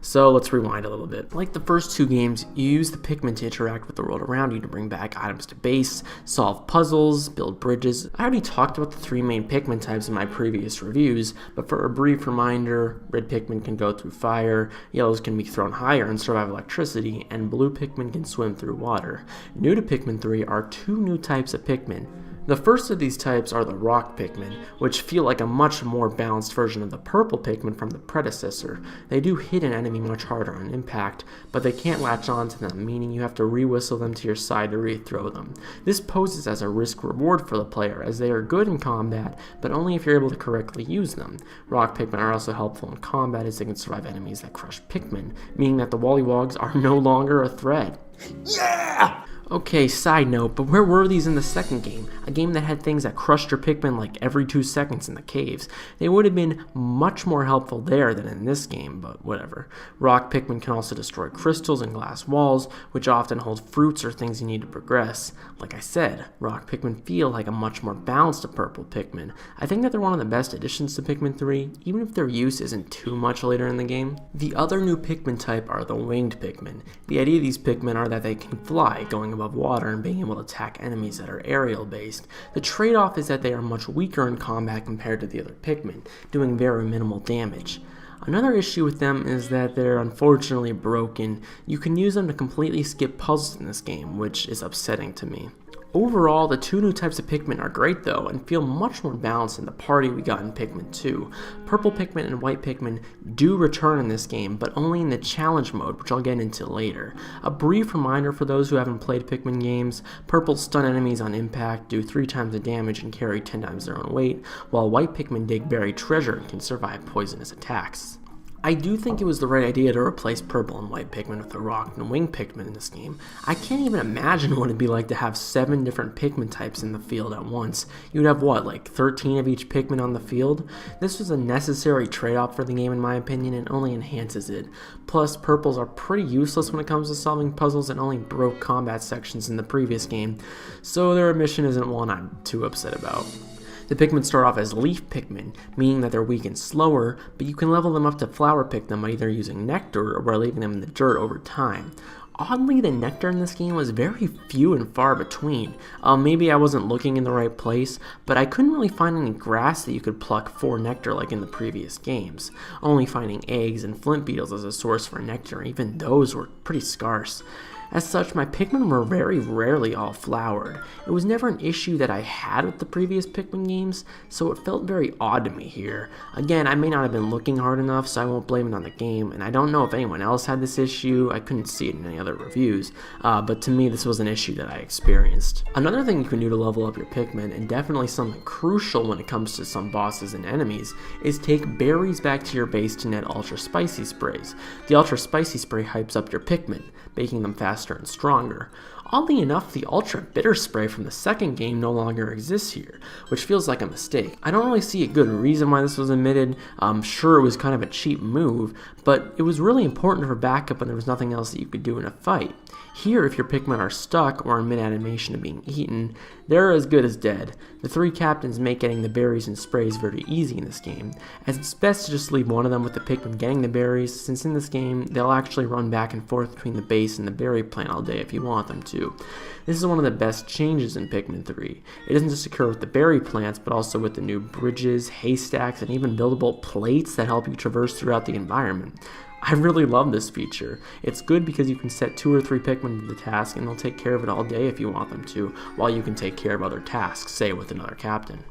So let's rewind a little bit. Like the first 2 games, you use the Pikmin to interact with the world around you to bring back items to base, solve puzzles, build bridges. I already talked about the 3 main Pikmin types in my previous reviews, but for a brief reminder, red Pikmin can go through fire, yellows can be thrown higher and survive electricity, and blue Pikmin can swim through water. New to Pikmin 3 are 2 new types of Pikmin. The first of these types are the rock Pikmin, which feel like a much more balanced version of the purple Pikmin from the predecessor. They do hit an enemy much harder on impact, but they can't latch onto them, meaning you have to re-whistle them to your side to re-throw them. This poses as a risk-reward for the player, as they are good in combat, but only if you're able to correctly use them. Rock Pikmin are also helpful in combat as they can survive enemies that crush Pikmin, meaning that the Wollywogs are no longer a threat. Yeah! Okay, side note, but where were these in the second game? A game that had things that crushed your Pikmin like every 2 seconds in the caves. They would have been much more helpful there than in this game, but whatever. Rock Pikmin can also destroy crystals and glass walls, which often hold fruits or things you need to progress. Like I said, Rock Pikmin feel like a much more balanced purple Pikmin. I think that they're one of the best additions to Pikmin 3, even if their use isn't too much later in the game. The other new Pikmin type are the winged Pikmin. The idea of these Pikmin are that they can fly, going above water and being able to attack enemies that are aerial based. The trade-off is that they are much weaker in combat compared to the other Pikmin, doing very minimal damage. Another issue with them is that they're unfortunately broken. You can use them to completely skip puzzles in this game, which is upsetting to me. Overall, the 2 new types of Pikmin are great though, and feel much more balanced than the party we got in Pikmin 2. Purple Pikmin and White Pikmin do return in this game, but only in the challenge mode, which I'll get into later. A brief reminder for those who haven't played Pikmin games, Purple stun enemies on impact, do 3 times the damage and carry 10 times their own weight, while White Pikmin dig buried treasure and can survive poisonous attacks. I do think it was the right idea to replace Purple and White Pikmin with the Rock and Wing Pikmin in this game. I can't even imagine what it'd be like to have 7 different Pikmin types in the field at once. You'd have what, like 13 of each Pikmin on the field? This was a necessary trade-off for the game in my opinion and only enhances it. Plus, Purples are pretty useless when it comes to solving puzzles and only broke combat sections in the previous game, so their omission isn't one I'm too upset about. The Pikmin start off as Leaf Pikmin, meaning that they're weak and slower, but you can level them up to Flower Pikmin by either using Nectar or by leaving them in the dirt over time. Oddly, the Nectar in this game was very few and far between. Maybe I wasn't looking in the right place, but I couldn't really find any grass that you could pluck for Nectar like in the previous games. Only finding eggs and flint beetles as a source for Nectar, and even those were pretty scarce. As such, my Pikmin were very rarely all flowered. It was never an issue that I had with the previous Pikmin games, so it felt very odd to me here. Again, I may not have been looking hard enough, so I won't blame it on the game, and I don't know if anyone else had this issue. I couldn't see it in any other reviews, but to me this was an issue that I experienced. Another thing you can do to level up your Pikmin, and definitely something crucial when it comes to some bosses and enemies, is take berries back to your base to net Ultra Spicy Sprays. The Ultra Spicy Spray hypes up your Pikmin, making them faster and stronger. Oddly enough, the Ultra Bitter Spray from the second game no longer exists here, which feels like a mistake. I don't really see a good reason why this was omitted. I'm sure it was kind of a cheap move, but it was really important for backup when there was nothing else that you could do in a fight. Here, if your Pikmin are stuck or in mid-animation of being eaten, they're as good as dead. The 3 captains make getting the berries and sprays very easy in this game, as it's best to just leave one of them with the Pikmin getting the berries, since in this game, they'll actually run back and forth between the base and the berry plant all day if you want them to. This is one of the best changes in Pikmin 3. It doesn't just occur with the berry plants, but also with the new bridges, haystacks, and even buildable plates that help you traverse throughout the environment. I really love this feature. It's good because you can set 2 or 3 Pikmin to the task and they'll take care of it all day if you want them to, while you can take care of other tasks, say with another captain.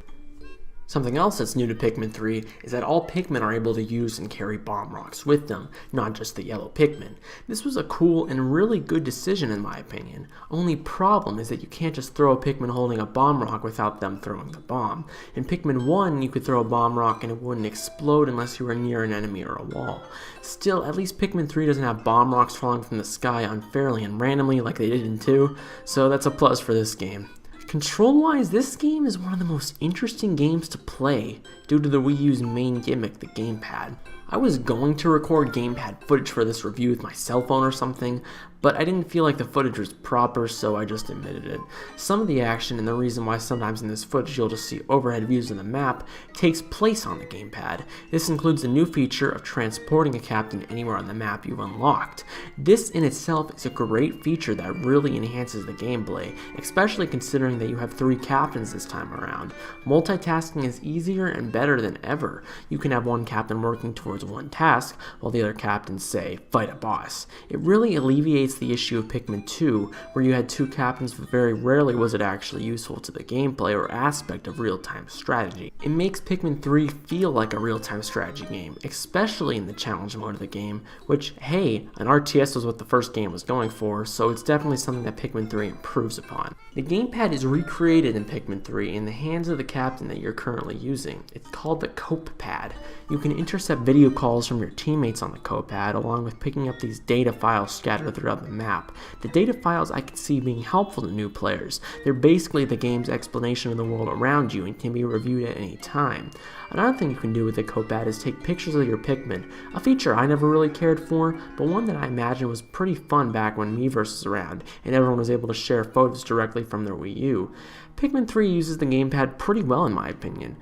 Something else that's new to Pikmin 3 is that all Pikmin are able to use and carry bomb rocks with them, not just the yellow Pikmin. This was a cool and really good decision in my opinion. Only problem is that you can't just throw a Pikmin holding a bomb rock without them throwing the bomb. In Pikmin 1, you could throw a bomb rock and it wouldn't explode unless you were near an enemy or a wall. Still, at least Pikmin 3 doesn't have bomb rocks falling from the sky unfairly and randomly like they did in 2, so that's a plus for this game. Control-wise, this game is one of the most interesting games to play due to the Wii U's main gimmick, the gamepad. I was going to record gamepad footage for this review with my cell phone or something, but I didn't feel like the footage was proper, so I just omitted it. Some of the action and the reason why sometimes in this footage you'll just see overhead views of the map takes place on the gamepad. This includes the new feature of transporting a captain anywhere on the map you've unlocked. This in itself is a great feature that really enhances the gameplay, especially considering that you have 3 captains this time around. Multitasking is easier and better than ever. You can have one captain working towards one task, while the other captains, say, fight a boss. It really alleviates the issue of Pikmin 2, where you had 2 captains but very rarely was it actually useful to the gameplay or aspect of real-time strategy. It makes Pikmin 3 feel like a real-time strategy game, especially in the challenge mode of the game, which, hey, an RTS was what the first game was going for, so it's definitely something that Pikmin 3 improves upon. The gamepad is recreated in Pikmin 3 in the hands of the captain that you're currently using. It's called the Cope Pad. You can intercept video calls from your teammates on the copad, along with picking up these data files scattered throughout the map. The data files I can see being helpful to new players. They're basically the game's explanation of the world around you and can be reviewed at any time. Another thing you can do with the copad is take pictures of your Pikmin, a feature I never really cared for, but one that I imagine was pretty fun back when Miiverse was around and everyone was able to share photos directly from their Wii U. Pikmin 3 uses the gamepad pretty well in my opinion.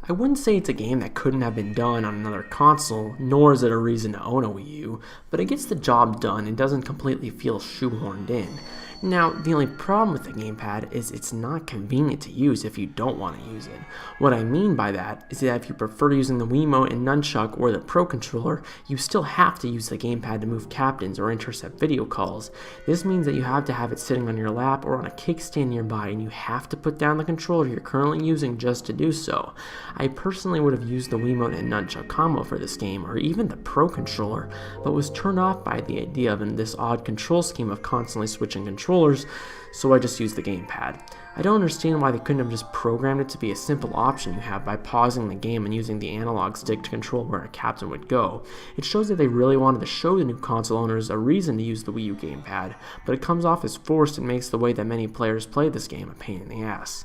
I wouldn't say it's a game that couldn't have been done on another console, nor is it a reason to own a Wii U, but it gets the job done and doesn't completely feel shoehorned in. Now, the only problem with the gamepad is it's not convenient to use if you don't want to use it. What I mean by that is that if you prefer using the Wiimote and Nunchuck or the Pro Controller, you still have to use the gamepad to move captains or intercept video calls. This means that you have to have it sitting on your lap or on a kickstand nearby, and you have to put down the controller you're currently using just to do so. I personally would have used the Wiimote and Nunchuck combo for this game, or even the Pro Controller, but was turned off by the idea of this odd control scheme of constantly switching controllers, so I just used the gamepad. I don't understand why they couldn't have just programmed it to be a simple option you have by pausing the game and using the analog stick to control where a captain would go. It shows that they really wanted to show the new console owners a reason to use the Wii U gamepad, but it comes off as forced and makes the way that many players play this game a pain in the ass.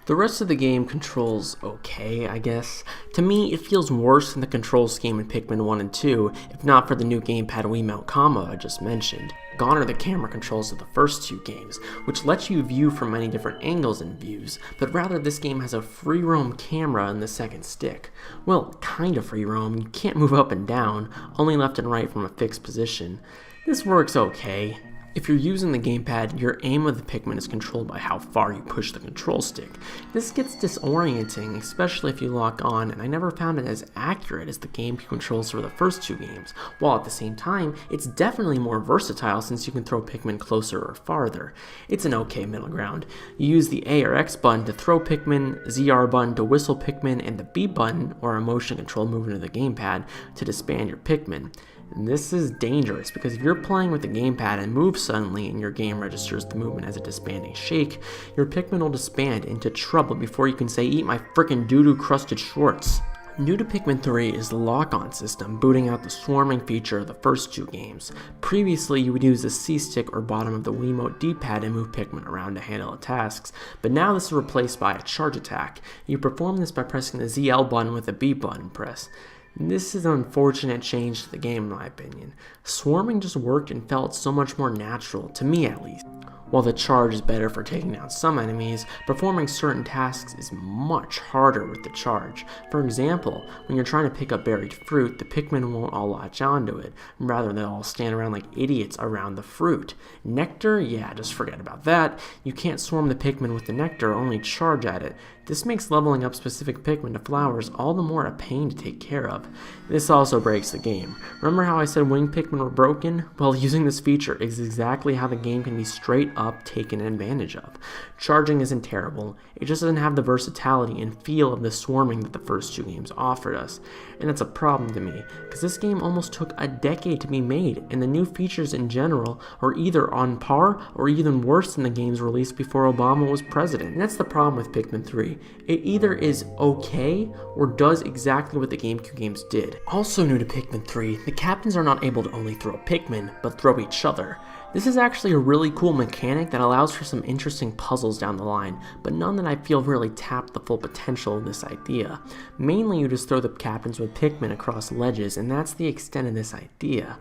The rest of the game controls okay, I guess. To me, it feels worse than the control scheme in Pikmin 1 and 2, if not for the new gamepad Wiimote combo I just mentioned. Gone are the camera controls of the first two games, which lets you view from many different angles and views, but rather this game has a free roam camera in the second stick. Well, kind of free roam, you can't move up and down, only left and right from a fixed position. This works okay. If you're using the gamepad, your aim of the Pikmin is controlled by how far you push the control stick. This gets disorienting, especially if you lock on, and I never found it as accurate as the GameCube controls for the first two games, while at the same time, it's definitely more versatile since you can throw Pikmin closer or farther. It's an okay middle ground. You use the A or X button to throw Pikmin, ZR button to whistle Pikmin, and the B button, or a motion control movement of the gamepad, to disband your Pikmin. And this is dangerous because if you're playing with the gamepad and move suddenly and your game registers the movement as a disbanding shake, your Pikmin will disband into trouble before you can say, "Eat my frickin' doo-doo crusted Schwartz." New to Pikmin 3 is the lock-on system, booting out the swarming feature of the first two games. Previously, you would use the C-stick or bottom of the Wiimote D-pad and move Pikmin around to handle tasks, but now this is replaced by a charge attack. You perform this by pressing the ZL button with the B button press. This is an unfortunate change to the game in my opinion. Swarming just worked and felt so much more natural, to me at least. While the charge is better for taking down some enemies, performing certain tasks is much harder with the charge. For example, when you're trying to pick up buried fruit, the Pikmin won't all latch onto it, rather they'll all stand around like idiots around the fruit. Nectar? Yeah, just forget about that. You can't swarm the Pikmin with the nectar, only charge at it. This makes leveling up specific Pikmin to flowers all the more a pain to take care of. This also breaks the game. Remember how I said winged Pikmin were broken? Well, using this feature is exactly how the game can be straight up taken advantage of. Charging isn't terrible, it just doesn't have the versatility and feel of the swarming that the first two games offered us. And that's a problem to me, because this game almost took a decade to be made, and the new features in general are either on par or even worse than the games released before Obama was president. And that's the problem with Pikmin 3. It either is okay or does exactly what the GameCube games did. Also new to Pikmin 3, the captains are not able to only throw Pikmin, but throw each other. This is actually a really cool mechanic that allows for some interesting puzzles down the line, but none that I feel really tap the full potential of this idea. Mainly you just throw the captains with Pikmin across ledges, and that's the extent of this idea.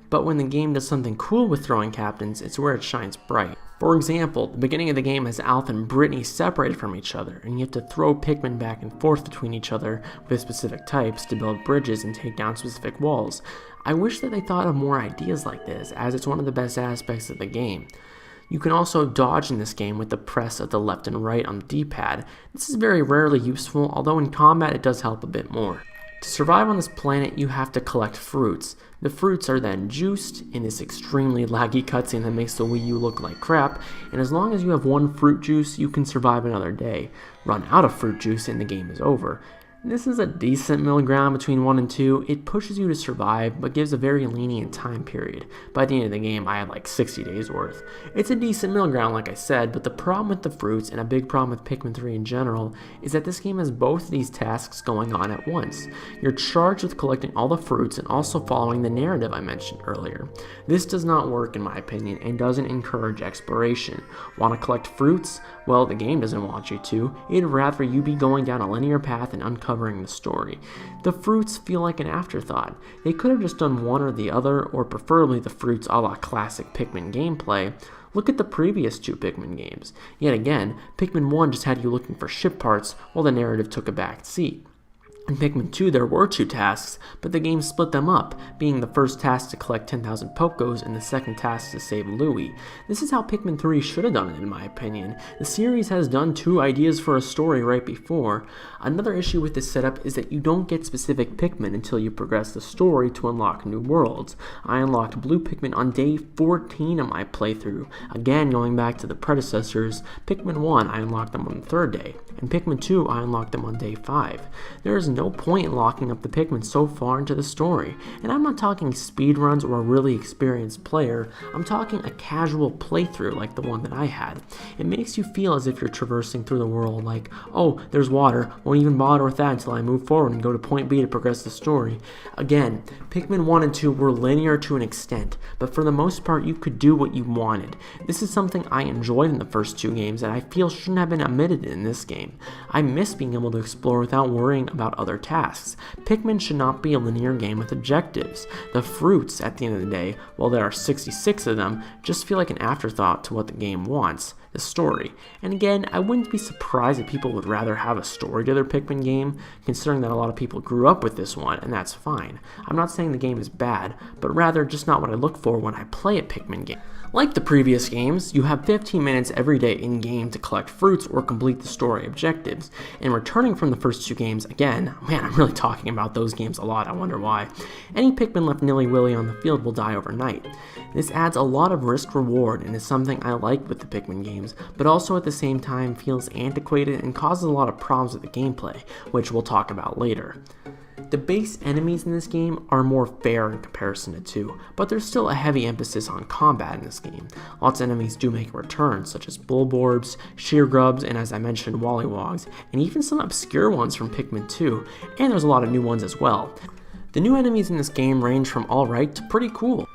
But when the game does something cool with throwing captains, it's where it shines bright. For example, the beginning of the game has Alph and Brittany separated from each other, and you have to throw Pikmin back and forth between each other with specific types to build bridges and take down specific walls. I wish that they thought of more ideas like this, as it's one of the best aspects of the game. You can also dodge in this game with the press of the left and right on the D-pad. This is very rarely useful, although in combat it does help a bit more. To survive on this planet, you have to collect fruits. The fruits are then juiced in this extremely laggy cutscene that makes the Wii U look like crap, and as long as you have one fruit juice, you can survive another day. Run out of fruit juice and the game is over. This is a decent middle ground between 1 and 2. It pushes you to survive, but gives a very lenient time period. By the end of the game, I had like 60 days worth. It's a decent middle ground, like I said, but the problem with the fruits, and a big problem with Pikmin 3 in general, is that this game has both of these tasks going on at once. You're charged with collecting all the fruits and also following the narrative I mentioned earlier. This does not work in my opinion, and doesn't encourage exploration. Want to collect fruits? Well, the game doesn't want you to. It'd rather you be going down a linear path and uncovering the story. The fruits feel like an afterthought. They could have just done one or the other, or preferably the fruits a la classic Pikmin gameplay. Look at the previous 2 Pikmin games. Yet again, Pikmin 1 just had you looking for ship parts, while the narrative took a back seat. In Pikmin 2 there were 2 tasks, but the game split them up, being the first task to collect 10,000 Pokos and the second task to save Louie. This is how Pikmin 3 should have done it in my opinion. The series has done 2 ideas for a story right before. Another issue with this setup is that you don't get specific Pikmin until you progress the story to unlock new worlds. I unlocked Blue Pikmin on day 14 of my playthrough. Again, going back to the predecessors, Pikmin 1 I unlocked them on the 3rd day, and Pikmin 2 I unlocked them on day 5. There is no point in locking up the Pikmin so far into the story, and I'm not talking speedruns or a really experienced player, I'm talking a casual playthrough like the one that I had. It makes you feel as if you're traversing through the world like, oh, there's water, won't even bother with that until I move forward and go to point B to progress the story. Again, Pikmin 1 and 2 were linear to an extent, but for the most part you could do what you wanted. This is something I enjoyed in the first 2 games that I feel shouldn't have been omitted in this game. I miss being able to explore without worrying about other tasks. Pikmin should not be a linear game with objectives. The fruits, at the end of the day, while there are 66 of them, just feel like an afterthought to what the game wants, the story. And again, I wouldn't be surprised if people would rather have a story to their Pikmin game, considering that a lot of people grew up with this one, and that's fine. I'm not saying the game is bad, but rather just not what I look for when I play a Pikmin game. Like the previous games, you have 15 minutes every day in-game to collect fruits or complete the story objectives. And returning from the first 2 games, again, man, I'm really talking about those games a lot, I wonder why. Any Pikmin left nilly-willy on the field will die overnight. This adds a lot of risk-reward and is something I like with the Pikmin games, but also at the same time feels antiquated and causes a lot of problems with the gameplay, which we'll talk about later. The base enemies in this game are more fair in comparison to 2, but there's still a heavy emphasis on combat in this game. Lots of enemies do make a return, such as Bulborbs, Sheargrubs, and as I mentioned, Wollywogs, and even some obscure ones from Pikmin 2, and there's a lot of new ones as well. The new enemies in this game range from alright to pretty cool.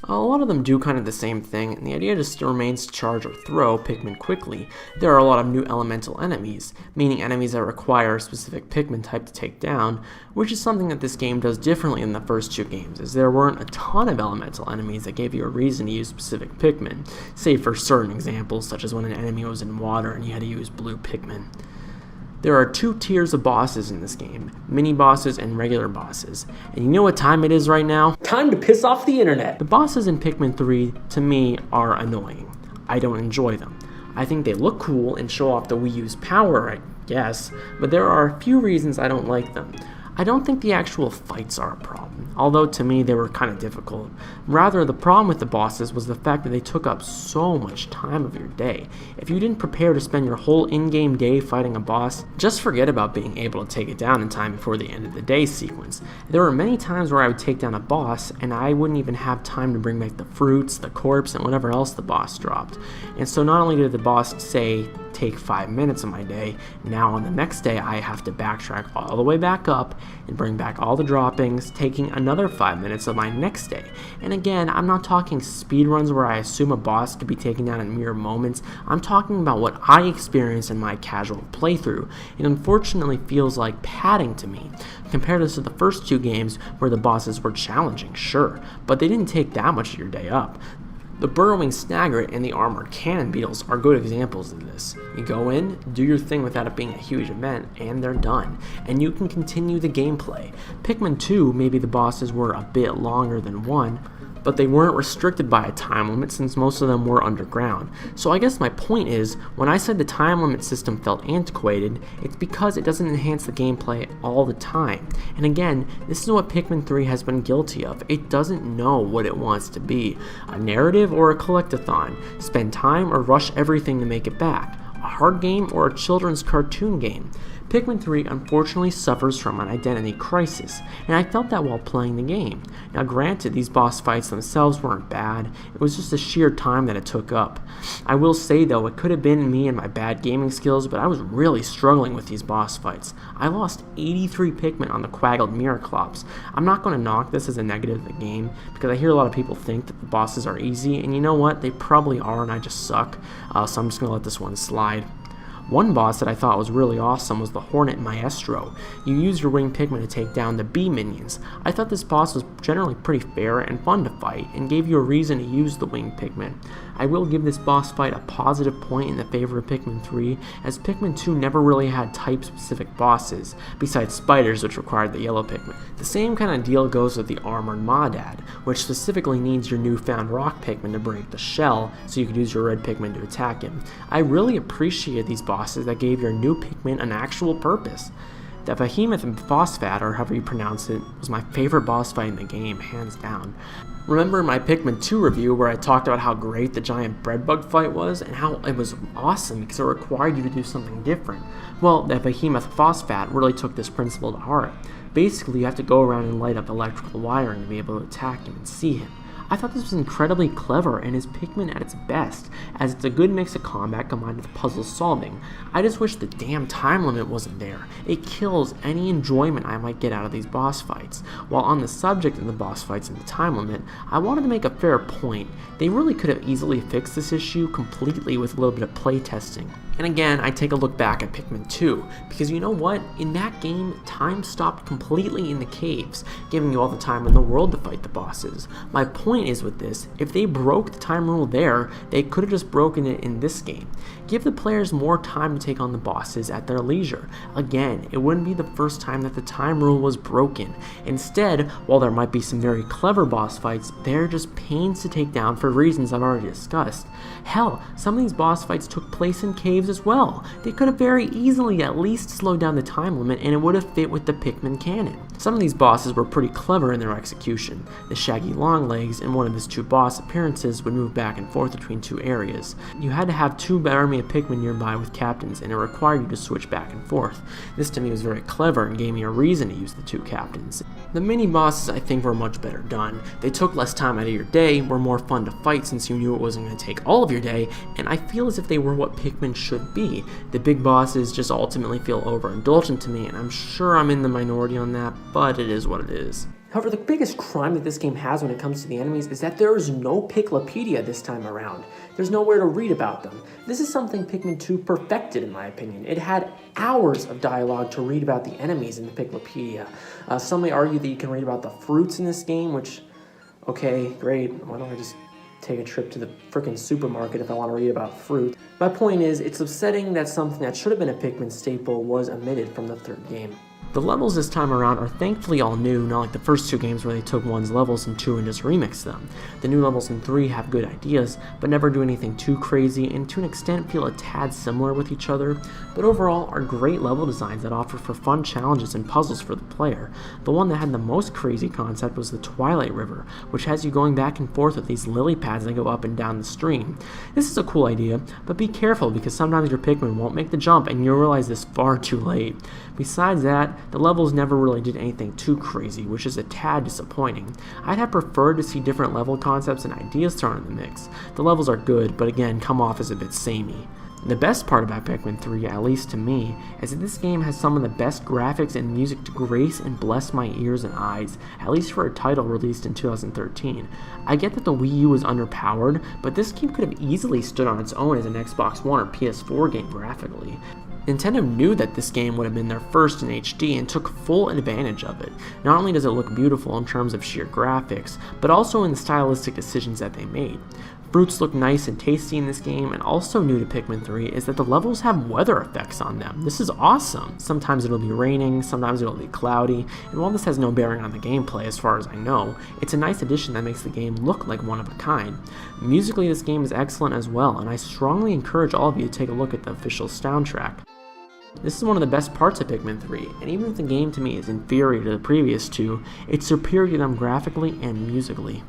A lot of them do kind of the same thing, and the idea just remains to charge or throw Pikmin quickly. There are a lot of new elemental enemies, meaning enemies that require a specific Pikmin type to take down, which is something that this game does differently than the first 2 games, as there weren't a ton of elemental enemies that gave you a reason to use specific Pikmin, save for certain examples such as when an enemy was in water and you had to use blue Pikmin. There are 2 tiers of bosses in this game, mini bosses and regular bosses. And you know what time it is right now? Time to piss off the internet! The bosses in Pikmin 3, to me, are annoying. I don't enjoy them. I think they look cool and show off the Wii U's power, I guess, but there are a few reasons I don't like them. I don't think the actual fights are a problem, although to me they were kind of difficult. Rather, the problem with the bosses was the fact that they took up so much time of your day. If you didn't prepare to spend your whole in-game day fighting a boss, just forget about being able to take it down in time before the end of the day sequence. There were many times where I would take down a boss and I wouldn't even have time to bring back the fruits, the corpse, and whatever else the boss dropped. And so not only did the boss say, take 5 minutes of my day, now on the next day I have to backtrack all the way back up and bring back all the droppings, taking another 5 minutes of my next day. And again, I'm not talking speedruns where I assume a boss could be taken down in mere moments. I'm talking about what I experienced in my casual playthrough. It unfortunately feels like padding to me. Compared this to the first 2 games where the bosses were challenging, sure, but they didn't take that much of your day up. The burrowing Snagret and the armored cannon beetles are good examples of this. You go in, do your thing without it being a huge event, and they're done, and you can continue the gameplay. Pikmin 2, maybe the bosses were a bit longer than 1, but they weren't restricted by a time limit since most of them were underground. So I guess my point is, when I said the time limit system felt antiquated, it's because it doesn't enhance the gameplay all the time. And again, this is what Pikmin 3 has been guilty of. It doesn't know what it wants to be, a narrative or a collectathon, spend time or rush everything to make it back. a hard game or a children's cartoon game? Pikmin 3 unfortunately suffers from an identity crisis, and I felt that while playing the game. Now granted, these boss fights themselves weren't bad, it was just the sheer time that it took up. I will say though, it could have been me and my bad gaming skills, but I was really struggling with these boss fights. I lost 83 Pikmin on the Quaggled Miraclops. I'm not going to knock this as a negative of the game, because I hear a lot of people think that the bosses are easy, and you know what, they probably are and I just suck, so I'm just going to let this one slide. One boss that I thought was really awesome was the Hornet Maestro. You use your winged Pikmin to take down the bee minions. I thought this boss was generally pretty fair and fun to fight, and gave you a reason to use the winged Pikmin. I will give this boss fight a positive point in the favor of Pikmin 3, as Pikmin 2 never really had type-specific bosses, besides spiders which required the yellow Pikmin. The same kind of deal goes with the Armored Maudad, which specifically needs your newfound rock Pikmin to break the shell, so you could use your red Pikmin to attack him. I really appreciated these bosses that gave your new Pikmin an actual purpose. The Behemoth and Phosphat, or however you pronounce it, was my favorite boss fight in the game, hands down. Remember my Pikmin 2 review where I talked about how great the giant bread bug fight was and how it was awesome because it required you to do something different? Well, the Behemoth Phosphat really took this principle to heart. Basically, you have to go around and light up electrical wiring to be able to attack him and see him. I thought this was incredibly clever and is Pikmin at its best, as it's a good mix of combat combined with puzzle solving. I just wish the damn time limit wasn't there. It kills any enjoyment I might get out of these boss fights. While on the subject of the boss fights and the time limit, I wanted to make a fair point. They really could have easily fixed this issue completely with a little bit of playtesting. And again, I take a look back at Pikmin 2, because you know what? In that game, time stopped completely in the caves, giving you all the time in the world to fight the bosses. My point is with this, if they broke the time rule there, they could have just broken it in this game. Give the players more time to take on the bosses at their leisure. Again, it wouldn't be the first time that the time rule was broken. Instead, while there might be some very clever boss fights, they're just pains to take down for reasons I've already discussed. Hell, some of these boss fights took place in caves as well. They could have very easily at least slowed down the time limit and it would have fit with the Pikmin canon. Some of these bosses were pretty clever in their execution. The Shaggy Longlegs in one of his two boss appearances would move back and forth between two areas. You had to have two army of Pikmin nearby with captains and it required you to switch back and forth. This to me was very clever and gave me a reason to use the two captains. The mini bosses I think were much better done. They took less time out of your day, were more fun to fight since you knew it wasn't going to take all of your day, and I feel as if they were what Pikmin should be. The big bosses just ultimately feel overindulgent to me, and I'm sure I'm in the minority on that, but it is what it is. However, the biggest crime that this game has when it comes to the enemies is that there is no Piklopedia this time around. There's nowhere to read about them. This is something Pikmin 2 perfected in my opinion. It had hours of dialogue to read about the enemies in the Piklopedia. Some may argue that you can read about the fruits in this game, which, okay, great, why don't I just take a trip to the frickin' supermarket if I want to read about fruit. My point is, it's upsetting that something that should have been a Pikmin staple was omitted from the third game. The levels this time around are thankfully all new, not like the first two games where they took one's levels in 2 and just remixed them. The new levels in 3 have good ideas, but never do anything too crazy, and to an extent feel a tad similar with each other, but overall are great level designs that offer for fun challenges and puzzles for the player. The one that had the most crazy concept was the Twilight River, which has you going back and forth with these lily pads that go up and down the stream. This is a cool idea, but be careful because sometimes your Pikmin won't make the jump and you'll realize this far too late. Besides that, the levels never really did anything too crazy, which is a tad disappointing. I'd have preferred to see different level concepts and ideas thrown in the mix. The levels are good, but again, come off as a bit samey. The best part about Pikmin 3, at least to me, is that this game has some of the best graphics and music to grace and bless my ears and eyes, at least for a title released in 2013. I get that the Wii U is underpowered, but this game could have easily stood on its own as an Xbox One or PS4 game graphically. Nintendo knew that this game would have been their first in HD and took full advantage of it. Not only does it look beautiful in terms of sheer graphics, but also in the stylistic decisions that they made. Fruits look nice and tasty in this game, and also new to Pikmin 3 is that the levels have weather effects on them. This is awesome! Sometimes it'll be raining, sometimes it'll be cloudy, and while this has no bearing on the gameplay as far as I know, it's a nice addition that makes the game look like one of a kind. Musically, this game is excellent as well, and I strongly encourage all of you to take a look at the official soundtrack. This is one of the best parts of Pikmin 3, and even if the game to me is inferior to the previous two, it's superior to them graphically and musically.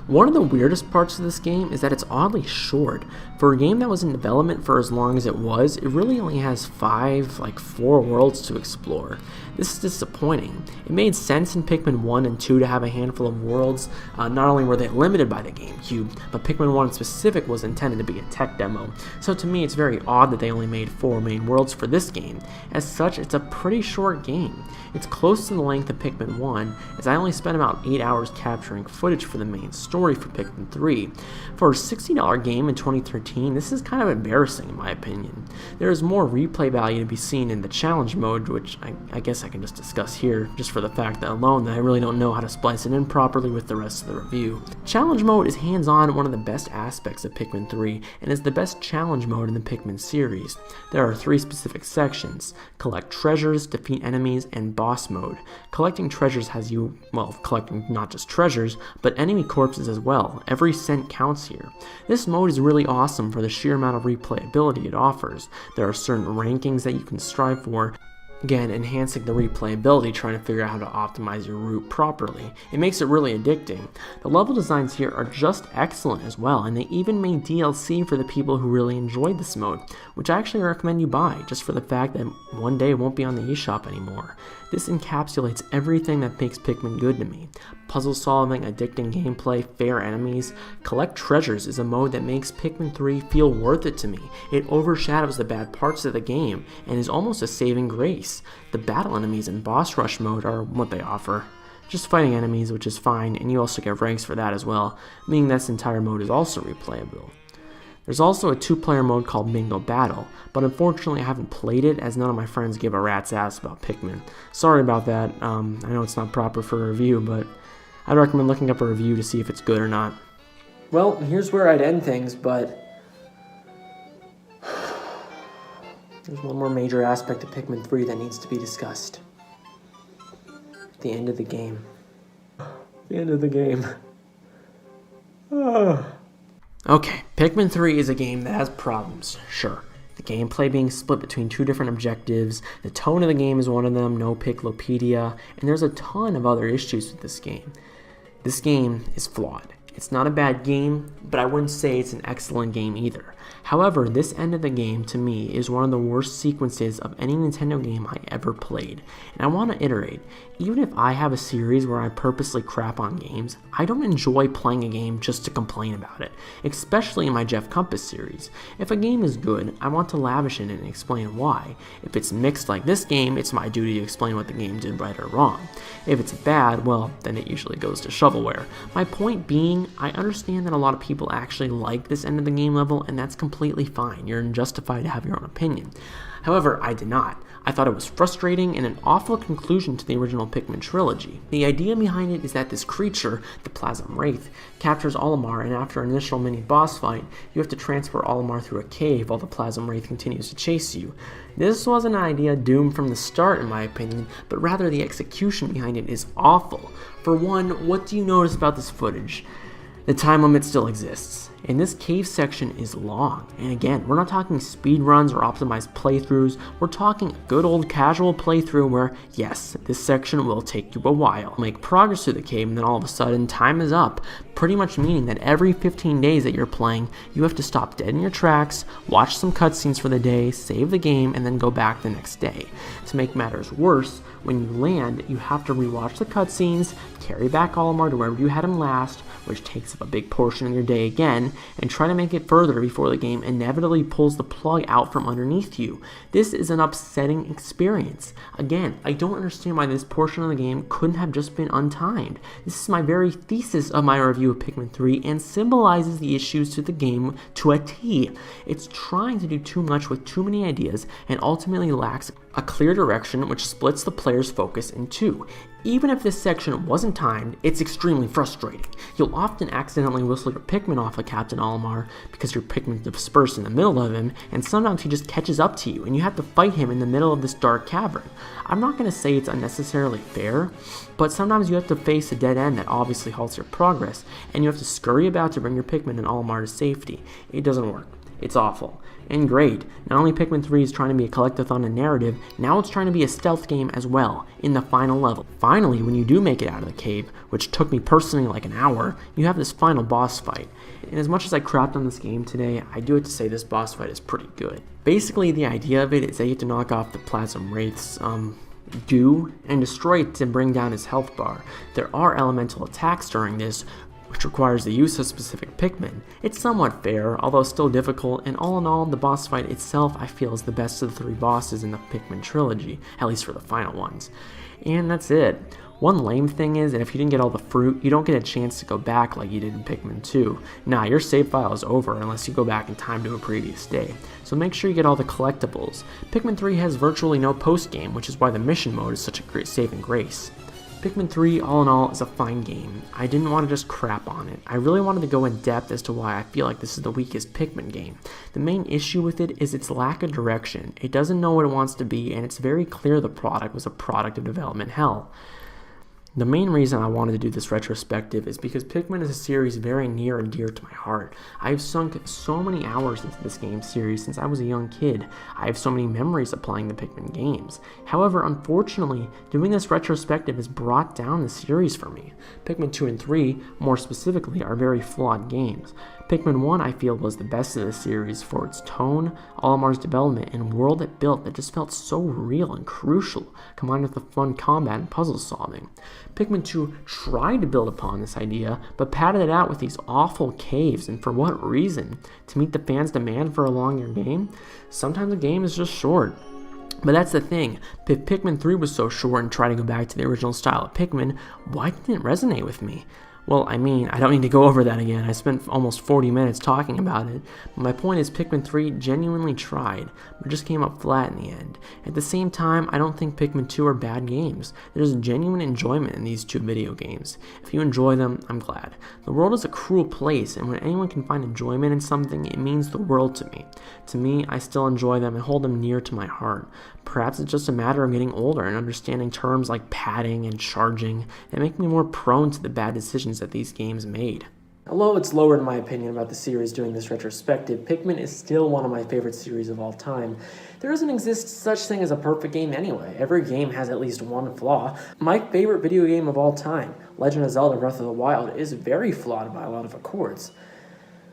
One of the weirdest parts of this game is that it's oddly short. For a game that was in development for as long as it was, it really only has 4 worlds to explore. This is disappointing. It made sense in Pikmin 1 and 2 to have a handful of worlds. Not only were they limited by the GameCube, but Pikmin 1 in specific was intended to be a tech demo. So to me, it's very odd that they only made 4 main worlds for this game. As such, it's a pretty short game. It's close to the length of Pikmin 1, as I only spent about 8 hours capturing footage for the main story for Pikmin 3. For a $60 game in 2013, this is kind of embarrassing in my opinion. There is more replay value to be seen in the challenge mode, which I guess I can just discuss here, just for the fact that alone that I really don't know how to splice it in properly with the rest of the review. Challenge mode is hands-on one of the best aspects of Pikmin 3, and is the best challenge mode in the Pikmin series. There are 3 specific sections: collect treasures, defeat enemies, and boss mode. Collecting treasures has you, well, collecting not just treasures, but enemy corpses as well. Every cent counts here. This mode is really awesome for the sheer amount of replayability it offers. There are certain rankings that you can strive for, again, enhancing the replayability, trying to figure out how to optimize your route properly. It makes it really addicting. The level designs here are just excellent as well, and they even made DLC for the people who really enjoyed this mode, which I actually recommend you buy, just for the fact that one day it won't be on the eShop anymore. This encapsulates everything that makes Pikmin good to me. Puzzle solving, addicting gameplay, fair enemies. Collect treasures is a mode that makes Pikmin 3 feel worth it to me. It overshadows the bad parts of the game and is almost a saving grace. The battle enemies in boss rush mode are what they offer. Just fighting enemies, which is fine, and you also get ranks for that as well, meaning this entire mode is also replayable. There's also a 2-player mode called Mingo Battle, but unfortunately I haven't played it as none of my friends give a rat's ass about Pikmin. Sorry about that. I know it's not proper for a review, but I'd recommend looking up a review to see if it's good or not. Well, here's where I'd end things, but there's one more major aspect of Pikmin 3 that needs to be discussed. The end of the game. The end of the game. Okay, Pikmin 3 is a game that has problems, sure. The gameplay being split between 2 different objectives, the tone of the game is one of them, no Piclopedia, and there's a ton of other issues with this game. This game is flawed. It's not a bad game, but I wouldn't say it's an excellent game either. However, this end of the game, to me, is one of the worst sequences of any Nintendo game I ever played. And I want to iterate, even if I have a series where I purposely crap on games, I don't enjoy playing a game just to complain about it, especially in my JeffCompass series. If a game is good, I want to lavish in it and explain why. If it's mixed like this game, it's my duty to explain what the game did right or wrong. If it's bad, well, then it usually goes to shovelware. My point being, I understand that a lot of people actually like this end of the game level, and that's completely fine. You're justified to have your own opinion. However, I did not. I thought it was frustrating and an awful conclusion to the original Pikmin trilogy. The idea behind it is that this creature, the Plasm Wraith, captures Olimar, and after an initial mini-boss fight, you have to transfer Olimar through a cave while the Plasm Wraith continues to chase you. This wasn't an idea doomed from the start in my opinion, but rather the execution behind it is awful. For one, what do you notice about this footage? The time limit still exists, and this cave section is long. And again, we're not talking speed runs or optimized playthroughs, we're talking a good old casual playthrough where, yes, this section will take you a while. Make progress through the cave and then all of a sudden time is up, pretty much meaning that every 15 days that you're playing, you have to stop dead in your tracks, watch some cutscenes for the day, save the game, and then go back the next day. To make matters worse, when you land, you have to rewatch the cutscenes, carry back Olimar to wherever you had him last, which takes up a big portion of your day again, and try to make it further before the game inevitably pulls the plug out from underneath you. This is an upsetting experience. Again, I don't understand why this portion of the game couldn't have just been untimed. This is my very thesis of my review of Pikmin 3 and symbolizes the issues to the game to a T. It's trying to do too much with too many ideas and ultimately lacks a clear direction which splits the player's focus in two. Even if this section wasn't timed, it's extremely frustrating. You'll often accidentally whistle your Pikmin off of Captain Olimar because your Pikmin disperse in the middle of him, and sometimes he just catches up to you and you have to fight him in the middle of this dark cavern. I'm not going to say it's unnecessarily fair, but sometimes you have to face a dead end that obviously halts your progress, and you have to scurry about to bring your Pikmin and Olimar to safety. It doesn't work. It's awful. And great, not only Pikmin 3 is trying to be a collectathon and narrative, now it's trying to be a stealth game as well, in the final level. Finally, when you do make it out of the cave, which took me personally like an hour, you have this final boss fight. And as much as I crapped on this game today, I do have to say this boss fight is pretty good. Basically, the idea of it is that you have to knock off the Plasm Wraith's goo and destroy it to bring down his health bar. There are elemental attacks during this, which requires the use of specific Pikmin. It's somewhat fair, although still difficult, and all in all, the boss fight itself I feel is the best of the 3 bosses in the Pikmin trilogy, at least for the final ones. And that's it. One lame thing is that if you didn't get all the fruit, you don't get a chance to go back like you did in Pikmin 2. Nah, your save file is over unless you go back in time to a previous day, so make sure you get all the collectibles. Pikmin 3 has virtually no post-game, which is why the mission mode is such a great saving grace. Pikmin 3, all in all, is a fine game. I didn't want to just crap on it. I really wanted to go in depth as to why I feel like this is the weakest Pikmin game. The main issue with it is its lack of direction. It doesn't know what it wants to be, and it's very clear the product was a product of development hell. The main reason I wanted to do this retrospective is because Pikmin is a series very near and dear to my heart. I have sunk so many hours into this game series since I was a young kid. I have so many memories of playing the Pikmin games. However, unfortunately, doing this retrospective has brought down the series for me. Pikmin 2 and 3, more specifically, are very flawed games. Pikmin 1 I feel was the best of the series for its tone, Olimar's development, and world it built that just felt so real and crucial, combined with the fun combat and puzzle solving. Pikmin 2 tried to build upon this idea, but padded it out with these awful caves, and for what reason? To meet the fans' demand for a longer game? Sometimes a game is just short. But that's the thing, if Pikmin 3 was so short and tried to go back to the original style of Pikmin, why didn't it resonate with me? Well, I mean, I don't need to go over that again. I spent almost 40 minutes talking about it. But my point is Pikmin 3 genuinely tried, but just came up flat in the end. At the same time, I don't think Pikmin 2 are bad games. There's genuine enjoyment in these 2 video games. If you enjoy them, I'm glad. The world is a cruel place, and when anyone can find enjoyment in something, it means the world to me. To me, I still enjoy them and hold them near to my heart. Perhaps it's just a matter of getting older and understanding terms like padding and charging that make me more prone to the bad decisions that these games made. Although it's lowered in my opinion about the series doing this retrospective, Pikmin is still one of my favorite series of all time. There doesn't exist such thing as a perfect game anyway. Every game has at least one flaw. My favorite video game of all time, Legend of Zelda Breath of the Wild, is very flawed by a lot of accords.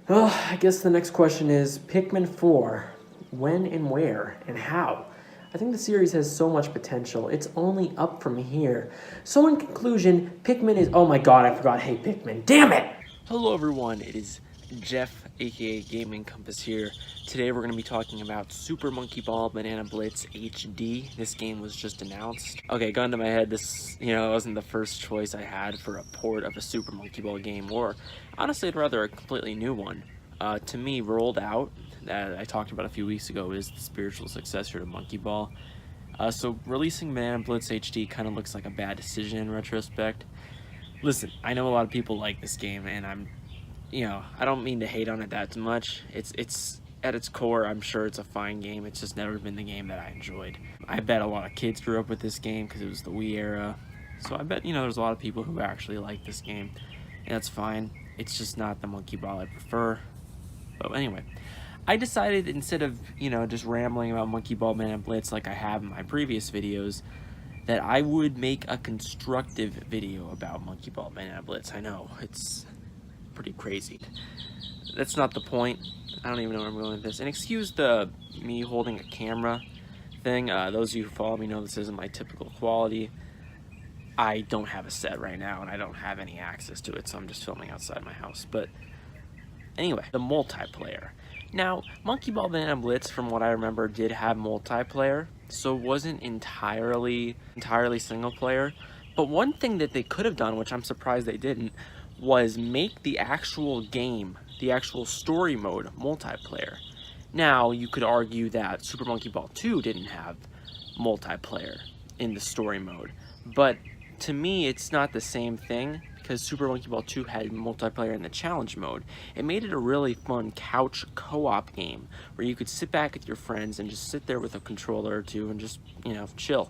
Well, I guess the next question is, Pikmin 4, when and where and how? I think the series has so much potential. It's only up from here. So in conclusion, Pikmin is... Oh my god, I forgot Hey Pikmin. Damn it! Hello everyone, it is Jeff, aka JeffCompass here. Today we're going to be talking about Super Monkey Ball Banana Blitz HD. This game was just announced. Okay, gun to my head, this, wasn't the first choice I had for a port of a Super Monkey Ball game, or honestly, rather a completely new one. To me, Rolled Out, that I talked about a few weeks ago, is the spiritual successor to Monkey Ball. So releasing Banana Blitz HD kind of looks like a bad decision in retrospect. Listen, I know a lot of people like this game, and I don't mean to hate on it that much. It's at its core, I'm sure it's a fine game. It's just never been the game that I enjoyed. I bet a lot of kids grew up with this game because it was the Wii era. So I bet, there's a lot of people who actually like this game, and that's fine. It's just not the Monkey Ball I prefer. But anyway, I decided instead of, just rambling about Monkey Ball Banana Blitz like I have in my previous videos, that I would make a constructive video about Monkey Ball Banana Blitz. I know, it's pretty crazy. That's not the point. I don't even know where I'm going with this. And excuse me holding a camera thing. Those of you who follow me know this isn't my typical quality. I don't have a set right now, and I don't have any access to it, so I'm just filming outside my house. But anyway, the multiplayer. Now, Monkey Ball Banana Blitz, from what I remember, did have multiplayer, so it wasn't entirely single player. But one thing that they could have done, which I'm surprised they didn't, was make the actual game, the actual story mode, multiplayer. Now, you could argue that Super Monkey Ball 2 didn't have multiplayer in the story mode, but to me, it's not the same thing, because Super Monkey Ball 2 had multiplayer in the challenge mode. It made it a really fun couch co-op game, where you could sit back with your friends and just sit there with a controller or two and just, chill.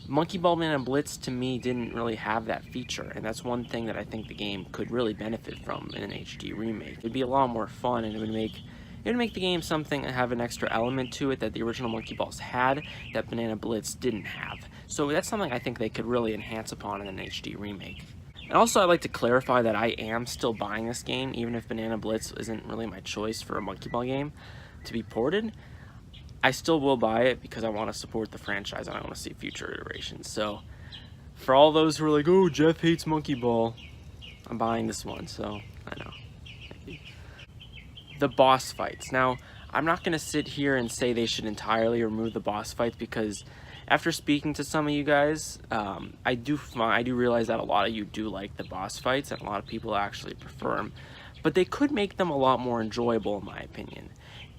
Monkey Ball Banana Blitz, to me, didn't really have that feature, and that's one thing that I think the game could really benefit from in an HD remake. It'd be a lot more fun, and it would make It would make the game something have an extra element to it that the original Monkey Balls had that Banana Blitz didn't have. So that's something I think they could really enhance upon in an HD remake. And also, I'd like to clarify that I am still buying this game, even if Banana Blitz isn't really my choice for a Monkey Ball game to be ported. I still will buy it because I want to support the franchise and I want to see future iterations. So, for all those who are like, oh, Jeff hates Monkey Ball, I'm buying this one, so I know. The boss fights. Now, I'm not going to sit here and say they should entirely remove the boss fights because after speaking to some of you guys, I do realize that a lot of you do like the boss fights and a lot of people actually prefer them. But they could make them a lot more enjoyable in my opinion.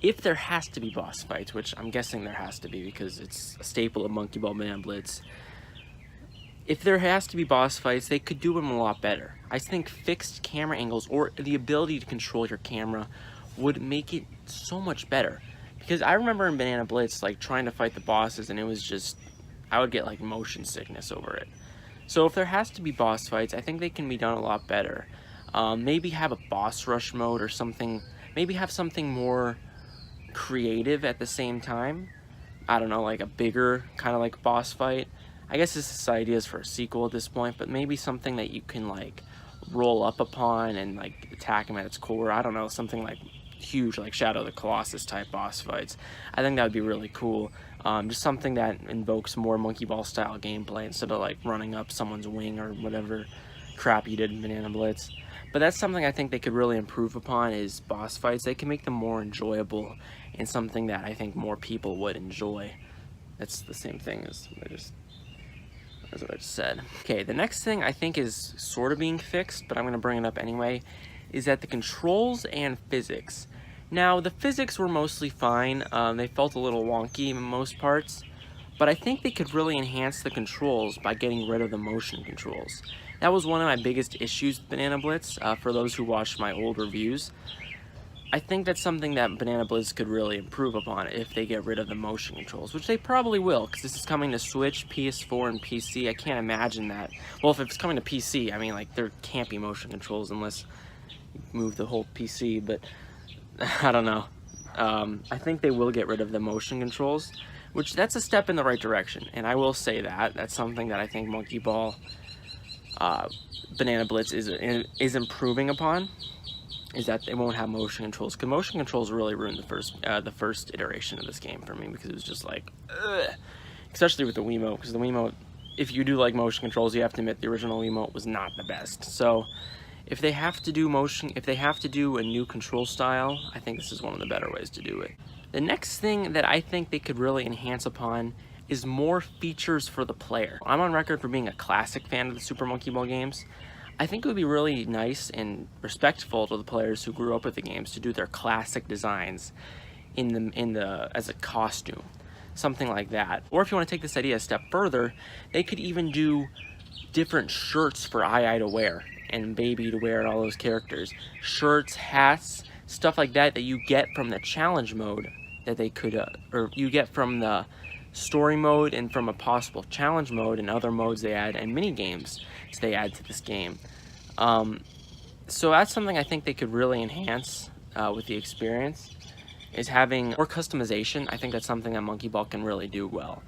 If there has to be boss fights, which I'm guessing there has to be because it's a staple of Monkey Ball Banana Blitz. If there has to be boss fights, they could do them a lot better. I think fixed camera angles or the ability to control your camera would make it so much better. Because I remember in Banana Blitz, like, trying to fight the bosses, and it was just, I would get, like, motion sickness over it. So if there has to be boss fights, I think they can be done a lot better. Maybe have a boss rush mode or something. Maybe have something more creative at the same time. I don't know, like a bigger kind of like boss fight. I guess this is ideas for a sequel at this point, but maybe something that you can, like, roll up upon and, like, attack him at its core. I don't know, something like huge, like Shadow of the Colossus type boss fights. I think that would be really cool. Just something that invokes more Monkey Ball style gameplay instead of like running up someone's wing or whatever crap you did in Banana Blitz. But that's something I think they could really improve upon is boss fights. They can make them more enjoyable and something that I think more people would enjoy. That's the same thing as what I just said. Okay, the next thing I think is sort of being fixed, but I'm going to bring it up anyway, is that the controls and physics. Now, the physics were mostly fine. They felt a little wonky in most parts, but I think they could really enhance the controls by getting rid of the motion controls. That was one of my biggest issues with Banana Blitz, for those who watched my old reviews. I think that's something that Banana Blitz could really improve upon if they get rid of the motion controls, which they probably will, because this is coming to Switch, PS4, and PC. I can't imagine that. Well, if it's coming to PC, I mean, like, there can't be motion controls unless you move the whole PC, but I don't know. I think they will get rid of the motion controls, which that's a step in the right direction, and I will say that. That's something that I think Monkey Ball Banana Blitz is improving upon, is that they won't have motion controls, because motion controls really ruined the first iteration of this game for me, because it was just like, ugh. Especially with the Wiimote, because the Wiimote, if you do like motion controls, you have to admit the original Wiimote was not the best. So if they have to do a new control style, I think this is one of the better ways to do it. The next thing that I think they could really enhance upon is more features for the player. I'm on record for being a classic fan of the Super Monkey Ball games. I think it would be really nice and respectful to the players who grew up with the games to do their classic designs as a costume, something like that. Or if you want to take this idea a step further, they could even do different shirts for Ai to wear and Baby to wear, and all those characters. Shirts, hats, stuff like that you get from the challenge mode that they could, or you get from the story mode and from a possible challenge mode and other modes they add and mini games they add to this game. So that's something I think they could really enhance with the experience, is having more customization. I think that's something that Monkey Ball can really do well,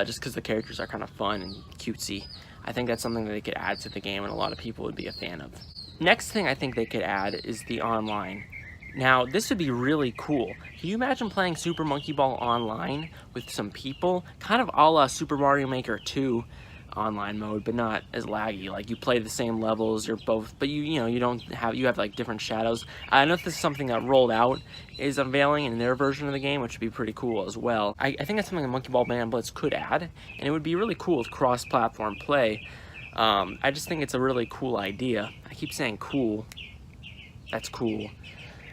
just because the characters are kind of fun and cutesy. I think that's something that they could add to the game and a lot of people would be a fan of. Next thing I think they could add is the online. Now, this would be really cool. Can you imagine playing Super Monkey Ball online with some people? Kind of a la Super Mario Maker 2 online mode, but not as laggy. Like, you play the same levels, you're both, but you have like different shadows. I know if this is something that Rolled Out is unveiling in their version of the game, which would be pretty cool as well. I think that's something that Monkey Ball Banana Blitz could add, and it would be really cool with cross-platform play. I just think it's a really cool idea. I keep saying cool. That's cool.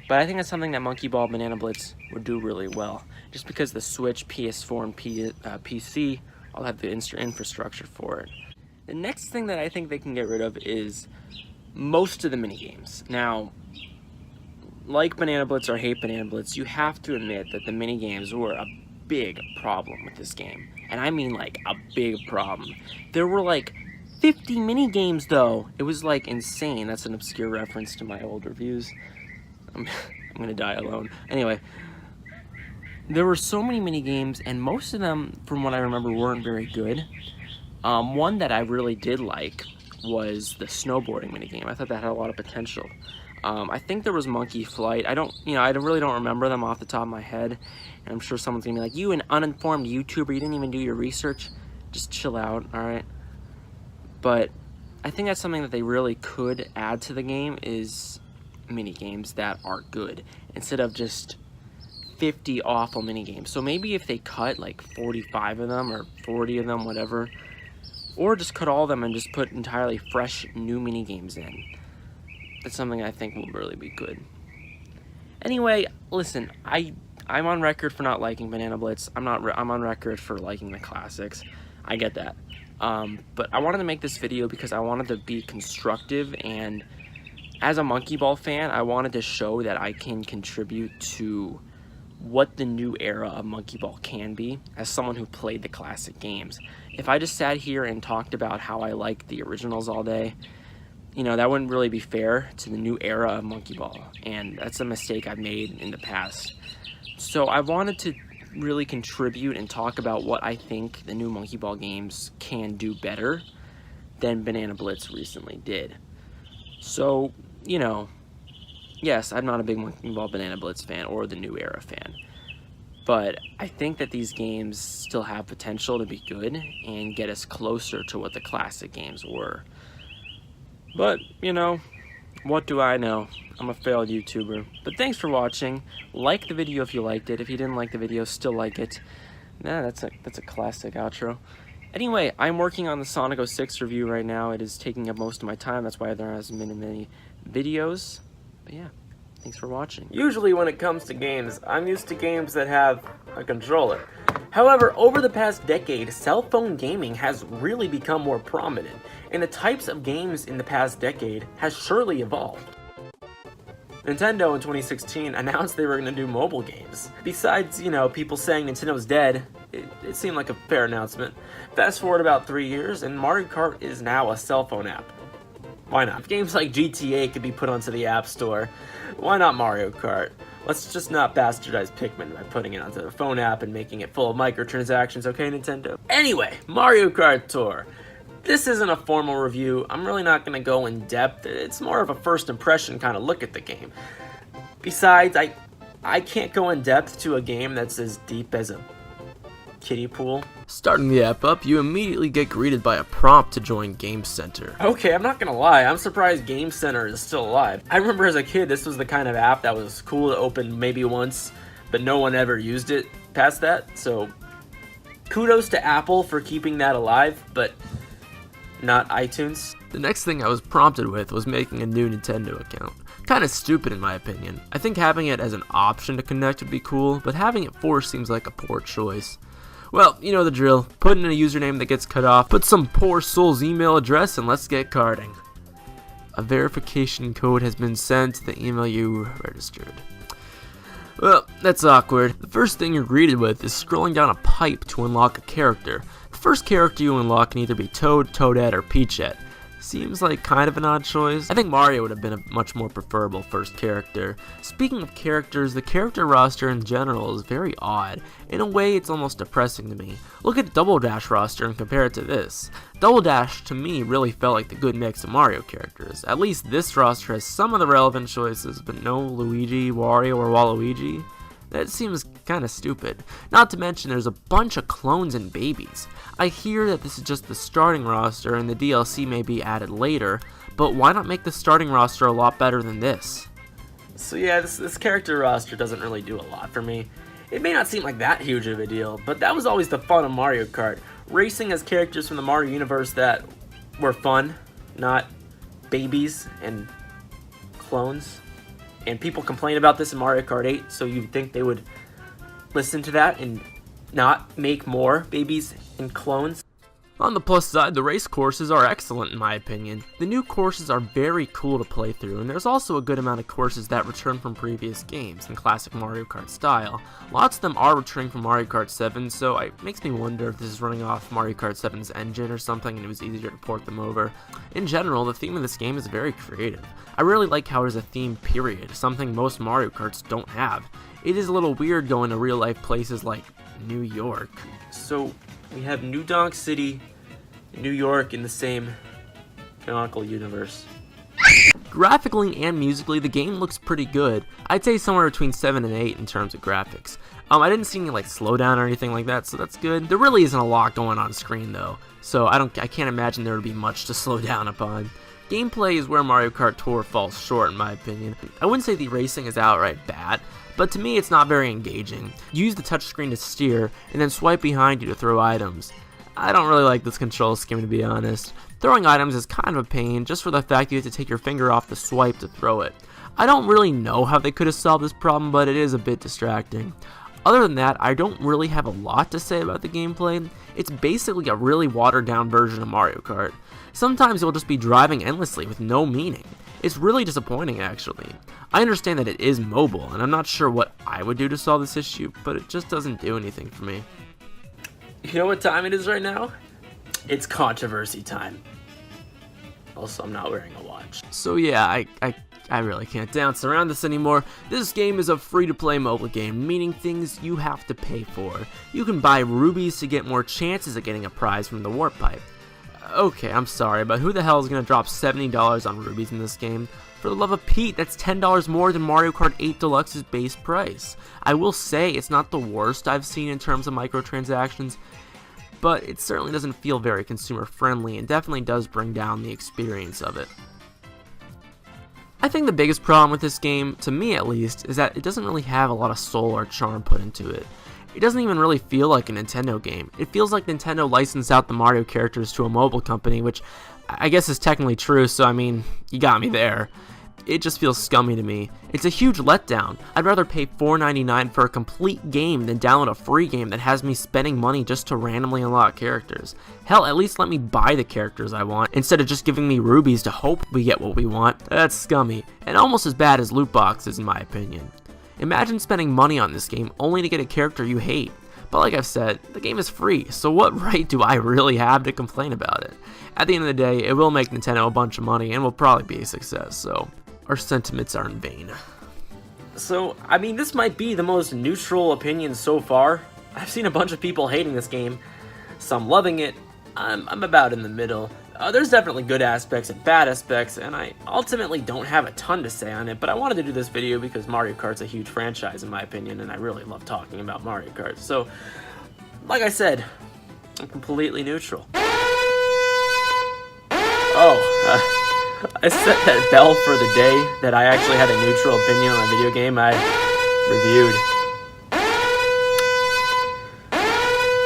But I think that's something that Monkey Ball Banana Blitz would do really well, just because the Switch, PS4, and PC all have the infrastructure for it. The next thing that I think they can get rid of is most of the minigames. Now, like Banana Blitz or hate Banana Blitz, you have to admit that the minigames were a big problem with this game. And I mean like a big problem. There were like 50 minigames though. It was like insane. That's an obscure reference to my old reviews. I'm gonna die alone. Anyway, there were so many mini games, and most of them, from what I remember, weren't very good. One that I really did like was the snowboarding mini game. I thought that had a lot of potential. I think there was Monkey Flight. I really don't remember them off the top of my head. And I'm sure someone's gonna be like, "You, an uninformed YouTuber, you didn't even do your research." Just chill out, all right? But I think that's something that they really could add to the game, is mini games that are good instead of just 50 awful mini games. So maybe if they cut like 45 of them or 40 of them, whatever, or just cut all of them and just put entirely fresh new mini games in. That's something I think will really be good. Anyway, listen, I'm on record for not liking Banana Blitz. I'm on record for liking the classics. I get that. But I wanted to make this video because I wanted to be constructive, and as a Monkey Ball fan, I wanted to show that I can contribute to what the new era of Monkey Ball can be as someone who played the classic games. If I just sat here and talked about how I like the originals all day, you know, that wouldn't really be fair to the new era of Monkey Ball, and that's a mistake I've made in the past. So I wanted to really contribute and talk about what I think the new Monkey Ball games can do better than Banana Blitz recently did. So, you know, yes, I'm not a big Monkey Ball Banana Blitz fan or the new era fan, but I think that these games still have potential to be good and get us closer to what the classic games were. But, you know, what do I know? I'm a failed YouTuber. But thanks for watching. Like the video if you liked it. If you didn't like the video, still like it. Nah, that's a classic outro. Anyway, I'm working on the Sonic 06 review right now. It is taking up most of my time. That's why there hasn't been many videos. But yeah, thanks for watching. Usually when it comes to games, I'm used to games that have a controller. However, over the past decade, cell phone gaming has really become more prominent, and the types of games in the past decade has surely evolved. Nintendo in 2016 announced they were going to do mobile games. Besides, you know, people saying Nintendo's dead, it seemed like a fair announcement. Fast forward about 3 years, and Mario Kart is now a cell phone app. Why not? If games like GTA could be put onto the App Store, why not Mario Kart? Let's just not bastardize Pikmin by putting it onto the phone app and making it full of microtransactions, okay, Nintendo? Anyway, Mario Kart Tour. This isn't a formal review. I'm really not going to go in depth. It's more of a first impression kind of look at the game. Besides, I can't go in depth to a game that's as deep as a kiddie pool. Starting the app up, you immediately get greeted by a prompt to join Game Center. Okay, I'm not gonna lie, I'm surprised Game Center is still alive. I remember as a kid, this was the kind of app that was cool to open maybe once, but no one ever used it past that, so kudos to Apple for keeping that alive, but not iTunes. The next thing I was prompted with was making a new Nintendo account. Kinda stupid in my opinion. I think having it as an option to connect would be cool, but having it forced seems like a poor choice. Well, you know the drill. Put in a username that gets cut off, put some poor soul's email address, and let's get carding. A verification code has been sent to the email you registered. Well, that's awkward. The first thing you're greeted with is scrolling down a pipe to unlock a character. The first character you unlock can either be Toad, Toadette, or Peachette. Seems like kind of an odd choice. I think Mario would have been a much more preferable first character. Speaking of characters, the character roster in general is very odd. In a way, it's almost depressing to me. Look at Double Dash roster and compare it to this. Double Dash, to me, really felt like the good mix of Mario characters. At least this roster has some of the relevant choices, but no Luigi, Wario, or Waluigi. That seems kinda stupid. Not to mention there's a bunch of clones and babies. I hear that this is just the starting roster and the DLC may be added later, but why not make the starting roster a lot better than this? So yeah, this character roster doesn't really do a lot for me. It may not seem like that huge of a deal, but that was always the fun of Mario Kart. Racing as characters from the Mario universe that were fun, not babies and clones. And people complain about this in Mario Kart 8, so you'd think they would listen to that and not make more babies and clones. On the plus side, the race courses are excellent in my opinion. The new courses are very cool to play through, and there's also a good amount of courses that return from previous games in classic Mario Kart style. Lots of them are returning from Mario Kart 7, so it makes me wonder if this is running off Mario Kart 7's engine or something and it was easier to port them over. In general, the theme of this game is very creative. I really like how it is a theme period, something most Mario Karts don't have. It is a little weird going to real life places like New York. So we have New Donk City, New York in the same canonical universe. Graphically and musically, the game looks pretty good. I'd say somewhere between 7 and 8 in terms of graphics. I didn't see any slowdown or anything like that, so that's good. There really isn't a lot going on screen though, so I can't imagine there would be much to slow down upon. Gameplay is where Mario Kart Tour falls short in my opinion. I wouldn't say the racing is outright bad, but to me it's not very engaging. You use the touchscreen to steer, and then swipe behind you to throw items. I don't really like this control scheme, to be honest. Throwing items is kind of a pain, just for the fact you have to take your finger off the swipe to throw it. I don't really know how they could have solved this problem, but it is a bit distracting. Other than that, I don't really have a lot to say about the gameplay. It's basically a really watered down version of Mario Kart. Sometimes you'll just be driving endlessly with no meaning. It's really disappointing actually. I understand that it is mobile, and I'm not sure what I would do to solve this issue, but it just doesn't do anything for me. You know what time it is right now? It's controversy time. Also, I'm not wearing a watch. So yeah, I really can't dance around this anymore. This game is a free-to-play mobile game, meaning things you have to pay for. You can buy rubies to get more chances of getting a prize from the warp pipe. Okay, I'm sorry, but who the hell is going to drop $70 on rubies in this game? For the love of Pete, that's $10 more than Mario Kart 8 Deluxe's base price. I will say it's not the worst I've seen in terms of microtransactions, but it certainly doesn't feel very consumer friendly and definitely does bring down the experience of it. I think the biggest problem with this game, to me at least, is that it doesn't really have a lot of soul or charm put into it. It doesn't even really feel like a Nintendo game. It feels like Nintendo licensed out the Mario characters to a mobile company, which I guess is technically true, so I mean, you got me there. It just feels scummy to me. It's a huge letdown. I'd rather pay $4.99 for a complete game than download a free game that has me spending money just to randomly unlock characters. Hell, at least let me buy the characters I want, instead of just giving me rubies to hope we get what we want. That's scummy, and almost as bad as loot boxes in my opinion. Imagine spending money on this game only to get a character you hate. But like I've said, the game is free, so what right do I really have to complain about it? At the end of the day, it will make Nintendo a bunch of money and will probably be a success, so our sentiments are in vain. So, I mean, this might be the most neutral opinion so far. I've seen a bunch of people hating this game, some loving it. I'm about in the middle. There's definitely good aspects and bad aspects, and I ultimately don't have a ton to say on it, but I wanted to do this video because Mario Kart's a huge franchise in my opinion, and I really love talking about Mario Kart. So, like I said, I'm completely neutral. I set that bell for the day that I actually had a neutral opinion on a video game I reviewed.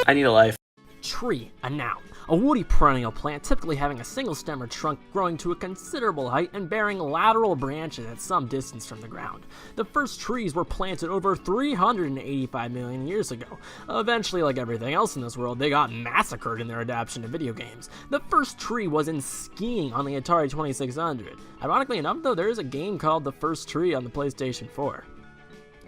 I need a life. Tree, a noun. A woody perennial plant typically having a single stem or trunk growing to a considerable height and bearing lateral branches at some distance from the ground. The first trees were planted over 385 million years ago. Eventually, like everything else in this world, they got massacred in their adaptation to video games. The first tree was in skiing on the Atari 2600. Ironically enough though, there is a game called The First Tree on the PlayStation 4.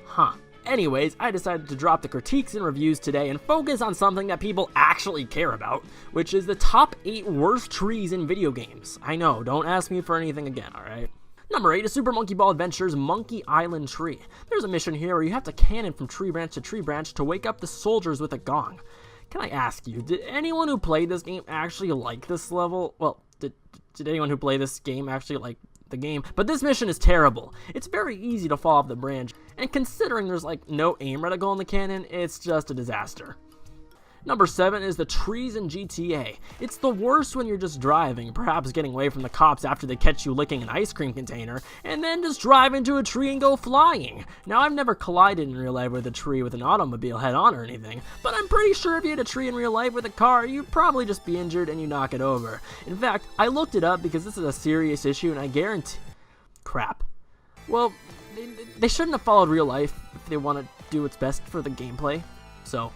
Huh. Anyways, I decided to drop the critiques and reviews today and focus on something that people actually care about, which is the top 8 worst trees in video games. I know, don't ask me for anything again, alright? Number 8 is Super Monkey Ball Adventure's Monkey Island Tree. There's a mission here where you have to cannon from tree branch to tree branch to wake up the soldiers with a gong. Can I ask you, did anyone who played this game actually like this level? Well, did anyone who played this game actually like the game? But this mission is terrible. It's very easy to fall off the branch, and considering there's no aim reticle in the cannon, it's just a disaster. Number 7 is the trees in GTA. It's the worst when you're just driving, perhaps getting away from the cops after they catch you licking an ice cream container, and then just drive into a tree and go flying. Now, I've never collided in real life with a tree with an automobile head on or anything, but I'm pretty sure if you hit a tree in real life with a car, you'd probably just be injured and you knock it over. In fact, I looked it up because this is a serious issue and I guarantee... Crap. Well, they shouldn't have followed real life if they want to do what's best for the gameplay, so...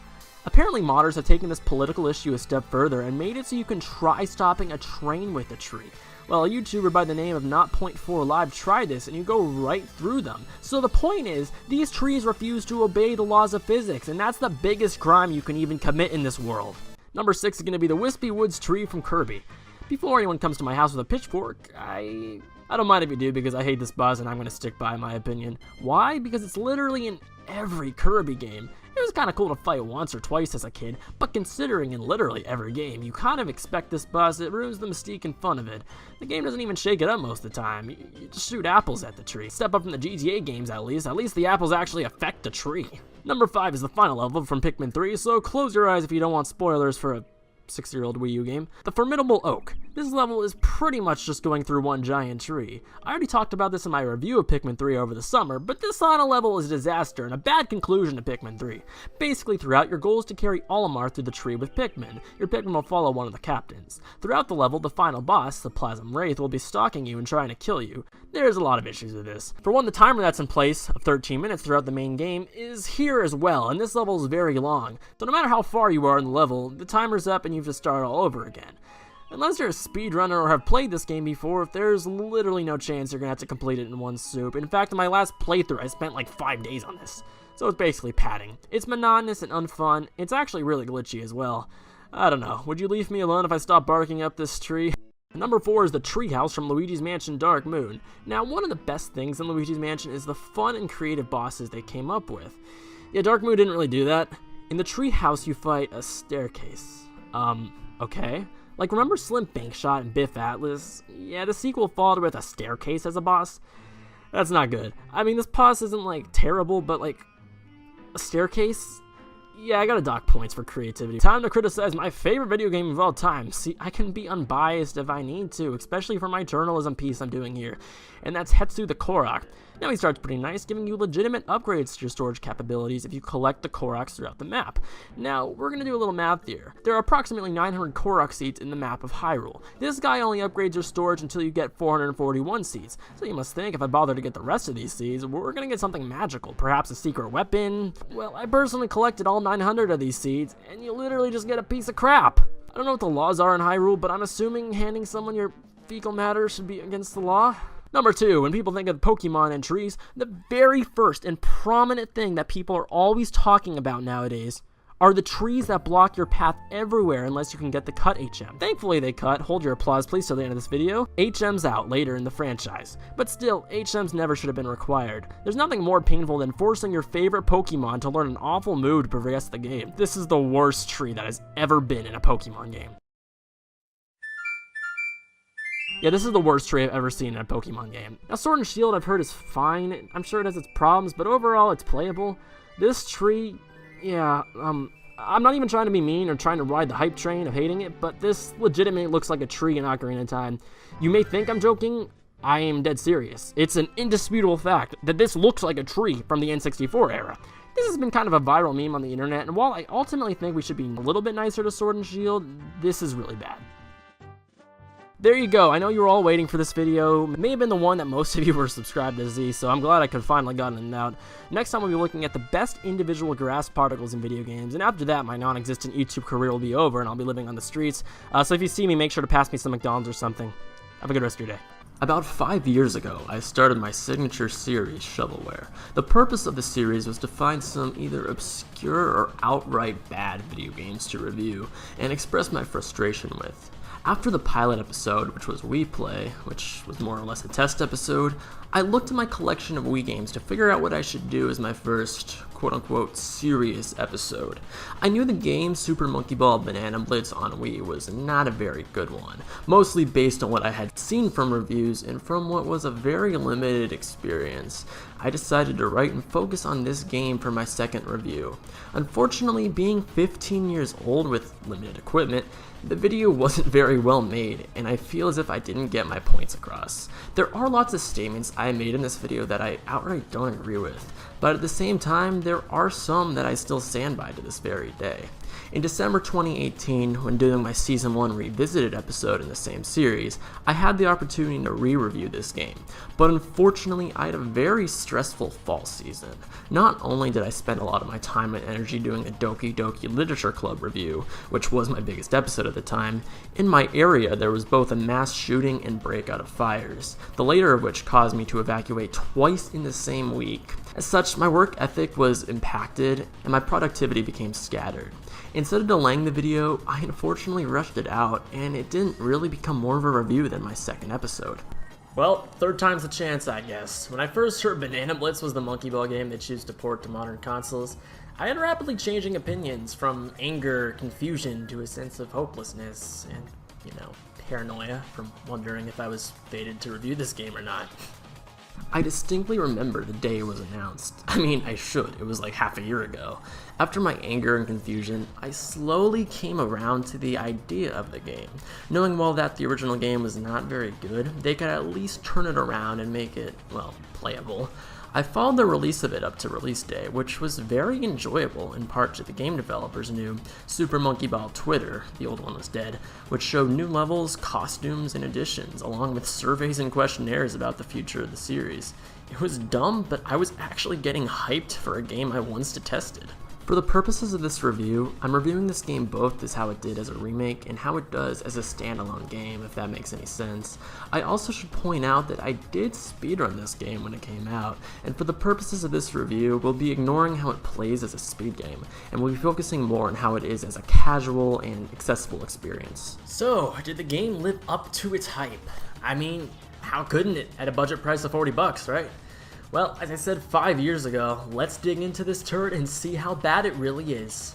Apparently modders have taken this political issue a step further and made it so you can try stopping a train with a tree. Well, a YouTuber by the name of Not.4 Live tried this and you go right through them. So the point is, these trees refuse to obey the laws of physics, and that's the biggest crime you can even commit in this world. Number 6 is going to be the Wispy Woods tree from Kirby. Before anyone comes to my house with a pitchfork, I don't mind if you do, because I hate this boss and I'm going to stick by my opinion. Why? Because it's literally in every Kirby game. It was kind of cool to fight once or twice as a kid, but considering in literally every game, you kind of expect this boss, it ruins the mystique and fun of it. The game doesn't even shake it up most of the time, you just shoot apples at the tree. Step up from the GTA games at least the apples actually affect the tree. Number 5 is the final level from Pikmin 3, so close your eyes if you don't want spoilers for a 6-year-old Wii U game. The Formidable Oak. This level is pretty much just going through one giant tree. I already talked about this in my review of Pikmin 3 over the summer, but this final level is a disaster and a bad conclusion to Pikmin 3. Basically, throughout, your goal is to carry Olimar through the tree with Pikmin. Your Pikmin will follow one of the captains. Throughout the level, the final boss, the Plasm Wraith, will be stalking you and trying to kill you. There's a lot of issues with this. For one, the timer that's in place of 13 minutes throughout the main game is here as well, and this level is very long. So no matter how far you are in the level, the timer's up and you have to start all over again. Unless you're a speedrunner or have played this game before, there's literally no chance you're gonna have to complete it in one swoop. In fact, in my last playthrough, I spent like 5 days on this. So it's basically padding. It's monotonous and unfun. It's actually really glitchy as well. I don't know. Would you leave me alone if I stopped barking up this tree? Number 4 is the treehouse from Luigi's Mansion Dark Moon. Now, one of the best things in Luigi's Mansion is the fun and creative bosses they came up with. Yeah, Dark Moon didn't really do that. In the treehouse, you fight a staircase. Okay. Like, remember Slim Bankshot and Biff Atlas? Yeah, the sequel followed with a staircase as a boss. That's not good. I mean, this boss isn't, like, terrible, but, like, a staircase? Yeah, I gotta dock points for creativity. Time to criticize my favorite video game of all time. See, I can be unbiased if I need to, especially for my journalism piece I'm doing here. And that's Hetsu the Korok. Now he starts pretty nice, giving you legitimate upgrades to your storage capabilities if you collect the Koroks throughout the map. Now, we're gonna do a little math here. There are approximately 900 Korok seats in the map of Hyrule. This guy only upgrades your storage until you get 441 seats. So you must think, if I bother to get the rest of these seeds, we're gonna get something magical, perhaps a secret weapon. Well, I personally collected all 900 of these seeds, and you literally just get a piece of crap. I don't know what the laws are in Hyrule, but I'm assuming handing someone your fecal matter should be against the law. Number 2, when people think of Pokemon and trees, the very first and prominent thing that people are always talking about nowadays are the trees that block your path everywhere unless you can get the cut HM. Thankfully they cut, hold your applause please till the end of this video, HM's out later in the franchise. But still, HM's never should have been required. There's nothing more painful than forcing your favorite Pokemon to learn an awful move to progress the game. This is the worst tree that has ever been in a Pokemon game. Yeah, this is the worst tree I've ever seen in a Pokemon game. Now, Sword and Shield I've heard is fine. I'm sure it has its problems, but overall it's playable. This tree, yeah, I'm not even trying to be mean or trying to ride the hype train of hating it, but this legitimately looks like a tree in Ocarina of Time. You may think I'm joking, I am dead serious. It's an indisputable fact that this looks like a tree from the N64 era. This has been kind of a viral meme on the internet, and while I ultimately think we should be a little bit nicer to Sword and Shield, this is really bad. There you go. I know you were all waiting for this video. It may have been the one that most of you were subscribed to Z, so I'm glad I could finally gotten it out. Next time we'll be looking at the best individual grass particles in video games, and after that my non-existent YouTube career will be over and I'll be living on the streets. So if you see me, make sure to pass me some McDonald's or something. Have a good rest of your day. About 5 years ago, I started my signature series, Shovelware. The purpose of the series was to find some either obscure or outright bad video games to review and express my frustration with. After the pilot episode, which was Wii Play, which was more or less a test episode, I looked at my collection of Wii games to figure out what I should do as my first, quote-unquote, serious episode. I knew the game Super Monkey Ball Banana Blitz on Wii was not a very good one, mostly based on what I had seen from reviews and from what was a very limited experience. I decided to write and focus on this game for my second review. Unfortunately, being 15 years old with limited equipment, the video wasn't very well made, and I feel as if I didn't get my points across. There are lots of statements I made in this video that I outright don't agree with, but at the same time, there are some that I still stand by to this very day. In December 2018, when doing my Season 1 Revisited episode in the same series, I had the opportunity to re-review this game, but unfortunately I had a very stressful fall season. Not only did I spend a lot of my time and energy doing a Doki Doki Literature Club review, which was my biggest episode at the time, in my area there was both a mass shooting and breakout of fires, the later of which caused me to evacuate twice in the same week. As such, my work ethic was impacted and my productivity became scattered. Instead of delaying the video, I unfortunately rushed it out, and it didn't really become more of a review than my second episode. Well, third time's the chance, I guess. When I first heard Banana Blitz was the Monkey Ball game they choose to port to modern consoles, I had rapidly changing opinions, from anger, confusion, to a sense of hopelessness, and, paranoia from wondering if I was fated to review this game or not. I distinctly remember the day it was announced. I mean, I should. It was like half a year ago. After my anger and confusion, I slowly came around to the idea of the game, knowing while that the original game was not very good, they could at least turn it around and make it, well, playable. I followed the release of it up to release day, which was very enjoyable, in part to the game developer's new Super Monkey Ball Twitter, the old one was dead, which showed new levels, costumes, and additions, along with surveys and questionnaires about the future of the series. It was dumb, but I was actually getting hyped for a game I once detested. For the purposes of this review, I'm reviewing this game both as how it did as a remake and how it does as a standalone game, if that makes any sense. I also should point out that I did speedrun this game when it came out, and for the purposes of this review, we'll be ignoring how it plays as a speed game, and we'll be focusing more on how it is as a casual and accessible experience. So, did the game live up to its hype? I mean, how couldn't it at a budget price of $40, right? Well, as I said 5 years ago, let's dig into this turd and see how bad it really is.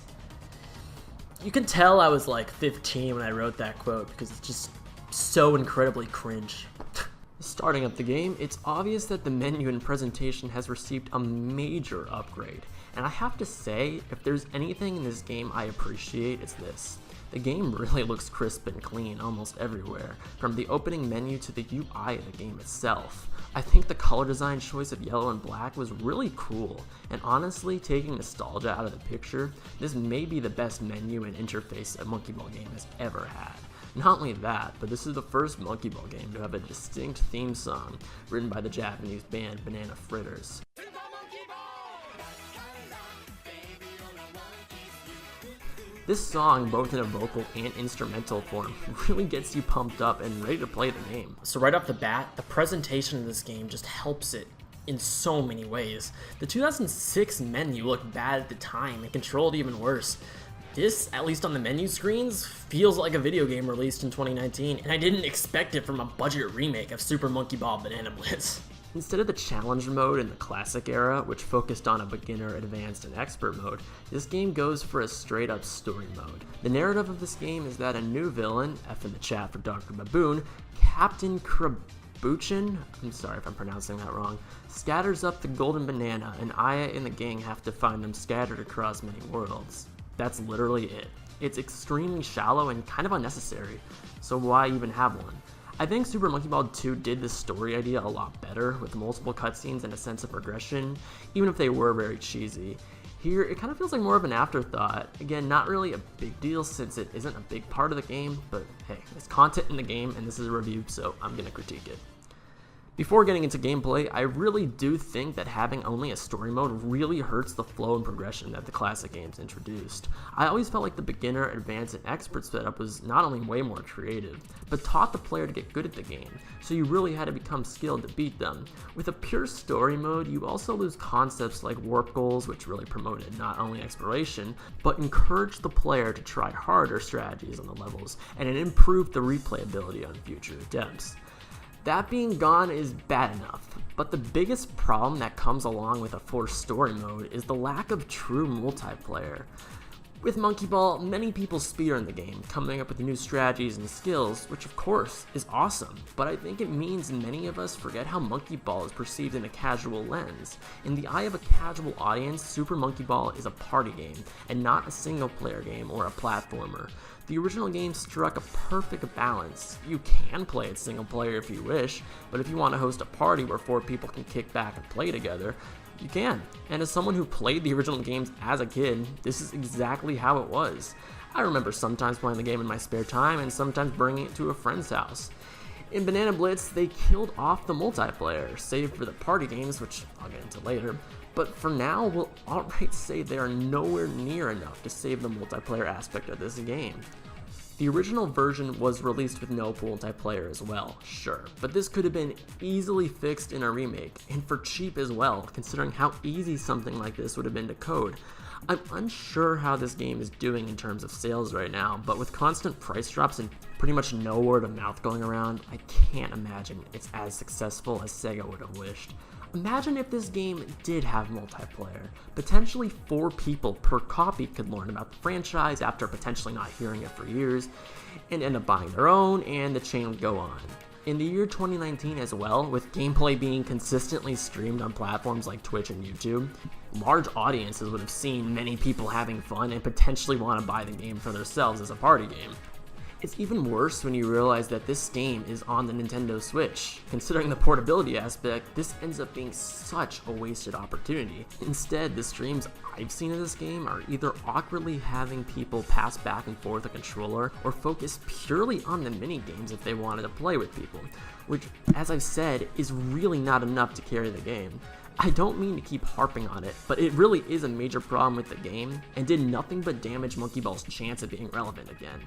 You can tell I was like 15 when I wrote that quote because it's just so incredibly cringe. Starting up the game, it's obvious that the menu and presentation has received a major upgrade. And I have to say, if there's anything in this game I appreciate, it's this. The game really looks crisp and clean almost everywhere, from the opening menu to the UI of the game itself. I think the color design choice of yellow and black was really cool, and honestly, taking nostalgia out of the picture, this may be the best menu and interface a Monkey Ball game has ever had. Not only that, but this is the first Monkey Ball game to have a distinct theme song written by the Japanese band Banana Fritters. This song, both in a vocal and instrumental form, really gets you pumped up and ready to play the game. So right off the bat, the presentation of this game just helps it in so many ways. The 2006 menu looked bad at the time and controlled even worse. This, at least on the menu screens, feels like a video game released in 2019, and I didn't expect it from a budget remake of Super Monkey Ball Banana Blitz. Instead of the challenge mode in the classic era, which focused on a beginner, advanced, and expert mode, this game goes for a straight up story mode. The narrative of this game is that a new villain, F in the chat for Dr. Baboon, Captain Krabuchin, I'm sorry if I'm pronouncing that wrong, scatters up the golden banana, and Aya and the gang have to find them scattered across many worlds. That's literally it. It's extremely shallow and kind of unnecessary, so why even have one? I think Super Monkey Ball 2 did this story idea a lot better, with multiple cutscenes and a sense of progression, even if they were very cheesy. Here, it kind of feels like more of an afterthought. Again, not really a big deal since it isn't a big part of the game, but hey, it's content in the game and this is a review, so I'm gonna critique it. Before getting into gameplay, I really do think that having only a story mode really hurts the flow and progression that the classic games introduced. I always felt like the beginner, advanced, and expert setup was not only way more creative, but taught the player to get good at the game, so you really had to become skilled to beat them. With a pure story mode, you also lose concepts like warp goals, which really promoted not only exploration, but encouraged the player to try harder strategies on the levels, and it improved the replayability on future attempts. That being gone is bad enough, but the biggest problem that comes along with a forced story mode is the lack of true multiplayer. With Monkey Ball, many people speedrun the game, coming up with new strategies and skills, which of course is awesome, but I think it means many of us forget how Monkey Ball is perceived in a casual lens. In the eye of a casual audience, Super Monkey Ball is a party game, and not a single player game or a platformer. The original game struck a perfect balance. You can play it single player if you wish, but if you want to host a party where 4 people can kick back and play together, you can. And as someone who played the original games as a kid, this is exactly how it was. I remember sometimes playing the game in my spare time and sometimes bringing it to a friend's house. In Banana Blitz, they killed off the multiplayer, save for the party games, which I'll get into later. But for now, we'll outright say they are nowhere near enough to save the multiplayer aspect of this game. The original version was released with no multiplayer as well, sure, but this could have been easily fixed in a remake, and for cheap as well, considering how easy something like this would have been to code. I'm unsure how this game is doing in terms of sales right now, but with constant price drops and pretty much no word of mouth going around, I can't imagine it's as successful as Sega would have wished. Imagine if this game did have multiplayer. Potentially 4 people per copy could learn about the franchise after potentially not hearing it for years, and end up buying their own, and the chain would go on. In the year 2019 as well, with gameplay being consistently streamed on platforms like Twitch and YouTube, large audiences would have seen many people having fun and potentially want to buy the game for themselves as a party game. It's even worse when you realize that this game is on the Nintendo Switch. Considering the portability aspect, this ends up being such a wasted opportunity. Instead, the streams I've seen of this game are either awkwardly having people pass back and forth a controller, or focus purely on the mini-games if they wanted to play with people, which, as I've said, is really not enough to carry the game. I don't mean to keep harping on it, but it really is a major problem with the game, and did nothing but damage Monkey Ball's chance of being relevant again.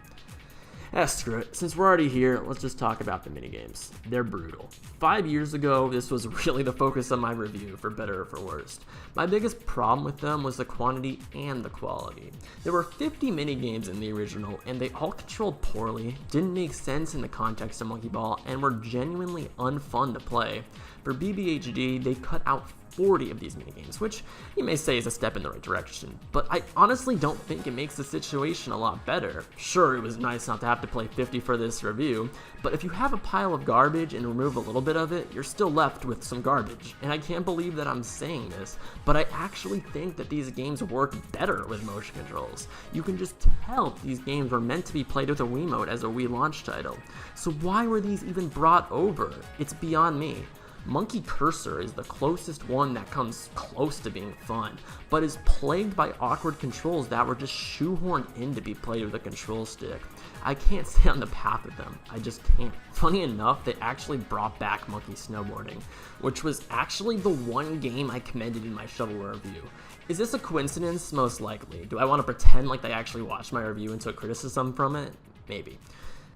Screw it. Since we're already here, let's just talk about the minigames. They're brutal. 5 years ago, this was really the focus of my review, for better or for worse. My biggest problem with them was the quantity and the quality. There were 50 minigames in the original, and they all controlled poorly, didn't make sense in the context of Monkey Ball, and were genuinely unfun to play. For BBHD, they cut out 40 of these minigames, which you may say is a step in the right direction, but I honestly don't think it makes the situation a lot better. Sure, it was nice not to have to play 50 for this review, but if you have a pile of garbage and remove a little bit of it, you're still left with some garbage. And I can't believe that I'm saying this, but I actually think that these games work better with motion controls. You can just tell these games were meant to be played with a Wiimote as a Wii launch title. So why were these even brought over? It's beyond me. Monkey Cursor is the closest one that comes close to being fun, but is plagued by awkward controls that were just shoehorned in to be played with a control stick. I can't stay on the path with them, I just can't. Funny enough, they actually brought back Monkey Snowboarding, which was actually the one game I commended in my shovelware review. Is this a coincidence? Most likely. Do I want to pretend like they actually watched my review and took criticism from it? Maybe.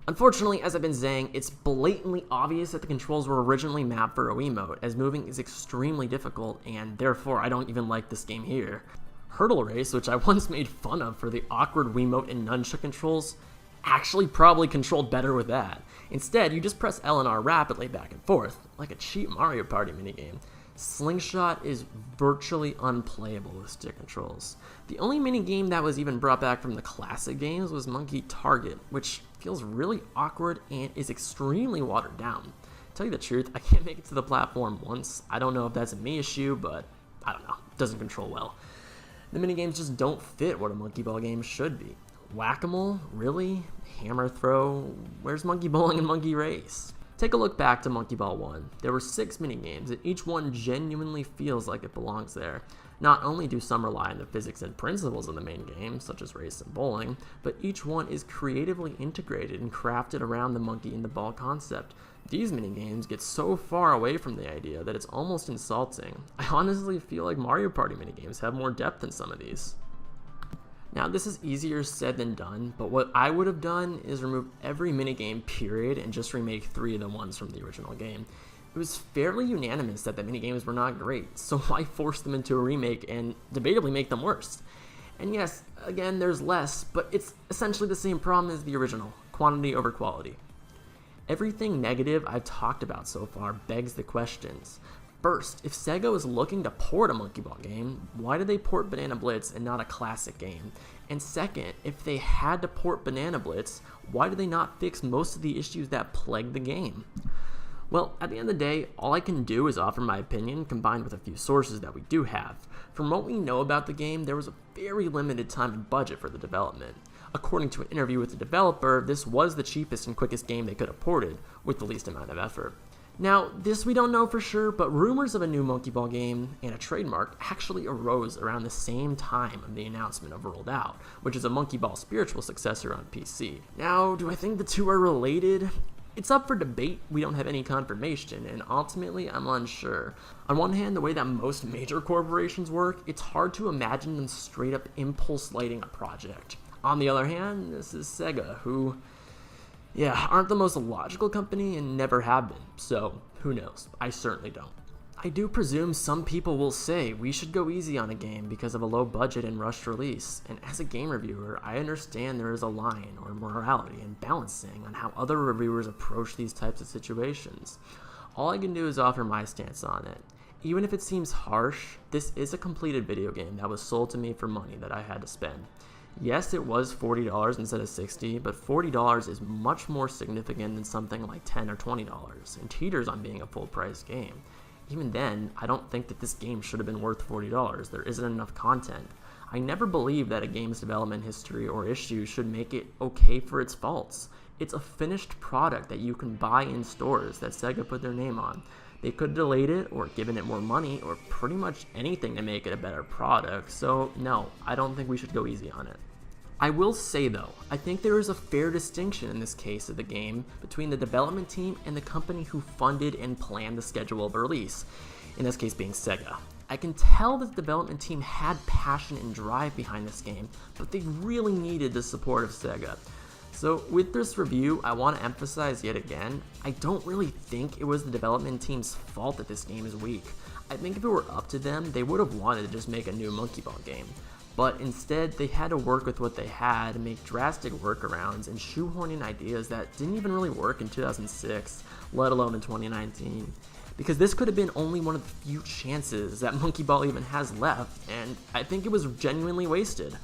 Unfortunately, as I've been saying, it's blatantly obvious that the controls were originally mapped for a Wiimote, as moving is extremely difficult, and therefore I don't even like this game here. Hurdle Race, which I once made fun of for the awkward Wiimote and nunchuck controls, actually probably controlled better with that. Instead, you just press L and R rapidly back and forth, like a cheap Mario Party minigame. Slingshot is virtually unplayable with stick controls. The only minigame that was even brought back from the classic games was Monkey Target, which feels really awkward and is extremely watered down. To tell you the truth, I can't make it to the platform once. I don't know if that's a me issue, but I don't know, it doesn't control well. The minigames just don't fit what a Monkey Ball game should be. Whack-a-mole? Really? Hammer throw? Where's Monkey Bowling and Monkey Race? Take a look back to Monkey Ball 1. There were 6 minigames, and each one genuinely feels like it belongs there. Not only do some rely on the physics and principles of the main game, such as race and bowling, but each one is creatively integrated and crafted around the monkey and the ball concept. These minigames get so far away from the idea that it's almost insulting. I honestly feel like Mario Party minigames have more depth than some of these. Now, this is easier said than done, but what I would have done is remove every minigame period and just remake 3 of the ones from the original game. It was fairly unanimous that the minigames were not great, so why force them into a remake and debatably make them worse? And yes, again, there's less, but it's essentially the same problem as the original, quantity over quality. Everything negative I've talked about so far begs the questions. First, if Sega was looking to port a Monkey Ball game, why did they port Banana Blitz and not a classic game? And second, if they had to port Banana Blitz, why did they not fix most of the issues that plagued the game? Well, at the end of the day, all I can do is offer my opinion combined with a few sources that we do have. From what we know about the game, there was a very limited time and budget for the development. According to an interview with the developer, this was the cheapest and quickest game they could have ported, with the least amount of effort. Now, this we don't know for sure, but rumors of a new Monkey Ball game and a trademark actually arose around the same time of the announcement of Rolled Out, which is a Monkey Ball spiritual successor on PC. Now, do I think the two are related? It's up for debate, we don't have any confirmation, and ultimately I'm unsure. On one hand, the way that most major corporations work, it's hard to imagine them straight up impulse lighting a project. On the other hand, this is Sega, who, aren't the most logical company and never have been, so who knows? I certainly don't. I do presume some people will say we should go easy on a game because of a low budget and rushed release, and as a game reviewer, I understand there is a line or morality in balancing on how other reviewers approach these types of situations. All I can do is offer my stance on it. Even if it seems harsh, this is a completed video game that was sold to me for money that I had to spend. Yes, it was $40 instead of $60, but $40 is much more significant than something like $10 or $20, and teeters on being a full-price game. Even then, I don't think that this game should have been worth $40. There isn't enough content. I never believed that a game's development history or issues should make it okay for its faults. It's a finished product that you can buy in stores that Sega put their name on. They could have delayed it or given it more money or pretty much anything to make it a better product, so no, I don't think we should go easy on it. I will say though, I think there is a fair distinction in this case of the game between the development team and the company who funded and planned the schedule of release, in this case being Sega. I can tell that the development team had passion and drive behind this game, but they really needed the support of Sega. So with this review, I want to emphasize yet again, I don't really think it was the development team's fault that this game is weak. I think if it were up to them, they would have wanted to just make a new Monkey Ball game. But instead, they had to work with what they had, make drastic workarounds, and shoehorn in ideas that didn't even really work in 2006, let alone in 2019. Because this could have been only one of the few chances that Monkey Ball even has left, and I think it was genuinely wasted.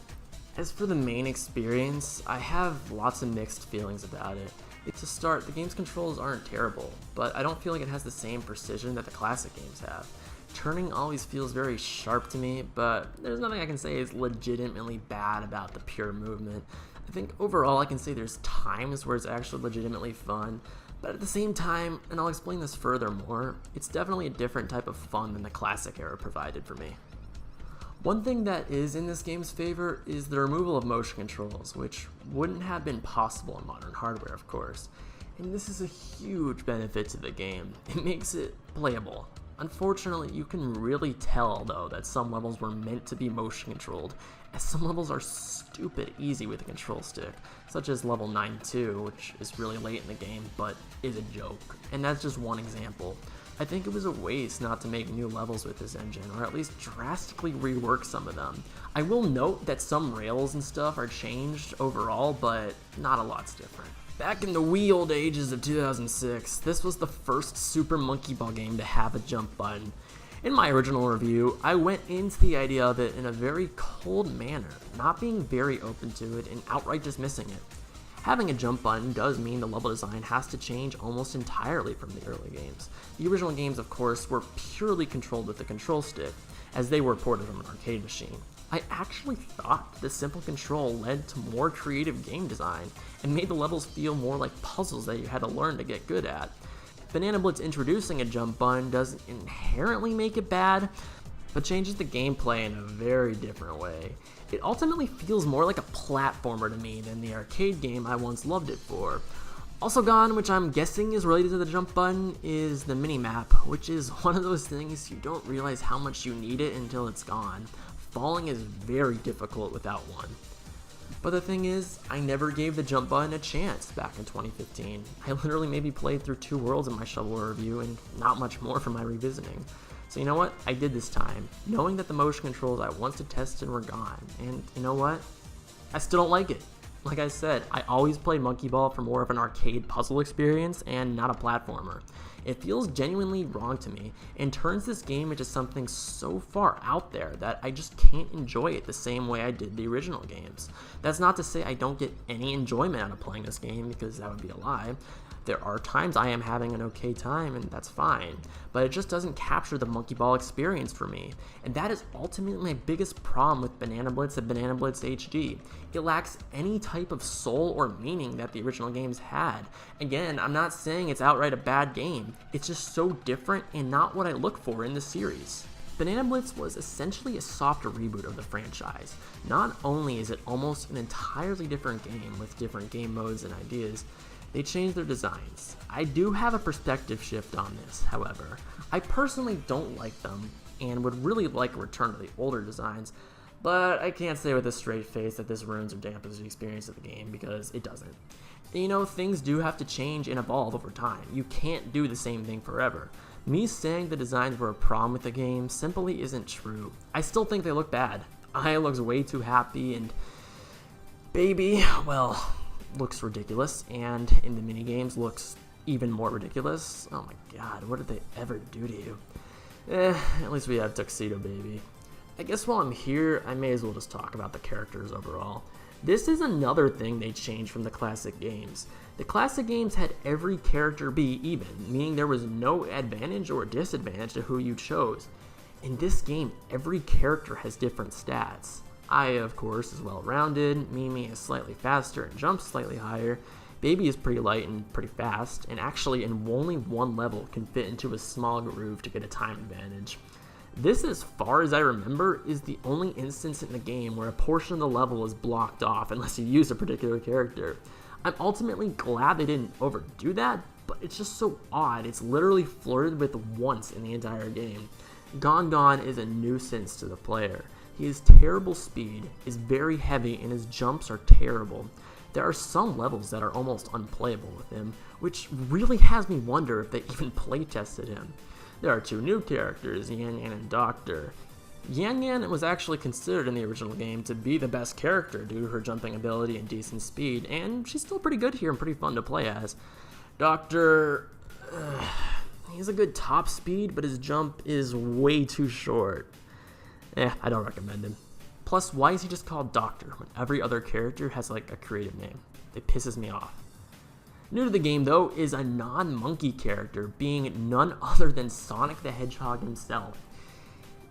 As for the main experience, I have lots of mixed feelings about it. To start, the game's controls aren't terrible, but I don't feel like it has the same precision that the classic games have. Turning always feels very sharp to me, but there's nothing I can say is legitimately bad about the pure movement. I think overall I can say there's times where it's actually legitimately fun, but at the same time, and I'll explain this furthermore, it's definitely a different type of fun than the classic era provided for me. One thing that is in this game's favor is the removal of motion controls, which wouldn't have been possible on modern hardware, of course. And this is a huge benefit to the game. It makes it playable. Unfortunately, you can really tell, though, that some levels were meant to be motion controlled, as some levels are stupid easy with a control stick, such as level 9-2, which is really late in the game, but is a joke. And that's just one example. I think it was a waste not to make new levels with this engine, or at least drastically rework some of them. I will note that some rails and stuff are changed overall, but not a lot's different. Back in the wee old ages of 2006, this was the first Super Monkey Ball game to have a jump button. In my original review, I went into the idea of it in a very cold manner, not being very open to it and outright dismissing it. Having a jump button does mean the level design has to change almost entirely from the early games. The original games, of course, were purely controlled with the control stick, as they were ported from an arcade machine. I actually thought the simple control led to more creative game design and made the levels feel more like puzzles that you had to learn to get good at. Banana Blitz introducing a jump button doesn't inherently make it bad, but changes the gameplay in a very different way. It ultimately feels more like a platformer to me than the arcade game I once loved it for. Also gone, which I'm guessing is related to the jump button, is the mini-map, which is one of those things you don't realize how much you need it until it's gone. Falling is very difficult without one. But the thing is, I never gave the jump button a chance back in 2015. I literally maybe played through 2 worlds in my shovelware review and not much more for my revisiting. So you know what? I did this time, knowing that the motion controls I once tested were gone. And you know what? I still don't like it. Like I said, I always played Monkey Ball for more of an arcade puzzle experience and not a platformer. It feels genuinely wrong to me and turns this game into something so far out there that I just can't enjoy it the same way I did the original games. That's not to say I don't get any enjoyment out of playing this game, because that would be a lie. There are times I am having an okay time, and that's fine, but it just doesn't capture the Monkey Ball experience for me, and that is ultimately my biggest problem with Banana Blitz and Banana Blitz HD. It lacks any type of soul or meaning that the original games had. Again, I'm not saying it's outright a bad game, it's just so different and not what I look for in the series. Banana Blitz was essentially a soft reboot of the franchise. Not only is it almost an entirely different game with different game modes and ideas, they changed their designs. I do have a perspective shift on this, however. I personally don't like them and would really like a return to the older designs, but I can't say with a straight face that this ruins or dampens the experience of the game, because it doesn't. You know, things do have to change and evolve over time. You can't do the same thing forever. Me saying the designs were a problem with the game simply isn't true. I still think they look bad. Aya looks way too happy, and Baby, well, looks ridiculous, and in the minigames looks even more ridiculous. Oh my god, what did they ever do to you? At least we have Tuxedo Baby. I guess while I'm here, I may as well just talk about the characters overall. This is another thing they changed from the classic games. The classic games had every character be even, meaning there was no advantage or disadvantage to who you chose. In this game, every character has different stats. Aya, of course, is well-rounded, Mimi is slightly faster and jumps slightly higher, Baby is pretty light and pretty fast, and actually in only one level can fit into a small groove to get a time advantage. This, as far as I remember, is the only instance in the game where a portion of the level is blocked off unless you use a particular character. I'm ultimately glad they didn't overdo that, but it's just so odd. It's literally flirted with once in the entire game. Gon is a nuisance to the player. He has terrible speed, is very heavy, and his jumps are terrible. There are some levels that are almost unplayable with him, which really has me wonder if they even playtested him. There are two new characters, Yan Yan and Doctor. Yan Yan was actually considered in the original game to be the best character due to her jumping ability and decent speed, and she's still pretty good here and pretty fun to play as. Doctor, he has a good top speed, but his jump is way too short. I don't recommend him. Plus, why is he just called Doctor when every other character has like a creative name? It pisses me off. New to the game, though, is a non-monkey character, being none other than Sonic the Hedgehog himself.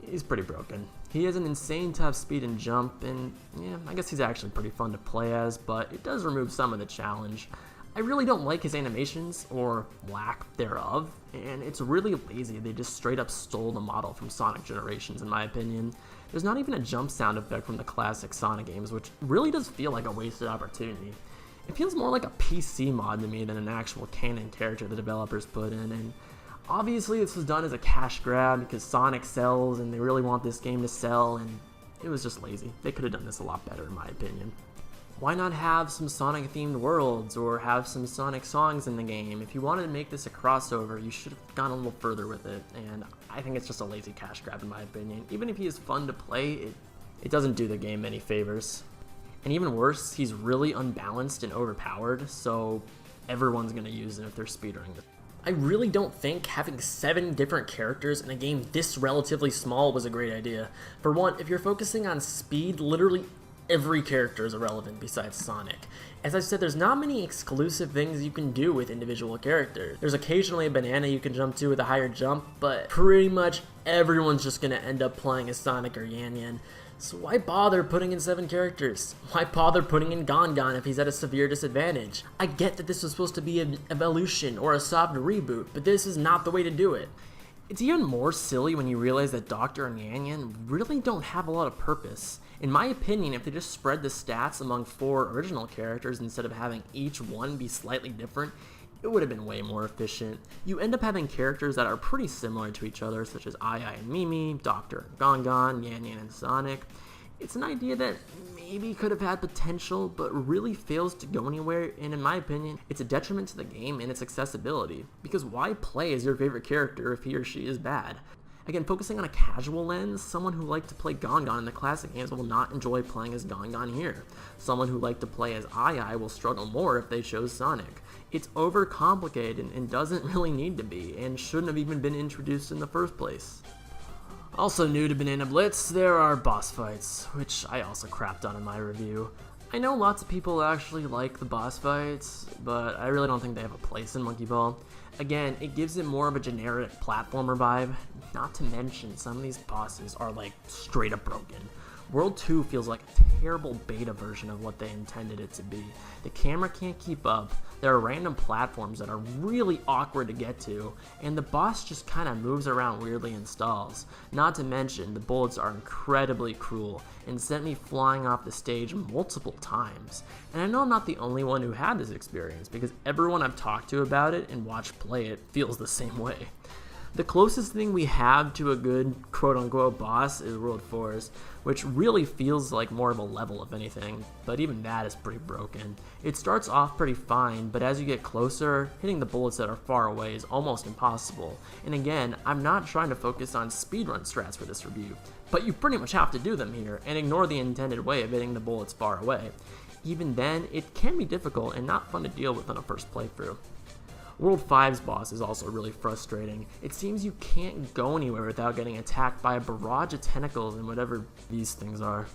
He's pretty broken. He has an insane top speed and jump, and yeah, I guess he's actually pretty fun to play as, but it does remove some of the challenge. I really don't like his animations, or lack thereof, and it's really lazy. They just straight up stole the model from Sonic Generations, in my opinion. There's not even a jump sound effect from the classic Sonic games, which really does feel like a wasted opportunity. It feels more like a PC mod to me than an actual canon character the developers put in, and obviously this was done as a cash grab because Sonic sells and they really want this game to sell, and it was just lazy. They could have done this a lot better in my opinion. Why not have some Sonic themed worlds or have some Sonic songs in the game? If you wanted to make this a crossover, you should have gone a little further with it, and I think it's just a lazy cash grab in my opinion. Even if he is fun to play, it doesn't do the game any favors. And even worse, he's really unbalanced and overpowered, so everyone's going to use him if they're speedrunning it. I really don't think having 7 different characters in a game this relatively small was a great idea. For one, if you're focusing on speed, literally every character is irrelevant besides Sonic. As I said, there's not many exclusive things you can do with individual characters. There's occasionally a banana you can jump to with a higher jump, but pretty much everyone's just going to end up playing as Sonic or Yan Yan. So why bother putting in 7 characters? Why bother putting in Gon if he's at a severe disadvantage? I get that this was supposed to be an evolution or a soft reboot, but this is not the way to do it. It's even more silly when you realize that Doctor and Yan Yan really don't have a lot of purpose. In my opinion, if they just spread the stats among 4 original characters instead of having each one be slightly different, it would have been way more efficient. You end up having characters that are pretty similar to each other, such as Aya and Mimi, Doctor and Gon, Yan Yan and Sonic. It's an idea that maybe could have had potential, but really fails to go anywhere, and in my opinion, it's a detriment to the game and its accessibility. Because why play as your favorite character if he or she is bad? Again, focusing on a casual lens, someone who liked to play Gon in the classic games will not enjoy playing as Gon here. Someone who liked to play as Aya will struggle more if they chose Sonic. It's overcomplicated and doesn't really need to be, and shouldn't have even been introduced in the first place. Also new to Banana Blitz, there are boss fights, which I also crapped on in my review. I know lots of people actually like the boss fights, but I really don't think they have a place in Monkey Ball. Again, it gives it more of a generic platformer vibe, not to mention some of these bosses are like straight up broken. World 2 feels like a terrible beta version of what they intended it to be. The camera can't keep up, there are random platforms that are really awkward to get to, and the boss just kinda moves around weirdly in stalls. Not to mention, the bullets are incredibly cruel and sent me flying off the stage multiple times. And I know I'm not the only one who had this experience, because everyone I've talked to about it and watched play it feels the same way. The closest thing we have to a good quote-unquote boss is World 4's, which really feels like more of a level if anything, but even that is pretty broken. It starts off pretty fine, but as you get closer, hitting the bullets that are far away is almost impossible. And again, I'm not trying to focus on speedrun strats for this review, but you pretty much have to do them here and ignore the intended way of hitting the bullets far away. Even then, it can be difficult and not fun to deal with on a first playthrough. World 5's boss is also really frustrating. It seems you can't go anywhere without getting attacked by a barrage of tentacles and whatever these things are.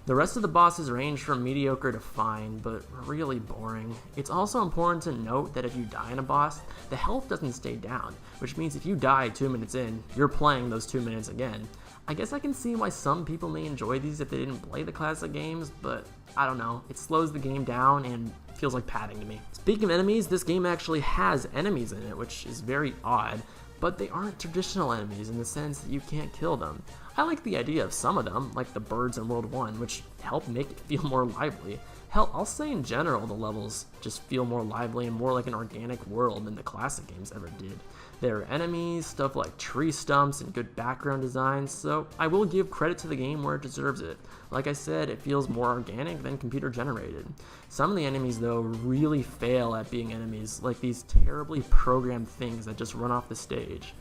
The rest of the bosses range from mediocre to fine, but really boring. It's also important to note that if you die in a boss, the health doesn't stay down, which means if you die 2 minutes in, you're playing those 2 minutes again. I guess I can see why some people may enjoy these if they didn't play the classic games, but I don't know, it slows the game down and feels like padding to me. Speaking of enemies, this game actually has enemies in it, which is very odd, but they aren't traditional enemies in the sense that you can't kill them. I like the idea of some of them, like the birds in World 1, which help make it feel more lively. Hell, I'll say in general the levels just feel more lively and more like an organic world than the classic games ever did. There are enemies, stuff like tree stumps, and good background designs, so I will give credit to the game where it deserves it. Like I said, it feels more organic than computer generated. Some of the enemies though really fail at being enemies, like these terribly programmed things that just run off the stage.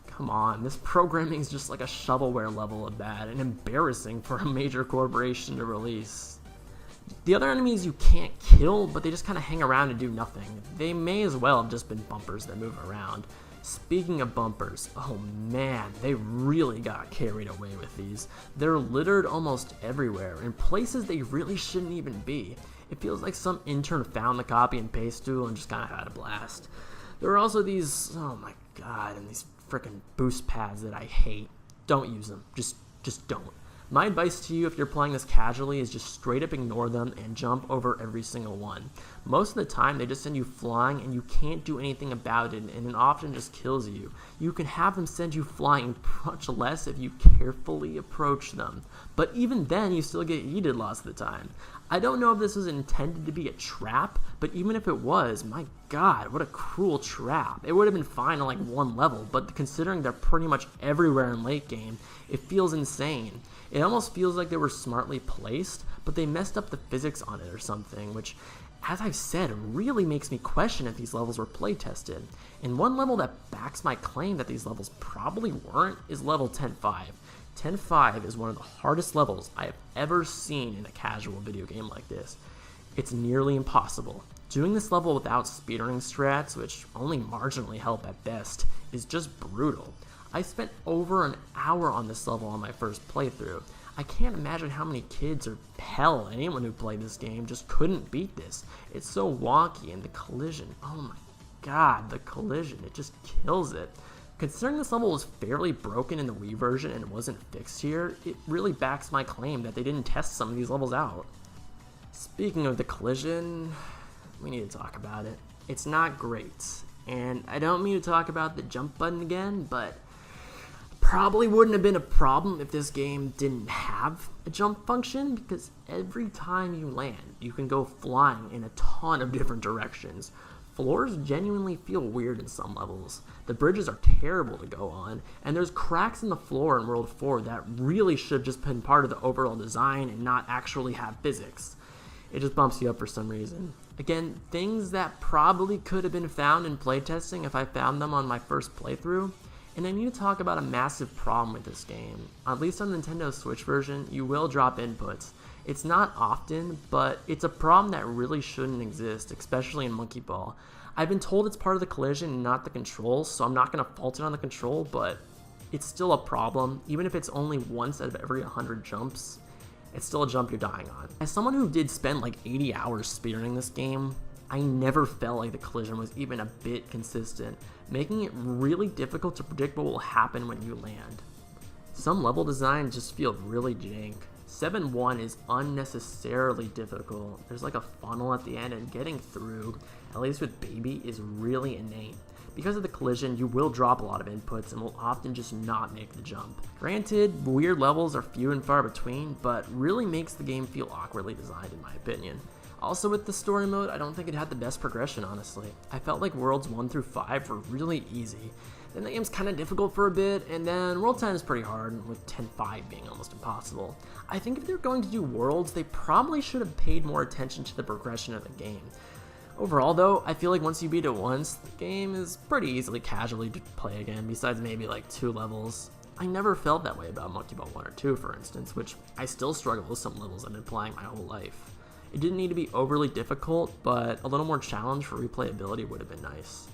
Come on, this programming is just like a shovelware level of bad and embarrassing for a major corporation to release. The other enemies you can't kill, but they just kind of hang around and do nothing. They may as well have just been bumpers that move around. Speaking of bumpers, oh man, they really got carried away with these. They're littered almost everywhere, in places they really shouldn't even be. It feels like some intern found the copy and paste tool and just kind of had a blast. There are also these, oh my god, and these frickin' boost pads that I hate. Don't use them, just don't. My advice to you if you're playing this casually is just straight up ignore them and jump over every single one. Most of the time they just send you flying and you can't do anything about it, and it often just kills you. You can have them send you flying much less if you carefully approach them, but even then you still get yeeted lots of the time. I don't know if this was intended to be a trap, but even if it was, my god, what a cruel trap. It would have been fine on like one level, but considering they're pretty much everywhere in late game, it feels insane. It almost feels like they were smartly placed, but they messed up the physics on it or something, which, as I've said, really makes me question if these levels were play tested. And one level that backs my claim that these levels probably weren't is level 10.5. 10.5 is one of the hardest levels I have ever seen in a casual video game like this. It's nearly impossible. Doing this level without speedrunning strats, which only marginally help at best, is just brutal. I spent over an hour on this level on my first playthrough. I can't imagine how many kids, or hell, anyone who played this game just couldn't beat this. It's so wonky, and the collision, oh my god, the collision, it just kills it. Considering this level was fairly broken in the Wii version and wasn't fixed here, it really backs my claim that they didn't test some of these levels out. Speaking of the collision, we need to talk about it. It's not great, and I don't mean to talk about the jump button again, but probably wouldn't have been a problem if this game didn't have a jump function, because every time you land, you can go flying in a ton of different directions. Floors genuinely feel weird in some levels. The bridges are terrible to go on, and there's cracks in the floor in World 4 that really should have just been part of the overall design and not actually have physics. It just bumps you up for some reason. Again, things that probably could have been found in playtesting if I found them on my first playthrough. And I need to talk about a massive problem with this game. At least on the Nintendo Switch version, you will drop inputs. It's not often, but it's a problem that really shouldn't exist, especially in Monkey Ball. I've been told it's part of the collision and not the control, so I'm not going to fault it on the control, but it's still a problem, even if it's only once out of every 100 jumps. it's still a jump you're dying on. As someone who did spend like 80 hours speedrunning this game, I never felt like the collision was even a bit consistent, making it really difficult to predict what will happen when you land. Some level design just feel really jank. 7-1 is unnecessarily difficult. There's like a funnel at the end, and getting through, at least with Baby, is really innate. Because of the collision, you will drop a lot of inputs and will often just not make the jump. Granted, weird levels are few and far between, but really makes the game feel awkwardly designed in my opinion. Also with the story mode, I don't think it had the best progression, honestly. I felt like Worlds 1 through 5 were really easy. Then the game's kind of difficult for a bit, and then World 10 is pretty hard, with 10-5 being almost impossible. I think if they're going to do Worlds, they probably should have paid more attention to the progression of the game. Overall though, I feel like once you beat it once, the game is pretty easily casually to play again, besides maybe like 2 levels. I never felt that way about Monkey Ball 1 or 2, for instance, which I still struggle with some levels I've been playing my whole life. It didn't need to be overly difficult, but a little more challenge for replayability would have been nice.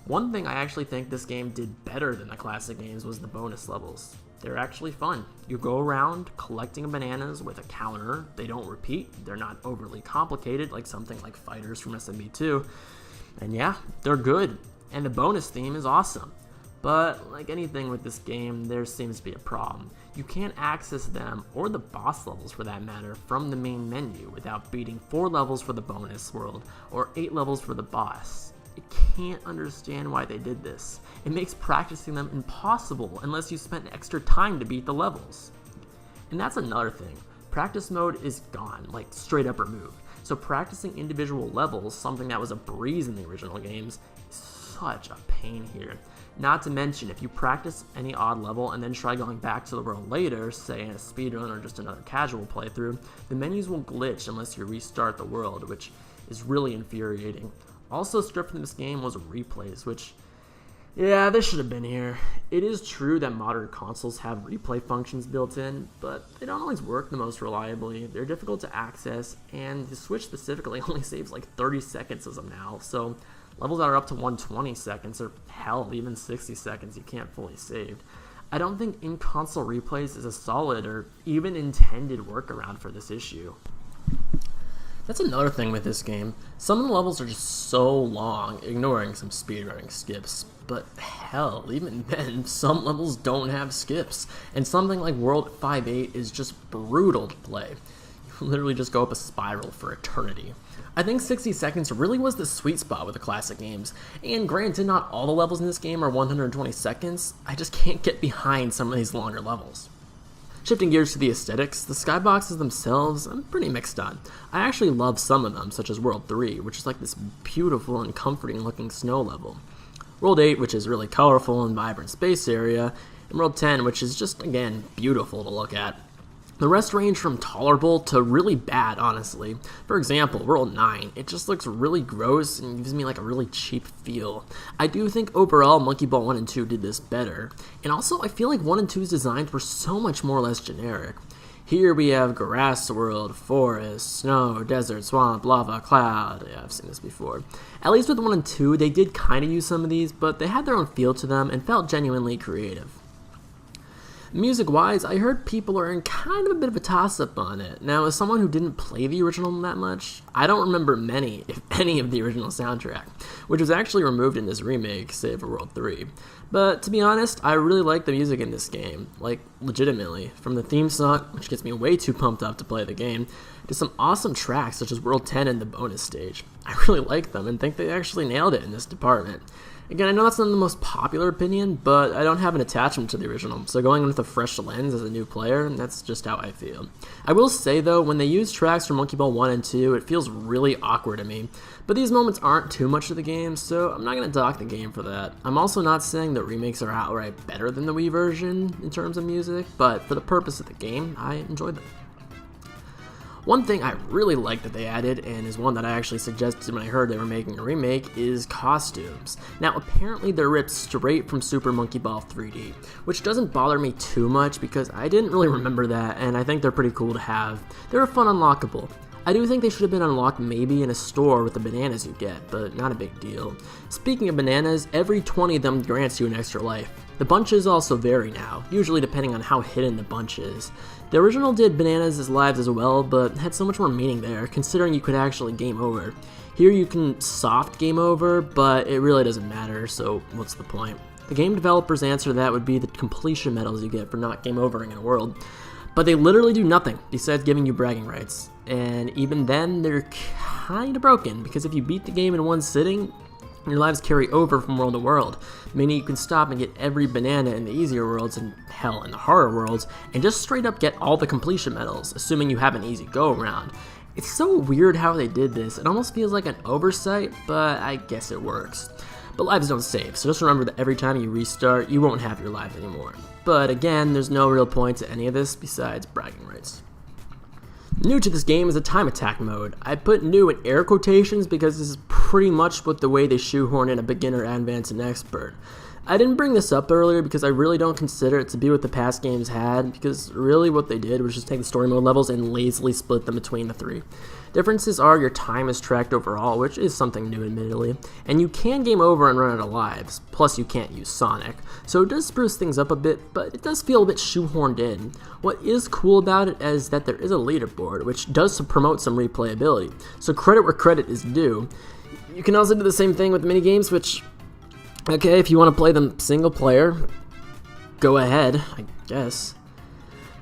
One thing I actually think this game did better than the classic games was the bonus levels. They're actually fun. You go around collecting bananas with a counter. They don't repeat. They're not overly complicated like something like Fighters from SMB2. And yeah, they're good. And the bonus theme is awesome. But like anything with this game, there seems to be a problem. You can't access them, or the boss levels for that matter, from the main menu without beating 4 levels for the bonus world or 8 levels for the boss. I can't understand why they did this. It makes practicing them impossible unless you spent extra time to beat the levels. And that's another thing. Practice mode is gone, like straight up removed. So practicing individual levels, something that was a breeze in the original games, is such a pain here. Not to mention, if you practice any odd level and then try going back to the world later, say in a speedrun or just another casual playthrough, the menus will glitch unless you restart the world, which is really infuriating. Also stripped from this game was replays, which, yeah, this should have been here. It is true that modern consoles have replay functions built in, but they don't always work the most reliably. They're difficult to access, and the Switch specifically only saves like 30 seconds as of now, so levels that are up to 120 seconds, or hell, even 60 seconds, you can't fully save. I don't think in-console replays is a solid or even intended workaround for this issue. That's another thing with this game. Some of the levels are just so long, ignoring some speedrunning skips. But hell, even then, some levels don't have skips. And something like World 5-8 is just brutal to play. You literally just go up a spiral for eternity. I think 60 seconds really was the sweet spot with the classic games. And granted, not all the levels in this game are 120 seconds. I just can't get behind some of these longer levels. Shifting gears to the aesthetics, the skyboxes themselves, I'm pretty mixed on. I actually love some of them, such as World 3, which is like this beautiful and comforting looking snow level. World 8, which is really colorful and vibrant space area, and World 10, which is just, again, beautiful to look at. The rest range from tolerable to really bad, honestly. For example, World 9, it just looks really gross and gives me like a really cheap feel. I do think overall Monkey Ball 1 and 2 did this better, and also I feel like 1 and 2's designs were so much more or less generic. Here we have grass world, forest, snow, desert, swamp, lava, cloud. Yeah, I've seen this before. At least with 1 and 2, they did kind of use some of these, but they had their own feel to them and felt genuinely creative. Music-wise, I heard people are in kind of a bit of a toss-up on it. Now, as someone who didn't play the original that much, I don't remember many, if any, of the original soundtrack, which was actually removed in this remake, save for World 3. But to be honest, I really like the music in this game, like, legitimately. From the theme song, which gets me way too pumped up to play the game, to some awesome tracks such as World 10 and the bonus stage. I really like them and think they actually nailed it in this department. Again, I know that's not the most popular opinion, but I don't have an attachment to the original, so going in with a fresh lens as a new player, that's just how I feel. I will say though, when they use tracks from Monkey Ball 1 and 2, it feels really awkward to me. But these moments aren't too much of the game, so I'm not going to dock the game for that. I'm also not saying that remakes are outright better than the Wii version in terms of music, but for the purpose of the game, I enjoyed them. One thing I really like that they added, and is one that I actually suggested when I heard they were making a remake, is costumes. Now apparently they're ripped straight from Super Monkey Ball 3D, which doesn't bother me too much because I didn't really remember that, and I think they're pretty cool to have. They're fun unlockable. I do think they should have been unlocked maybe in a store with the bananas you get, but not a big deal. Speaking of bananas, every 20 of them grants you an extra life. The bunches also vary now, usually depending on how hidden the bunch is. The original did Bananas' lives as well, but had so much more meaning there, considering you could actually game over. Here you can soft game over, but it really doesn't matter, so what's the point? The game developer's answer to that would be the completion medals you get for not game overing in a world. But they literally do nothing besides giving you bragging rights. And even then, they're kinda broken, because if you beat the game in one sitting, your lives carry over from world to world, meaning you can stop and get every banana in the easier worlds and hell in the harder worlds, and just straight up get all the completion medals, assuming you have an easy go around. It's so weird how they did this. It almost feels like an oversight, but I guess it works. But lives don't save, so just remember that every time you restart, you won't have your lives anymore. But again, there's no real point to any of this besides bragging rights. New to this game is the time attack mode. I put new in air quotations because this is pretty much what the way they shoehorn in a beginner, advanced, and expert. I didn't bring this up earlier because I really don't consider it to be what the past games had, because really what they did was just take the story mode levels and lazily split them between the three. Differences are your time is tracked overall, which is something new admittedly, and you can game over and run out of lives, plus you can't use Sonic, so it does spruce things up a bit, but it does feel a bit shoehorned in. What is cool about it is that there is a leaderboard, which does promote some replayability, so credit where credit is due. You can also do the same thing with minigames, which, okay, if you want to play them single player, go ahead, I guess.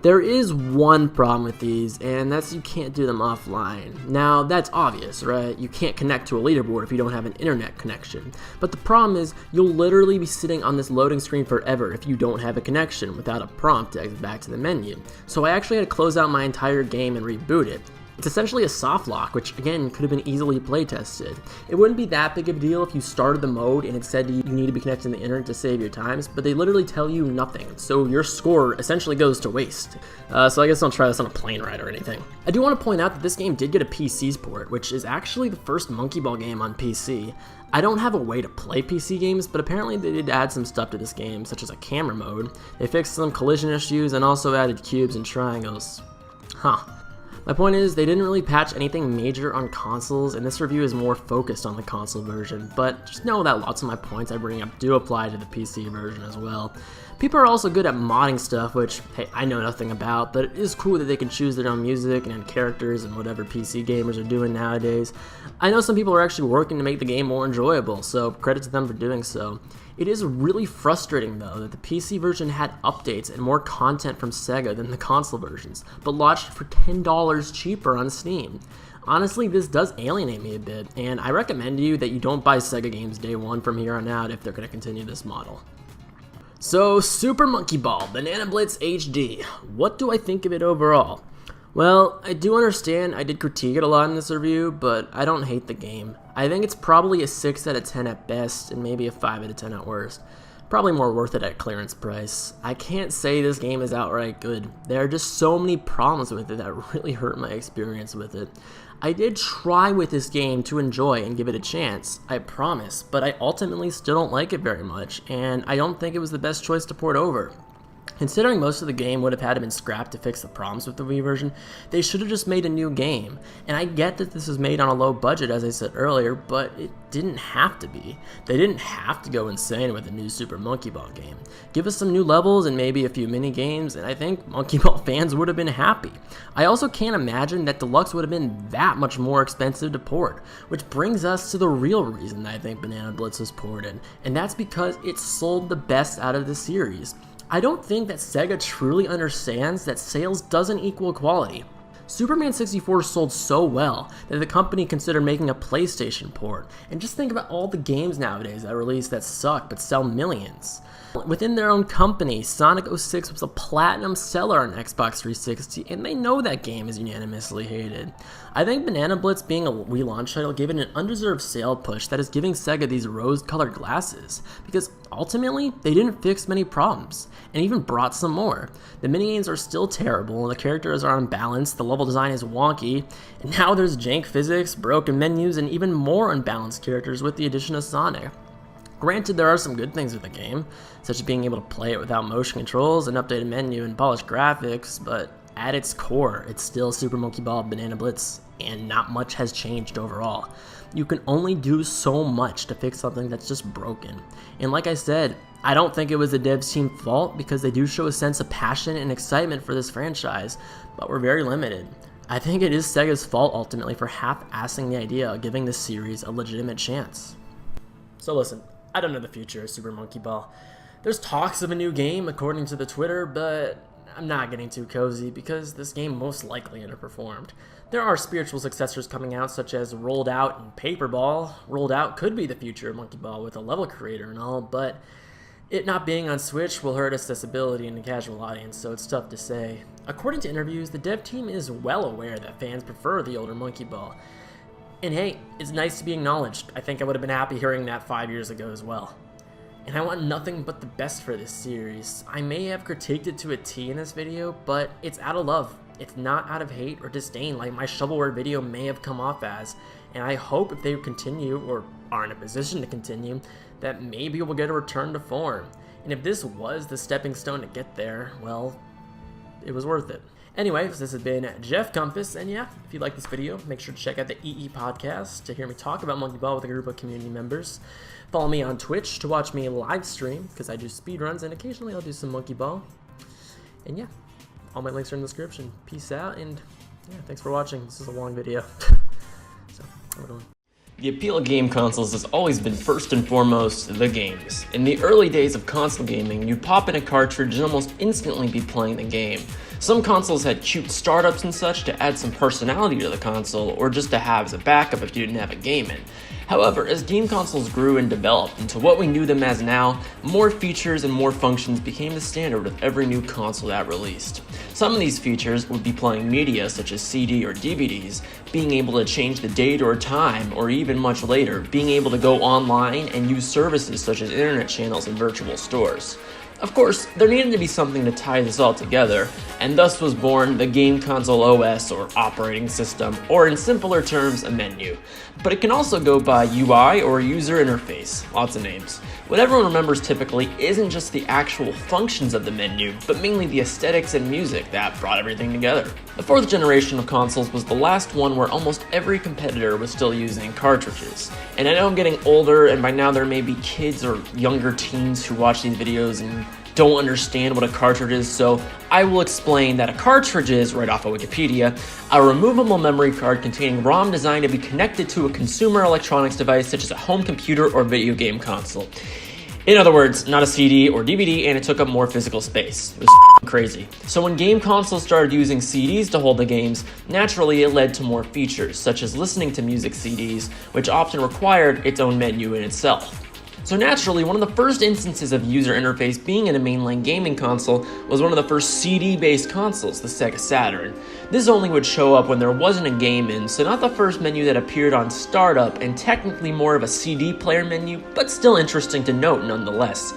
There is one problem with these, and that's you can't do them offline. Now, that's obvious, right? You can't connect to a leaderboard if you don't have an internet connection. But the problem is, you'll literally be sitting on this loading screen forever if you don't have a connection without a prompt to exit back to the menu. So I actually had to close out my entire game and reboot it. It's essentially a soft lock, which again could have been easily playtested. It wouldn't be that big of a deal if you started the mode and it said you need to be connected to the internet to save your times, but they literally tell you nothing, so your score essentially goes to waste. So I guess don't try this on a plane ride or anything. I do want to point out that this game did get a PC's port, which is actually the first Monkey Ball game on PC. I don't have a way to play PC games, but apparently they did add some stuff to this game, such as a camera mode. They fixed some collision issues and also added cubes and triangles. Huh. My point is, they didn't really patch anything major on consoles, and this review is more focused on the console version, but just know that lots of my points I bring up do apply to the PC version as well. People are also good at modding stuff, which, hey, I know nothing about, but it is cool that they can choose their own music and characters and whatever PC gamers are doing nowadays. I know some people are actually working to make the game more enjoyable, so credit to them for doing so. It is really frustrating though that the PC version had updates and more content from Sega than the console versions, but launched for $10 cheaper on Steam. Honestly, this does alienate me a bit, and I recommend to you that you don't buy Sega games day one from here on out if they're going to continue this model. So, Super Monkey Ball Banana Blitz HD. What do I think of it overall? Well, I do understand I did critique it a lot in this review, but I don't hate the game. I think it's probably a 6 out of 10 at best, and maybe a 5 out of 10 at worst. Probably more worth it at clearance price. I can't say this game is outright good. There are just so many problems with it that really hurt my experience with it. I did try with this game to enjoy and give it a chance, I promise, but I ultimately still don't like it very much, and I don't think it was the best choice to port over. Considering most of the game would have had to been scrapped to fix the problems with the Wii version, they should have just made a new game. And I get that this was made on a low budget, as I said earlier, but it didn't have to be. They didn't have to go insane with a new Super Monkey Ball game. Give us some new levels and maybe a few mini games, and I think Monkey Ball fans would have been happy. I also can't imagine that Deluxe would have been that much more expensive to port, which brings us to the real reason that I think Banana Blitz was ported, and that's because it sold the best out of the series. I don't think that Sega truly understands that sales doesn't equal quality. Superman 64 sold so well that the company considered making a PlayStation port, and just think about all the games nowadays that release that suck but sell millions. Within their own company, Sonic 06 was a platinum seller on Xbox 360, and they know that game is unanimously hated. I think Banana Blitz being a Wii launch title gave it an undeserved sale push that is giving Sega these rose-colored glasses, because ultimately, they didn't fix many problems, and even brought some more. The minigames are still terrible, the characters are unbalanced, the level design is wonky, and now there's jank physics, broken menus, and even more unbalanced characters with the addition of Sonic. Granted, there are some good things with the game, such as being able to play it without motion controls, an updated menu, and polished graphics, but at its core, it's still Super Monkey Ball Banana Blitz, and not much has changed overall. You can only do so much to fix something that's just broken. And like I said, I don't think it was the devs team's fault because they do show a sense of passion and excitement for this franchise, but we're very limited. I think it is Sega's fault ultimately for half-assing the idea of giving this series a legitimate chance. So listen, I don't know the future of Super Monkey Ball. There's talks of a new game according to the Twitter, but I'm not getting too cozy because this game most likely underperformed. There are spiritual successors coming out such as Rolled Out and Paper Ball. Rolled Out could be the future of Monkey Ball with a level creator and all, but it not being on Switch will hurt accessibility in the casual audience, so it's tough to say. According to interviews, the dev team is well aware that fans prefer the older Monkey Ball. And hey, it's nice to be acknowledged. I think I would have been happy hearing that 5 years ago as well. And I want nothing but the best for this series. I may have critiqued it to a T in this video, but it's out of love. It's not out of hate or disdain like my shovelware video may have come off as. And I hope if they continue, or are in a position to continue, that maybe we'll get a return to form. And if this was the stepping stone to get there, well, it was worth it. Anyways, this has been JeffCompass, and yeah, if you like this video, make sure to check out the EE podcast to hear me talk about Monkey Ball with a group of community members. Follow me on Twitch to watch me live stream, because I do speedruns, and occasionally I'll do some Monkey Ball. And yeah, all my links are in the description. Peace out, and yeah, thanks for watching. This is a long video. So, have a good one. The appeal of game consoles has always been first and foremost the games. In the early days of console gaming, you'd pop in a cartridge and almost instantly be playing the game. Some consoles had cute startups and such to add some personality to the console, or just to have as a backup if you didn't have a game in. However, as game consoles grew and developed into what we knew them as now, more features and more functions became the standard with every new console that released. Some of these features would be playing media such as CD or DVDs, being able to change the date or time, or even much later, being able to go online and use services such as internet channels and virtual stores. Of course, there needed to be something to tie this all together, and thus was born the game console OS or operating system, or in simpler terms, a menu. But it can also go by UI or user interface, lots of names. What everyone remembers typically isn't just the actual functions of the menu, but mainly the aesthetics and music that brought everything together. The fourth generation of consoles was the last one where almost every competitor was still using cartridges. And I know I'm getting older, and by now there may be kids or younger teens who watch these videos and don't understand what a cartridge is, so I will explain that a cartridge is, right off of Wikipedia, a removable memory card containing ROM designed to be connected to a consumer electronics device such as a home computer or video game console. In other words, not a CD or DVD, and it took up more physical space. It was crazy. So when game consoles started using CDs to hold the games, naturally it led to more features, such as listening to music CDs, which often required its own menu in itself. So naturally, one of the first instances of user interface being in a mainline gaming console was one of the first CD-based consoles, the Sega Saturn. This only would show up when there wasn't a game in, so not the first menu that appeared on startup, and technically more of a CD player menu, but still interesting to note nonetheless.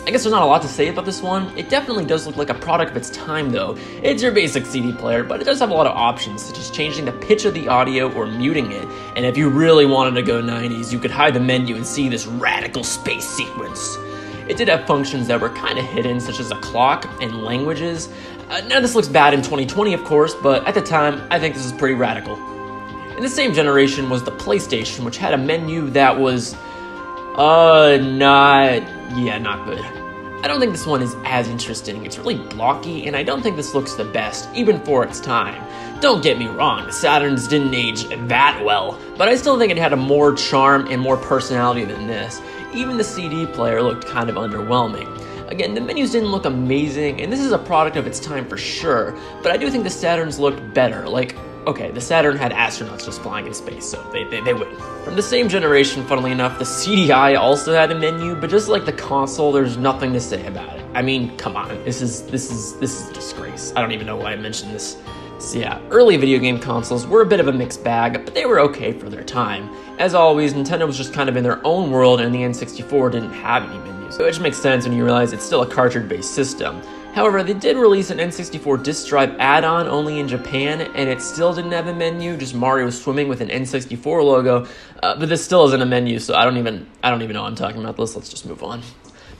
I guess there's not a lot to say about this one. It definitely does look like a product of its time though. It's your basic CD player, but it does have a lot of options, such as changing the pitch of the audio or muting it, and if you really wanted to go 90s, you could hide the menu and see this radical space sequence. It did have functions that were kind of hidden, such as a clock and languages. Now this looks bad in 2020 of course, but at the time, I think this is pretty radical. In the same generation was the PlayStation, which had a menu that was not good. I don't think this one is as interesting. It's really blocky, and I don't think this looks the best, even for its time. Don't get me wrong, the Saturns didn't age that well, but I still think it had a more charm and more personality than this. Even the CD player looked kind of underwhelming. Again, the menus didn't look amazing, and this is a product of its time for sure, but I do think the Saturns looked better. Like, okay, the Saturn had astronauts just flying in space, so they win. From the same generation, funnily enough, the CDI also had a menu, but just like the console, there's nothing to say about it. I mean, come on, this is a disgrace. I don't even know why I mentioned this. So yeah, early video game consoles were a bit of a mixed bag, but they were okay for their time. As always, Nintendo was just kind of in their own world, and the N64 didn't have any menus, which makes sense when you realize it's still a cartridge-based system. However, they did release an N64 disk drive add-on only in Japan, and it still didn't have a menu, just Mario swimming with an N64 logo, but this still isn't a menu, so I don't even know what I'm talking about this. Let's just move on.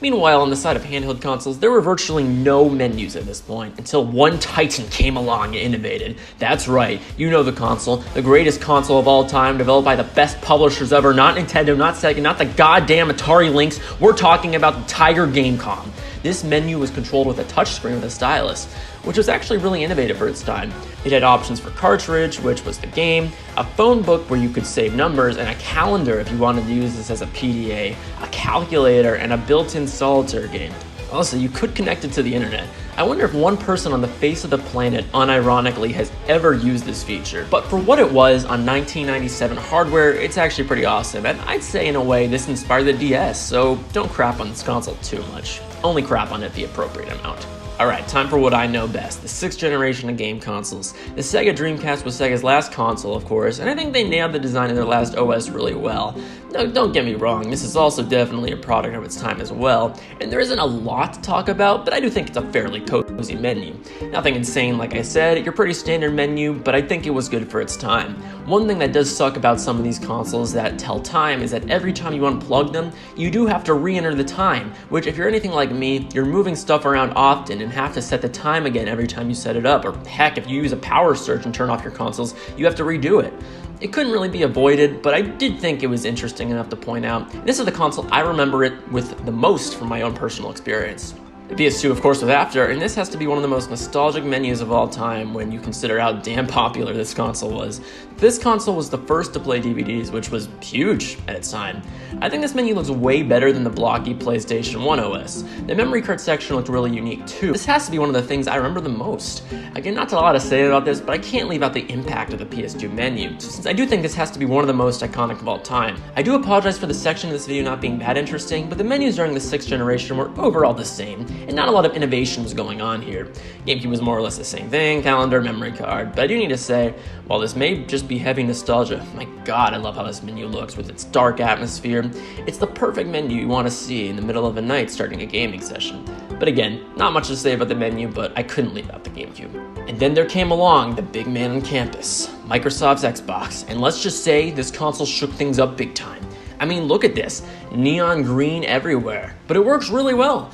Meanwhile, on the side of handheld consoles, there were virtually no menus at this point until one titan came along and innovated. That's right, you know the console, the greatest console of all time, developed by the best publishers ever, not Nintendo, not Sega, not the goddamn Atari Lynx. We're talking about the Tiger Gamecom. This menu was controlled with a touchscreen with a stylus, which was actually really innovative for its time. It had options for cartridge, which was the game, a phone book where you could save numbers, and a calendar if you wanted to use this as a PDA, a calculator, and a built-in solitaire game. Also, you could connect it to the internet. I wonder if one person on the face of the planet unironically has ever used this feature. But for what it was on 1997 hardware, it's actually pretty awesome, and I'd say in a way this inspired the DS, so don't crap on this console too much. Only crap on it the appropriate amount. Alright, time for what I know best, the 6th generation of game consoles. The Sega Dreamcast was Sega's last console, of course, and I think they nailed the design of their last OS really well. Now, don't get me wrong, this is also definitely a product of its time as well, and there isn't a lot to talk about, but I do think it's a fairly cozy menu. Nothing insane, like I said, your pretty standard menu, but I think it was good for its time. One thing that does suck about some of these consoles that tell time is that every time you unplug them, you do have to re-enter the time, which if you're anything like me, you're moving stuff around often and have to set the time again every time you set it up, or heck, if you use a power surge and turn off your consoles, you have to redo it. It couldn't really be avoided, but I did think it was interesting enough to point out. This is the console I remember it with the most from my own personal experience. The PS2, of course, was after, and this has to be one of the most nostalgic menus of all time when you consider how damn popular this console was. This console was the first to play DVDs, which was huge at its time. I think this menu looks way better than the blocky PlayStation 1 OS. The memory card section looked really unique too. This has to be one of the things I remember the most. Again, not a lot to say about this, but I can't leave out the impact of the PS2 menu, since I do think this has to be one of the most iconic of all time. I do apologize for the section of this video not being that interesting, but the menus during the 6th generation were overall the same, and not a lot of innovation was going on here. GameCube was more or less the same thing, calendar, memory card, but I do need to say, while this may just be heavy nostalgia, my god, I love how this menu looks with its dark atmosphere. It's the perfect menu you want to see in the middle of a night starting a gaming session. But again, not much to say about the menu, but I couldn't leave out the GameCube. And then there came along the big man on campus, Microsoft's Xbox, and let's just say this console shook things up big time. I mean, look at this, neon green everywhere, but it works really well.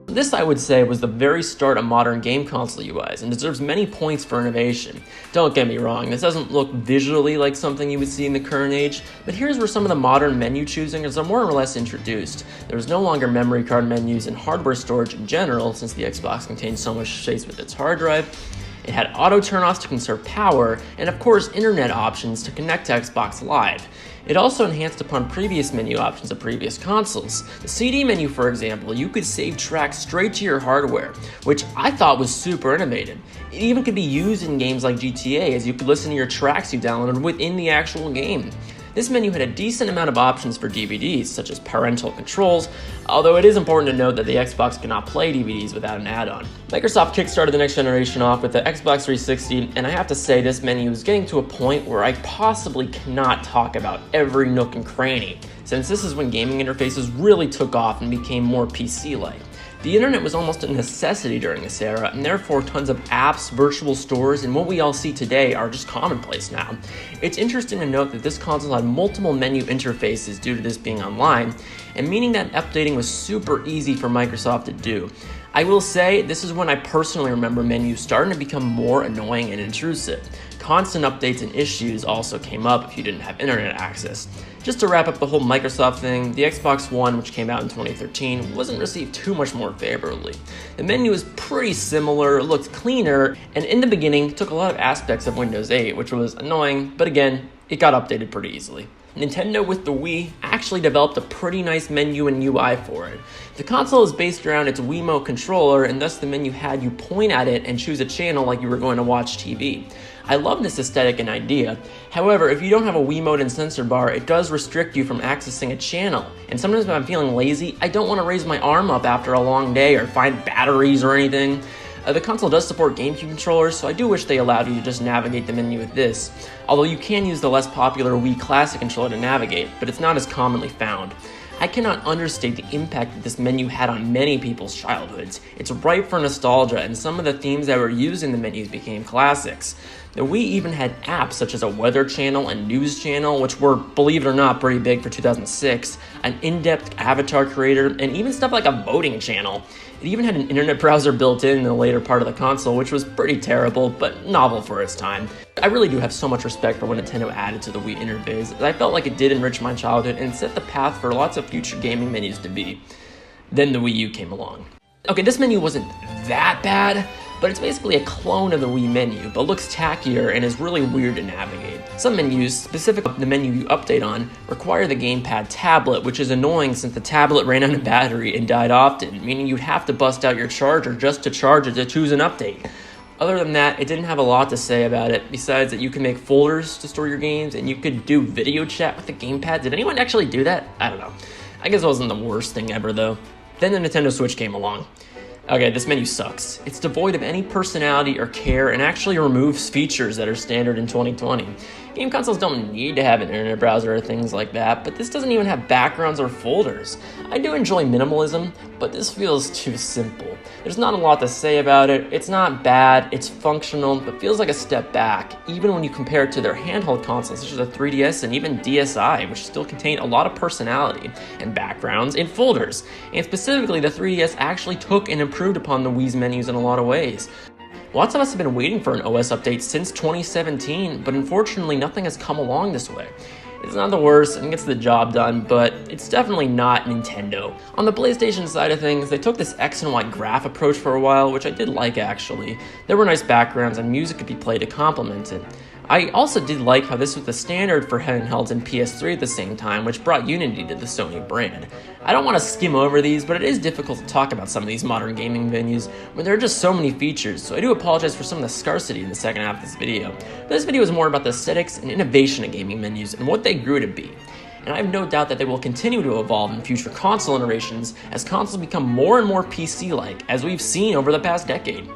This, I would say, was the very start of modern game console UIs and deserves many points for innovation. Don't get me wrong, this doesn't look visually like something you would see in the current age, but here's where some of the modern menu choosings are more or less introduced. There's no longer memory card menus and hardware storage in general, since the Xbox contains so much space with its hard drive. It had auto turn-offs to conserve power, and of course internet options to connect to Xbox Live. It also enhanced upon previous menu options of previous consoles. The CD menu, for example, you could save tracks straight to your hardware, which I thought was super innovative. It even could be used in games like GTA, as you could listen to your tracks you downloaded within the actual game. This menu had a decent amount of options for DVDs, such as parental controls, although it is important to note that the Xbox cannot play DVDs without an add-on. Microsoft kickstarted the next generation off with the Xbox 360, and I have to say this menu is getting to a point where I possibly cannot talk about every nook and cranny, since this is when gaming interfaces really took off and became more PC-like. The internet was almost a necessity during this era, and therefore tons of apps, virtual stores, and what we all see today are just commonplace now. It's interesting to note that this console had multiple menu interfaces due to this being online, and meaning that updating was super easy for Microsoft to do. I will say, this is when I personally remember menus starting to become more annoying and intrusive. Constant updates and issues also came up if you didn't have internet access. Just to wrap up the whole Microsoft thing, the Xbox One, which came out in 2013, wasn't received too much more favorably. The menu is pretty similar, looked cleaner, and in the beginning took a lot of aspects of Windows 8, which was annoying, but again, it got updated pretty easily. Nintendo with the Wii actually developed a pretty nice menu and UI for it. The console is based around its Wiimote controller, and thus the menu had you point at it and choose a channel like you were going to watch TV. I love this aesthetic and idea. However, if you don't have a Wiimote and sensor bar, it does restrict you from accessing a channel. And sometimes when I'm feeling lazy, I don't want to raise my arm up after a long day or find batteries or anything. The console does support GameCube controllers, so I do wish they allowed you to just navigate the menu with this. Although you can use the less popular Wii Classic controller to navigate, but it's not as commonly found. I cannot understate the impact that this menu had on many people's childhoods. It's ripe for nostalgia, and some of the themes that were used in the menus became classics. The Wii even had apps such as a weather channel and news channel, which were, believe it or not, pretty big for 2006, an in-depth avatar creator, and even stuff like a voting channel. It even had an internet browser built in the later part of the console, which was pretty terrible, but novel for its time. I really do have so much respect for what Nintendo added to the Wii interface, as I felt like it did enrich my childhood and set the path for lots of future gaming menus to be. Then the Wii U came along. Okay, this menu wasn't that bad, but it's basically a clone of the Wii menu, but looks tackier and is really weird to navigate. Some menus, specifically the menu you update on, require the gamepad tablet, which is annoying since the tablet ran out of battery and died often, meaning you'd have to bust out your charger just to charge it to choose an update. Other than that, it didn't have a lot to say about it, besides that you can make folders to store your games, and you could do video chat with the gamepad. Did anyone actually do that? I don't know. I guess it wasn't the worst thing ever, though. Then the Nintendo Switch came along. Okay, this menu sucks. It's devoid of any personality or care and actually removes features that are standard in 2020. Game consoles don't need to have an internet browser or things like that, but this doesn't even have backgrounds or folders. I do enjoy minimalism, but this feels too simple. There's not a lot to say about it. It's not bad, it's functional, but feels like a step back, even when you compare it to their handheld consoles such as the 3DS and even DSi, which still contain a lot of personality and backgrounds and folders. And specifically, the 3DS actually took and improved upon the Wii's menus in a lot of ways. Lots of us have been waiting for an OS update since 2017, but unfortunately nothing has come along this way. It's not the worst and gets the job done, but it's definitely not Nintendo. On the PlayStation side of things, they took this X and Y graph approach for a while, which I did like actually. There were nice backgrounds and music could be played to complement it. I also did like how this was the standard for handhelds and PS3 at the same time, which brought unity to the Sony brand. I don't want to skim over these, but it is difficult to talk about some of these modern gaming venues where there are just so many features, so I do apologize for some of the scarcity in the second half of this video. But this video is more about the aesthetics and innovation of gaming menus and what they grew to be. And I have no doubt that they will continue to evolve in future console iterations as consoles become more and more PC-like, as we've seen over the past decade.